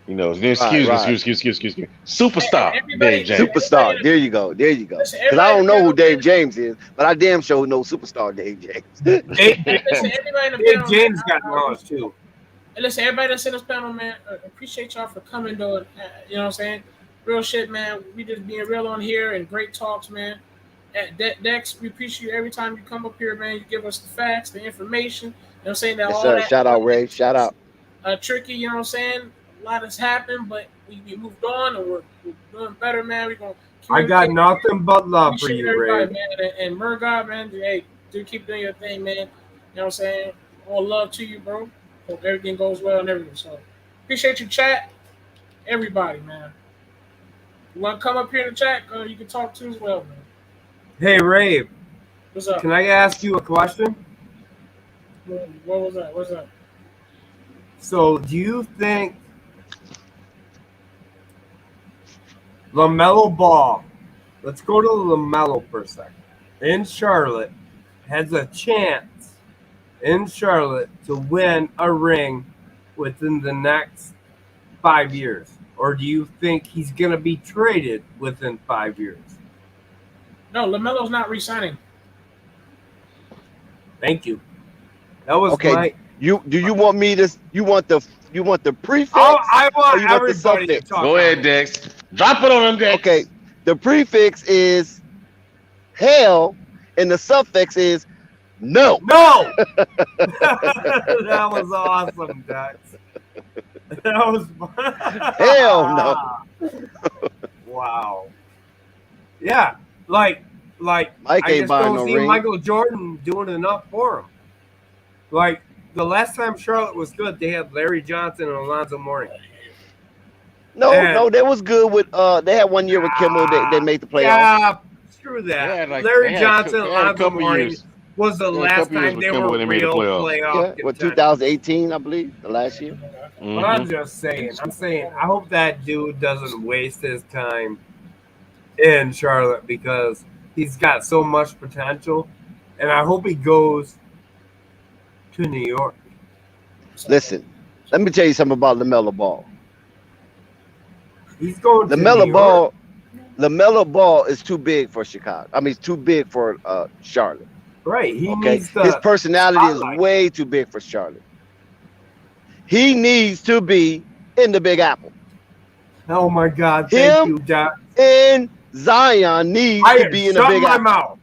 I: You know, excuse me. Superstar, Dave James.
J: Superstar. There you go. Because I don't know who Dave James is, but I damn sure know superstar Dave James.
E: Dave James got knowledge too.
M: And listen, everybody that's in this panel, man, appreciate y'all for coming, though. You know what I'm saying? Real shit, man. We just being real on here and great talks, man. At Dex, we appreciate you every time you come up here, man. You give us the facts, the information. You know what I'm saying? That
J: Yes,
M: all
J: sir.
M: that,
J: Shout out, Ray. Shout out.
M: Tricky, you know what I'm saying? A lot has happened, but we moved on and we're doing better, man. We're going to
E: I got nothing but love for you, Ray.
M: Man. And Murgod, man, hey, do keep doing your thing, man. You know what I'm saying? All love to you, bro. Hope everything goes well and everything. So appreciate you, chat. Everybody, man. You want to come up here in the chat? You can talk too as well, man.
E: Hey, Ray.
M: What's up?
E: Can I ask you a question?
M: What was that? What's that?
E: So, do you think LaMelo Ball, let's go to LaMelo for a second, in Charlotte, has a chance in Charlotte to win a ring within the next 5 years or do you think he's going to be traded within 5 years?
M: No, LaMelo's not re-signing.
E: Thank you. That was
J: Okay.
E: my.
J: You want me to? You want the prefix?
E: I
J: or
E: want
J: you want the
E: everybody to
J: suffix?
E: talk.
I: Go ahead, Dex. Drop it on them, Dex.
J: Okay. The prefix is hell, and the suffix is no.
E: No. That was awesome, Dex. That was
J: Hell no.
E: Wow. Yeah, like
J: Mike
E: I
J: ain't
E: just
J: buying
E: don't
J: no
E: see
J: ring.
E: Michael Jordan doing enough for him. Like the last time Charlotte was good, they had Larry Johnson and Alonzo Mourning.
J: No, that was good with they had 1 year with Kimmel. They made the playoffs.
E: Yeah, screw that. Larry Johnson,
I: they had a
E: Alonzo
I: couple
E: Mourning
I: years.
E: was the
I: They had a
E: last
I: couple years
E: time
I: with
E: they
I: Kimmel
E: were
I: when they made the
E: real
I: playoffs.
E: playoff
J: Yeah, with
E: contenders.
J: 2018, I believe, the last year.
E: But I'm just saying. I hope that dude doesn't waste his time in Charlotte because he's got so much potential, and I hope he goes to New York.
J: Listen, let me tell you something about LaMelo Ball.
E: He's going to New
J: LaMelo Ball.
E: York.
J: LaMelo Ball is too big for Chicago. I mean, it's too big for Charlotte.
E: Right. He
J: Okay,
E: needs the
J: his personality
E: spotlight.
J: is way too big for Charlotte. He needs to be in the Big Apple.
E: Oh my God! Thank you, Doc.
J: And Zion needs to be in the Big Apple.
E: Mouth.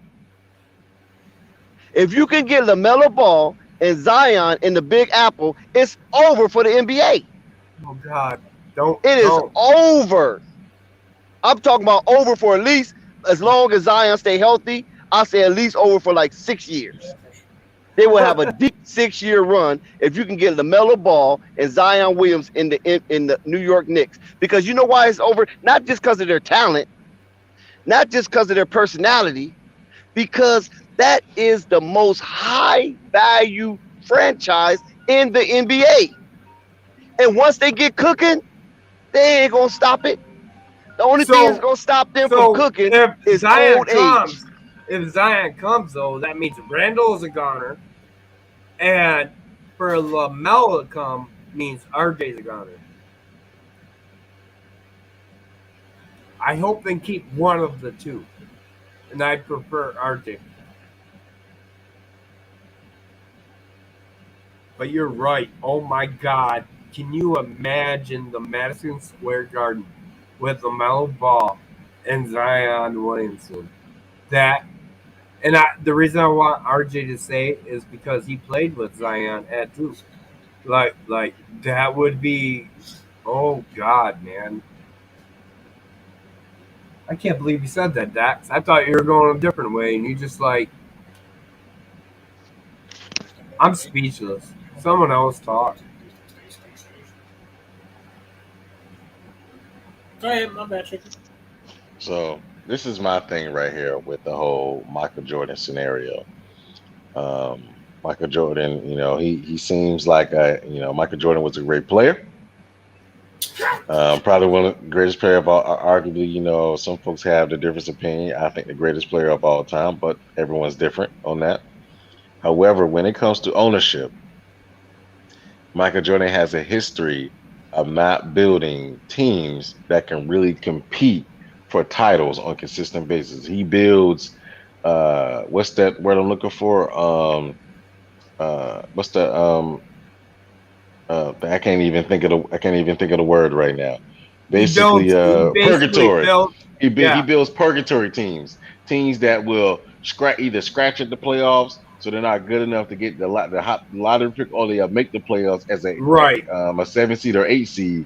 J: If you can get LaMelo Ball and Zion in the Big Apple, it's over for the NBA.
E: Oh God! Don't.
J: It is over. I'm talking about over for at least as long as Zion stay healthy. I say at least over for like 6 years. They will have a deep 6-year run if you can get LaMelo Ball and Zion Williams in the New York Knicks. Because you know why it's over? Not just because of their talent, not just because of their personality, because that is the most high value franchise in the NBA. And once they get cooking, they ain't gonna stop it. The only thing that's gonna stop them from cooking is old age.
E: If Zion comes, though, that means Randall is a goner, and for LaMelo to come means RJ's a goner. I hope they keep one of the two, and I prefer RJ. But you're right. Oh my God! Can you imagine the Madison Square Garden with LaMelo Ball and Zion Williamson? The reason I want RJ to say is because he played with Zion at Duke. Like that would be, oh God, man. I can't believe you said that, Dax. I thought you were going a different way, and you just like, I'm speechless. Someone else talk.
M: Go ahead, my bad, Chicken.
I: So this is my thing right here with the whole Michael Jordan scenario. Michael Jordan, he seems like Michael Jordan was a great player. Probably one of the greatest player of all. Arguably, some folks have the different opinion. I think the greatest player of all time, but everyone's different on that. However, when it comes to ownership, Michael Jordan has a history of not building teams that can really compete for titles on a consistent basis. He builds what's that word I'm looking for? What's the I can't even think of the word right now. Basically, purgatory. He builds purgatory teams that will scratch at the playoffs, so they're not good enough to get the lottery pick, or they make the playoffs as a 7 seed or 8 seed,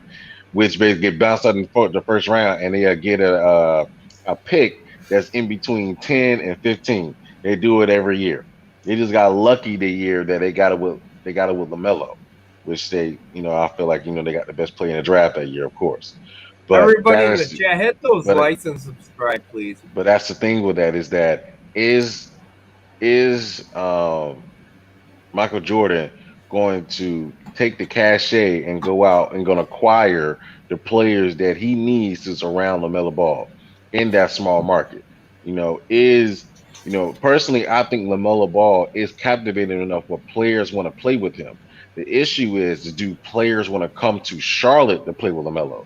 I: which basically get bounced out in the first round, and they get a pick that's in between 10 and 15. They do it every year. They just got lucky the year that they got it with LaMelo, which I feel like they got the best player in the draft that year, of course. But
E: everybody in the chat, hit those likes and subscribe, please.
I: But that's the thing with that is Michael Jordan going to take the cachet and go out and going to acquire the players that he needs to surround LaMelo Ball in that small market? Personally, I think LaMelo Ball is captivating enough where players want to play with him. The issue is, do players want to come to Charlotte to play with LaMelo?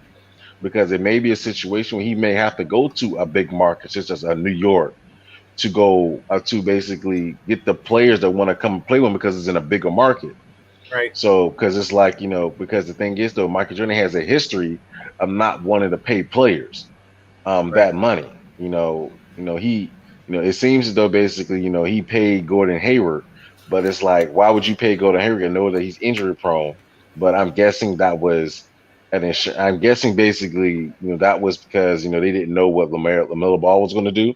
I: because it may be a situation where he may have to go to a big market, such as a New York, to go to basically get the players that want to come and play with him because it's in a bigger market.
E: Right.
I: So, because it's like, because the thing is though, Michael Jordan has a history of not wanting to pay players
E: Right.
I: that money. He, it seems as though basically, he paid Gordon Hayward, but it's like, why would you pay Gordon Hayward and know that he's injury prone? But I'm guessing that was I'm guessing basically, that was because they didn't know what LaMelo Ball was going to do.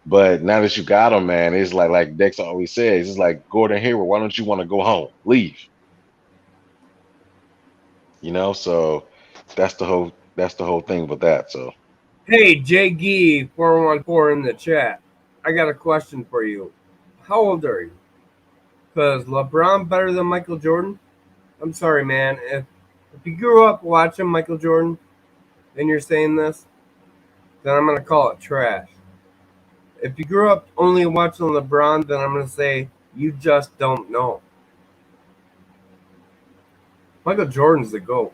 I: But now that you got him, man, it's like Dex always says, it's like Gordon Hayward. Why don't you want to go home? Leave. So that's the whole thing with that. So
E: Hey, JG414 in the chat. I got a question for you. How old are you? Because LeBron better than Michael Jordan? I'm sorry, man. If you grew up watching Michael Jordan and you're saying this, then I'm going to call it trash. If you grew up only watching LeBron, then I'm going to say you just don't know. Michael Jordan's the GOAT.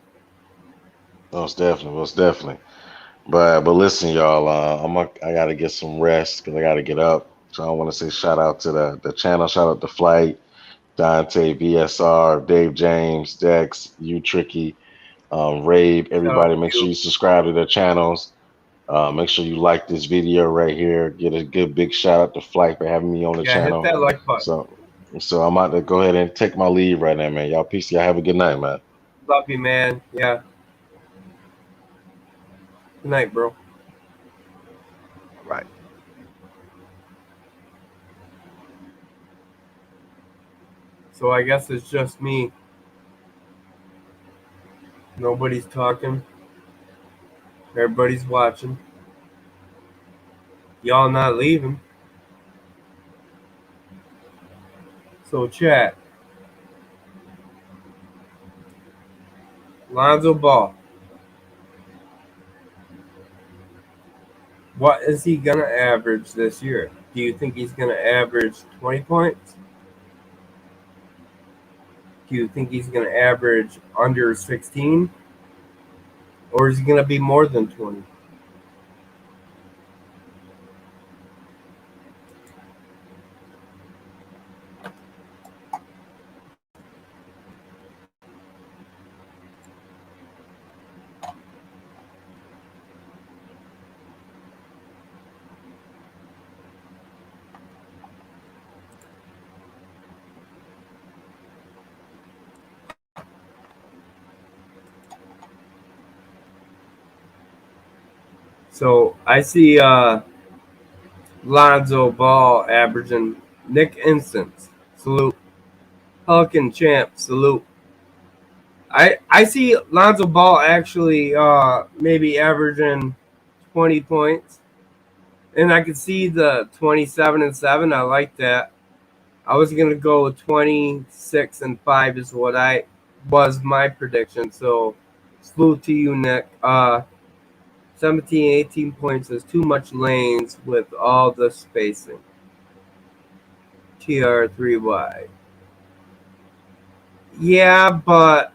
I: most definitely. But listen, y'all, I gotta get some rest because I gotta get up. So I want to say shout out to the channel, shout out to Flight, Dante, VSR, Dave James, Dex, you Tricky, Rave,
E: Shout out
I: everybody.
E: to
I: Make sure
E: you.
I: you subscribe to their channels. Make sure you like this video right here. Get a good big shout out to Flight for having me on the
E: Yeah, hit
I: channel.
E: that like button.
I: So I'm about to go ahead and take my leave right now, man. Y'all peace. Y'all have a good night, man.
E: Love you, man. Yeah. Good night, bro.
J: Right.
E: So I guess it's just me. Nobody's talking. Everybody's watching. Y'all not leaving. So chat. Lonzo Ball. What is he going to average this year? Do you think he's going to average 20 points? Do you think he's going to average under 16? Or is he going to be more than 20? So I see Lonzo Ball averaging Nick Instance. Salute. Pelican Champ. Salute. I see Lonzo Ball actually maybe averaging 20 points. And I could see the 27-7. I like that. I was gonna go 26-5 is what my prediction. So salute to you, Nick. 17, 18 points is too much lanes with all the spacing. TR3Y. Yeah, but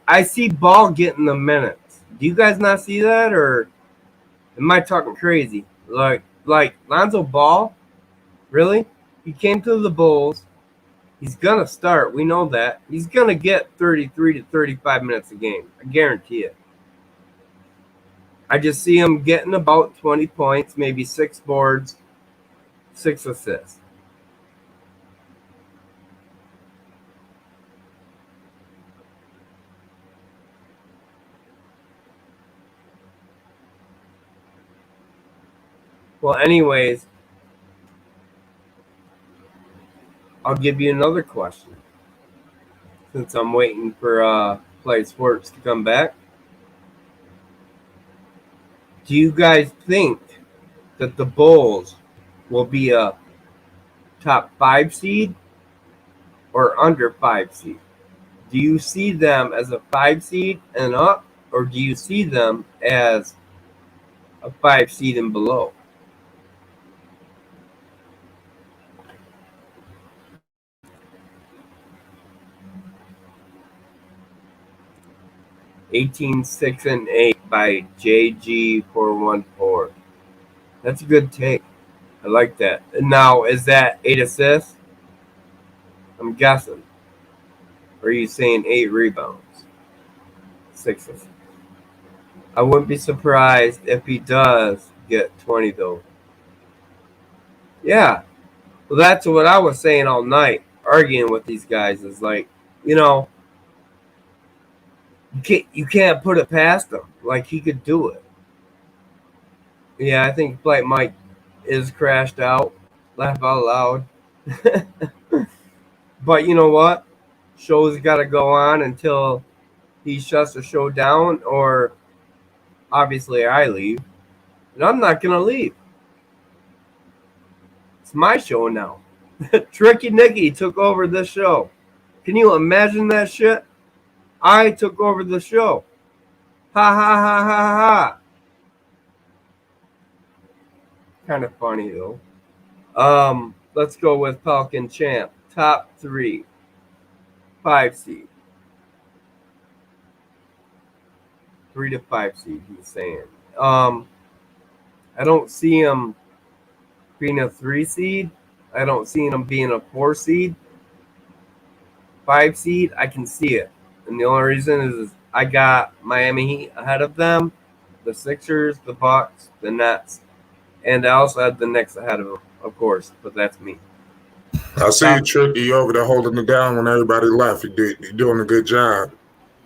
E: I see Ball getting the minutes. Do you guys not see that, or am I talking crazy? Like Lonzo Ball, really? He came to the Bulls. He's gonna start. We know that. He's gonna get 33 to 35 minutes a game. I guarantee it. I just see him getting about 20 points, maybe 6 boards, 6 assists. Well, anyways, I'll give you another question. Since I'm waiting for Play Sports to come back. Do you guys think that the Bulls will be a top 5 seed or under 5 seed? Do you see them as a 5 seed and up, or do you see them as a 5 seed and below? 18, 6, and 8 by JG414. That's a good take. I like that. Now, is that 8 assists? I'm guessing. Or are you saying 8 rebounds? 6 assists. I wouldn't be surprised if he does get 20, though. Yeah. Well, that's what I was saying all night, arguing with these guys. Is like, you can't put it past him. Like, he could do it. Yeah, I think Flight Mike is crashed out. Laugh out loud. But you know what? Show's got to go on until he shuts the show down, or obviously I leave. And I'm not going to leave. It's my show now. Tricky Nicky took over this show. Can you imagine that shit? I took over the show. Ha ha ha ha ha. Kind of funny though. Let's go with Falcon Champ. Top 3. 5 seed. 3 to 5 seed, he's saying. I don't see him being a 3 seed. I don't see him being a 4 seed. 5 seed, I can see it. And the only reason is I got Miami Heat ahead of them, the Sixers, the Bucks, the Nets. And I also had the Knicks ahead of them, of course, but that's me.
C: I see you, Tricky. You over there holding it down when everybody left. You're doing a good job.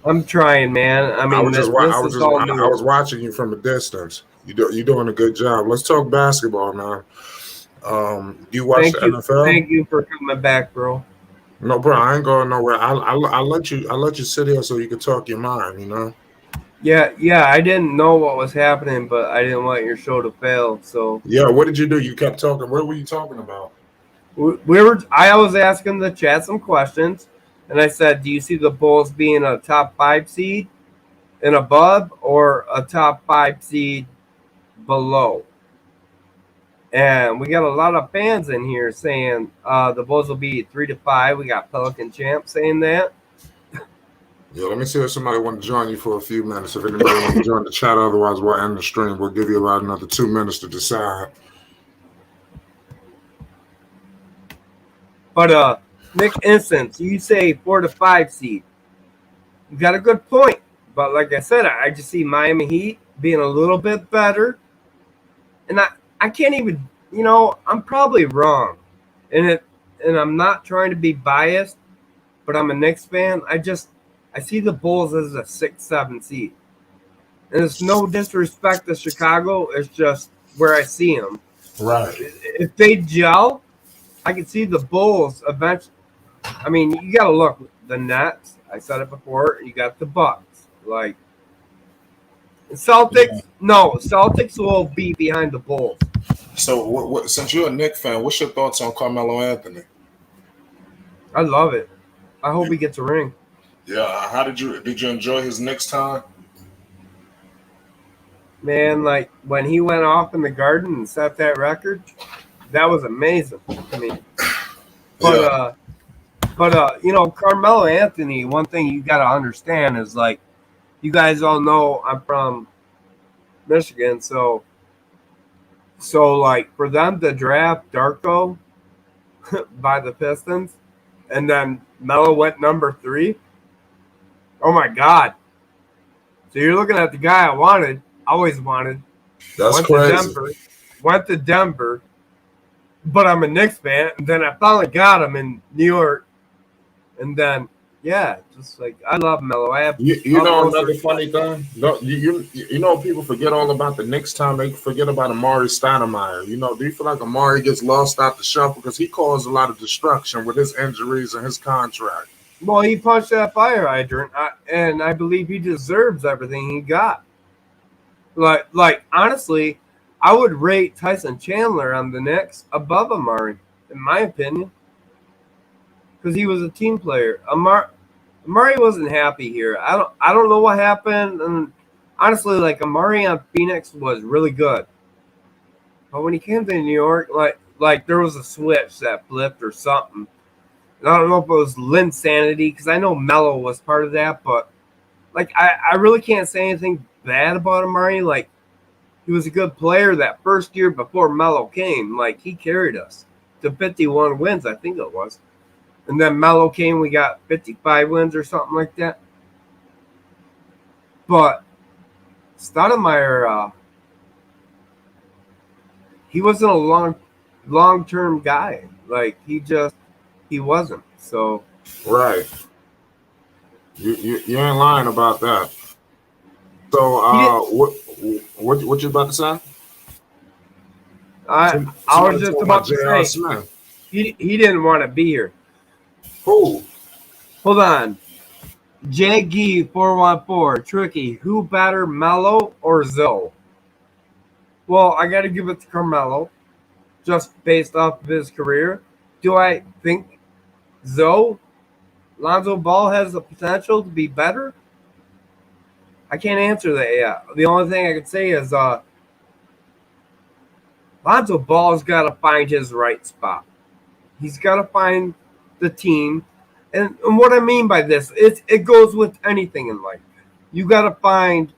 E: I'm trying, man. I mean,
C: I was watching you from a distance. You're doing a good job. Let's talk basketball now. You watch the NFL?
E: Thank you for coming back, bro.
C: No, bro, I ain't going nowhere. I'll let you sit here so you can talk your mind.
E: Yeah, I didn't know what was happening, but I didn't want your show to fail. So
C: yeah, what did you do? You kept talking. What were you talking about?
E: I was asking the chat some questions, and I said, do you see the Bulls being a top 5 seed and above, or a top 5 seed below? And we got a lot of fans in here saying the Bulls will be 3 to 5. We got Pelican Champ saying that.
C: Yeah, let me see if somebody want to join you for a few minutes. If anybody want to join the chat, otherwise we'll end the stream. We'll give you about another 2 minutes to decide.
E: But Nick Instance, you say 4 to 5 seed. You got a good point. But like I said, I just see Miami Heat being a little bit better. And I can't even, I'm probably wrong. And I'm not trying to be biased, but I'm a Knicks fan. I see the Bulls as a 6-7 seed. And it's no disrespect to Chicago. It's just where I see them.
C: Right.
E: If they gel, I can see the Bulls eventually. I mean, you got to look. The Nets, I said it before, you got the Bucks. Like, Celtics, yeah. No, Celtics will be behind the Bulls.
C: So, since you're a Knicks fan, what's your thoughts on Carmelo Anthony?
E: I love it. I hope he gets a ring.
C: Yeah, how did you enjoy his Knicks time?
E: Man, like when he went off in the Garden and set that record, that was amazing to me. But Carmelo Anthony, one thing you got to understand is, like, you guys all know I'm from Michigan, so like for them to draft Darko by the Pistons, and then Melo went number 3. Oh my God! So you're looking at the guy I always wanted.
C: That's crazy.
E: Went to Denver, but I'm a Knicks fan, and then I finally got him in New York, and then just like I love Melo. I have
C: another funny thing. No, people forget all about the Knicks time. They forget about Amari Stoudemire. Do you feel like Amari gets lost out the shuffle because he caused a lot of destruction with his injuries and his contract?
E: Well, he punched that fire hydrant, and I believe he deserves everything he got. Like honestly, I would rate Tyson Chandler on the Knicks above Amari, in my opinion, because he was a team player. Amari wasn't happy here. I don't know what happened, and honestly, like Amari on Phoenix was really good, but when he came to New York, like there was a switch that flipped or something. And I don't know if it was Linsanity, because I know Melo was part of that, but like I really can't say anything bad about Amari. Like he was a good player that first year before Melo came. Like he carried us to 51 wins, I think it was. And then Melo came, we got 55 wins or something like that. But Stoudemire, he wasn't a long-term guy. Like he wasn't. So
C: right. You ain't lying about that. So what you about to say?
E: I was just about to say he didn't want to be here.
C: Who?
E: Hold on. Jaggy 414 Tricky. Who better, Melo or Zoe? Well, I got to give it to Carmelo, just based off of his career. Do I think Lonzo Ball has the potential to be better? I can't answer that yet. The only thing I can say is Lonzo Ball's got to find his right spot. He's got to find the team. And what I mean by this, it goes with anything in life. You got to find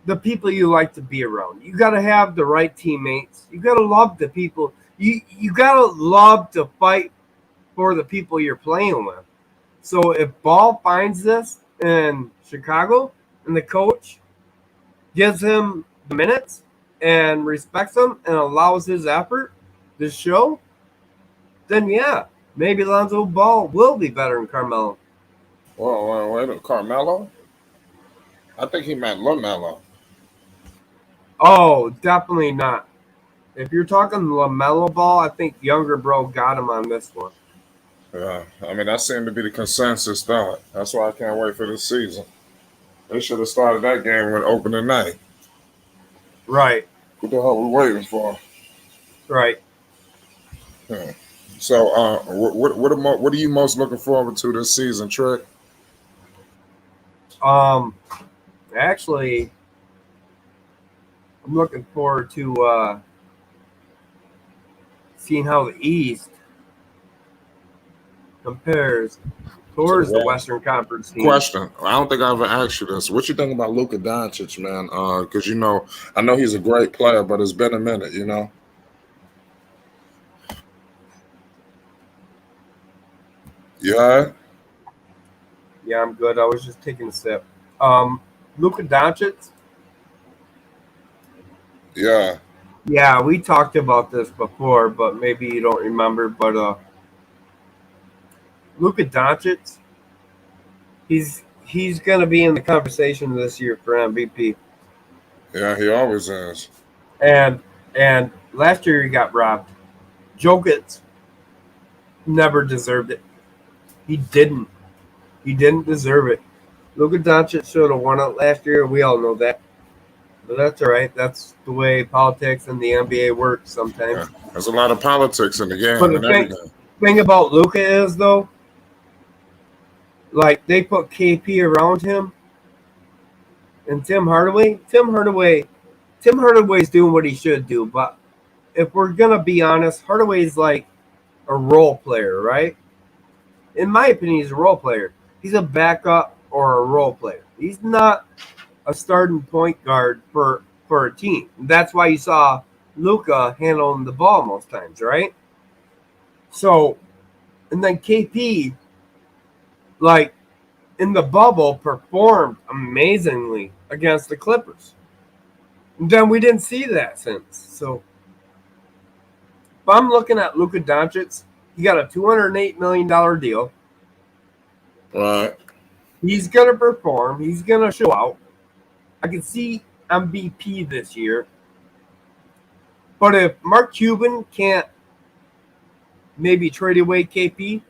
E: the people you like to be around. You got to have the right teammates. You got to love the people. You got to love to fight for the people you're playing with. So if Ball finds this in Chicago and the coach gives him the minutes and respects him and allows his effort to show, then yeah, maybe Lonzo Ball will be better than Carmelo.
C: Well, wait, Carmelo? I think he meant LaMelo.
E: Oh, definitely not. If you're talking LaMelo Ball, I think younger bro got him on this one.
C: Yeah, I mean, that seemed to be the consensus thought. That's why I can't wait for this season. They should have started that game with opening night.
E: Right.
C: What the hell are we waiting for?
E: Right.
C: Yeah. So, what are you most looking forward to this season, Trey?
E: Actually, I'm looking forward to seeing how the East compares towards the Western Conference team.
C: Question: I don't think I ever asked you this. What you think about Luka Doncic, man? Because I know he's a great player, but it's been a minute, Yeah.
E: Yeah, I'm good. I was just taking a sip. Luka Doncic.
C: Yeah.
E: Yeah, we talked about this before, but maybe you don't remember. But Luka Doncic, he's gonna be in the conversation this year for MVP.
C: Yeah, he always is.
E: And last year he got robbed. Jokic never deserved it. He didn't. He didn't deserve it. Luka Doncic should have won it last year. We all know that. But that's all right. That's the way politics and the NBA works sometimes.
C: Yeah. There's a lot of politics in the game.
E: But the thing about Luka is, though, like they put KP around him and Tim Hardaway. Tim Hardaway's doing what he should do. But if we're going to be honest, Hardaway's like a role player, right? In my opinion, he's a role player. He's a backup or a role player. He's not a starting point guard for a team. That's why you saw Luka handling the ball most times, right? So, and then KP, like in the bubble, performed amazingly against the Clippers. And then we didn't see that since. So, if I'm looking at Luka Doncic, he got a $208 million deal.
C: Right.
E: He's going to perform. He's going to show out. I can see MVP this year. But if Mark Cuban can't maybe trade away KP,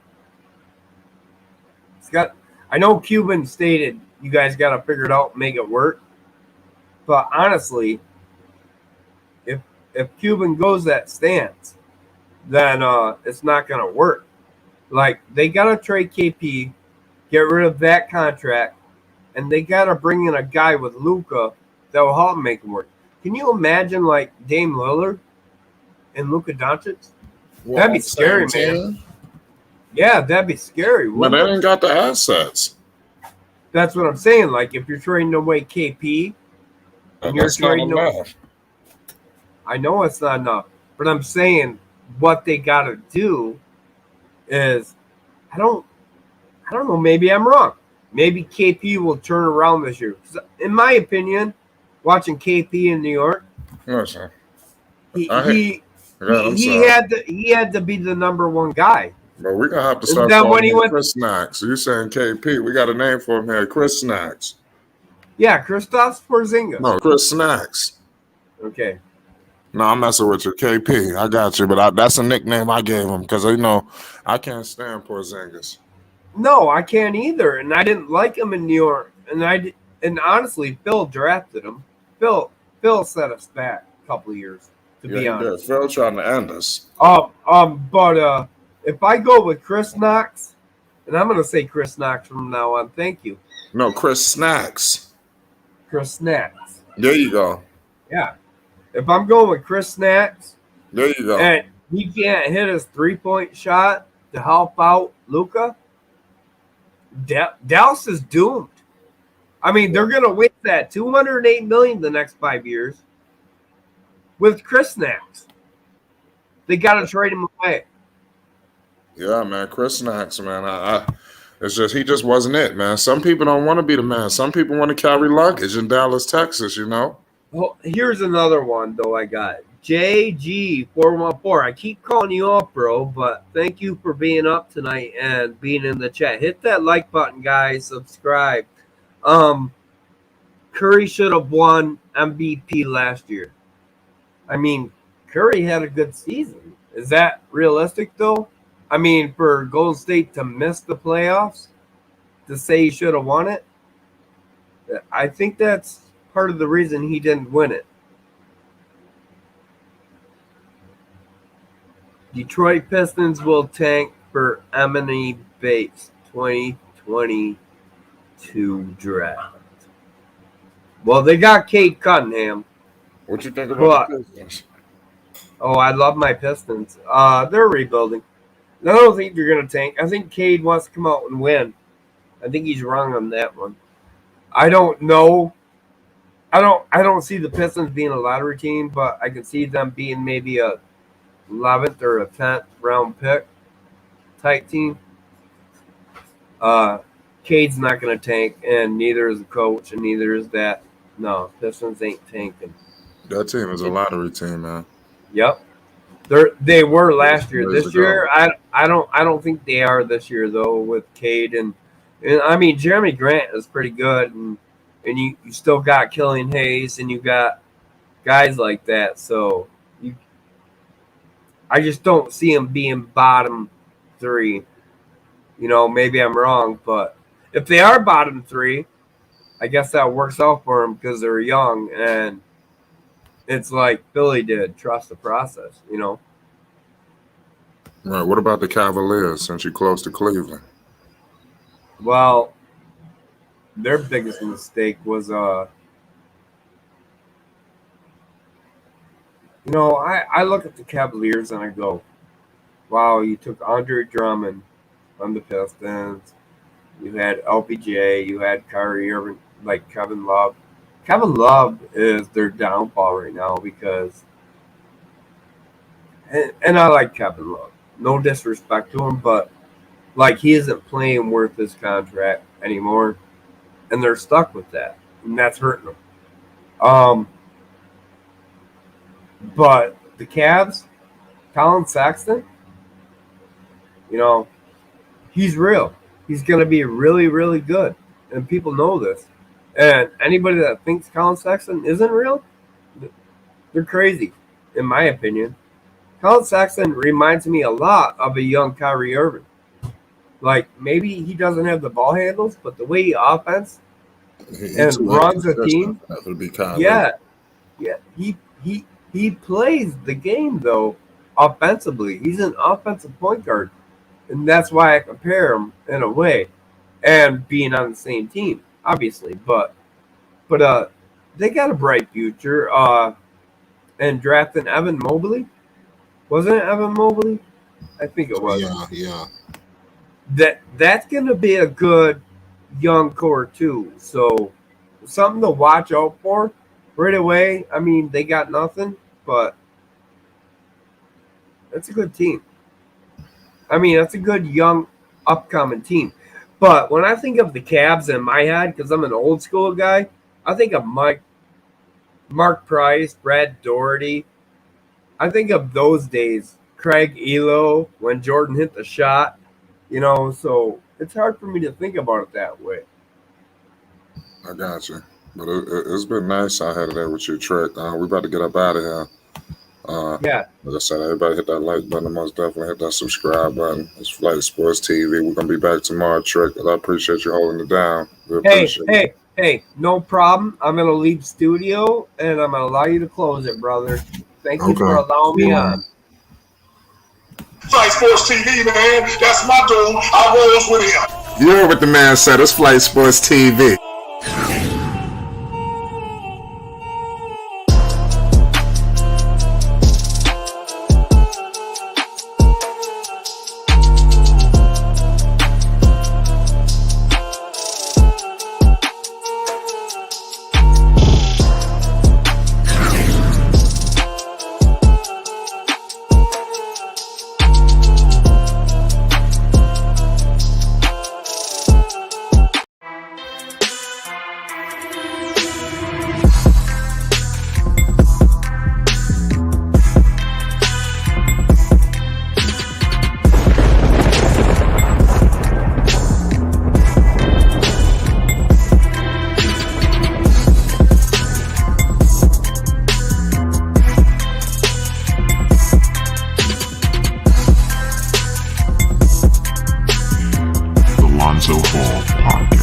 E: I know Cuban stated you guys got to figure it out and make it work. But honestly, if Cuban goes that stance, then it's not going to work. Like, they got to trade KP, get rid of that contract, and they got to bring in a guy with Luka that will help make him work. Can you imagine, like, Dame Lillard and Luka Doncic? That'd be scary, man. Yeah, that'd be scary.
C: But they ain't got the assets.
E: That's what I'm saying. Like if you're trading away KP, and you're
C: That's not
E: trading away,
C: enough.
E: I know it's not enough, but I'm saying what they got to do is, I don't know. Maybe I'm wrong. Maybe KP will turn around this year. In my opinion, watching KP in New York,
C: Listen,
E: he
C: sorry.
E: had to be the number one guy.
C: But we're gonna have to
E: And
C: start
E: then when
C: calling
E: he
C: him
E: went,
C: Chris Snacks. So you're saying KP? We got a name for him here, Chris Snacks.
E: yeah, Kristaps Porzingis.
C: No, Chris Snacks.
E: Okay.
C: No, I'm messing with you, KP. I got you, but that's a nickname I gave him because I can't stand Porzingis.
E: No, I can't either, and I didn't like him in New York, and honestly, Phil drafted him. Phil set us back a couple of years, to be honest.
C: Did. Phil trying to end us.
E: But if I go with Chris Knox, and I'm gonna say Chris Knox from now on, thank you.
C: No, Chris Snacks.
E: Chris Snacks.
C: There you go.
E: Yeah. If I'm going with Chris Snacks,
C: there you go.
E: And he can't hit his 3-point shot to help out Luka, Dallas is doomed. I mean, they're gonna waste that $208 million the next 5 years with Chris Snacks. They got to trade him away.
C: Yeah, man, Chris Snacks, man. It's just he just wasn't it, man. Some people don't want to be the man. Some people want to carry luggage in Dallas, Texas.
E: Well, here's another one though. I got JG414. I keep calling you off, bro, but thank you for being up tonight and being in the chat. Hit that like button, guys. Subscribe. Curry should have won MVP last year. I mean, Curry had a good season. Is that realistic though? I mean, for Golden State to miss the playoffs, to say he should have won it, I think that's part of the reason he didn't win it. Detroit Pistons will tank for Emily Bates 2022 draft. Well, they got Cade Cunningham.
C: What you think about the Pistons?
E: Oh, I love my Pistons. They're rebuilding. I don't think they're gonna tank. I think Cade wants to come out and win. I think he's wrong on that one. I don't know. I don't see the Pistons being a lottery team, but I can see them being maybe a 11th or a 10th round pick type team. Cade's not gonna tank, and neither is the coach, and neither is that. No, Pistons ain't tanking.
C: That team is a lottery team, man.
E: Yep. They were last year. This year, I don't think they are this year though with Cade and I mean Jeremy Grant is pretty good and you still got Killian Hayes and you got guys like that. So I just don't see them being bottom 3. Maybe I'm wrong, but if they are bottom 3, I guess that works out for them because they're young and it's like Philly did. Trust the process,
C: Right. What about the Cavaliers since you're close to Cleveland?
E: Well, their biggest mistake was, I look at the Cavaliers and I go, wow, you took Andre Drummond on the Pistons. You had LPJ. You had Kyrie Irving, like Kevin Love. Kevin Love is their downfall right now because, and I like Kevin Love. No disrespect to him, but like he isn't playing worth his contract anymore, and they're stuck with that, and that's hurting them. But the Cavs, Colin Sexton, he's real. He's going to be really, really good, and people know this. And anybody that thinks Colin Sexton isn't real, they're crazy, in my opinion. Colin Sexton reminds me a lot of a young Kyrie Irving. Like, maybe he doesn't have the ball handles, but the way he offense and runs a team. Yeah. He plays the game, though, offensively. He's an offensive point guard. And that's why I compare him in a way. And being on the same team, obviously. But they got a bright future. And drafting Evan Mobley. Wasn't it Evan Mobley? I think it was.
C: Yeah.
E: That's going to be a good young core too. So something to watch out for right away. I mean, they got nothing, but that's a good team. I mean, that's a good young upcoming team. But when I think of the Cavs in my head, because I'm an old school guy, I think of Mark Price, Brad Doherty. I think of those days, Craig Elo, when Jordan hit the shot, so it's hard for me to think about it that way.
C: I got you. But it's been nice out here today with you, Trick. We about to get up out of here.
E: Yeah.
C: Like I said, everybody hit that like button. Most definitely hit that subscribe button. It's Flight Sports TV. We're going to be back tomorrow, Trick. I appreciate you holding it down.
E: Hey, no problem. I'm going to leave studio, and I'm going to allow you to close it, brother. Thank you for allowing me on.
P: Flight Sports TV, man. That's my dude. I rolls with him.
C: You heard what the man said. It's Flight Sports TV.
P: Lonzo Ball Podcast.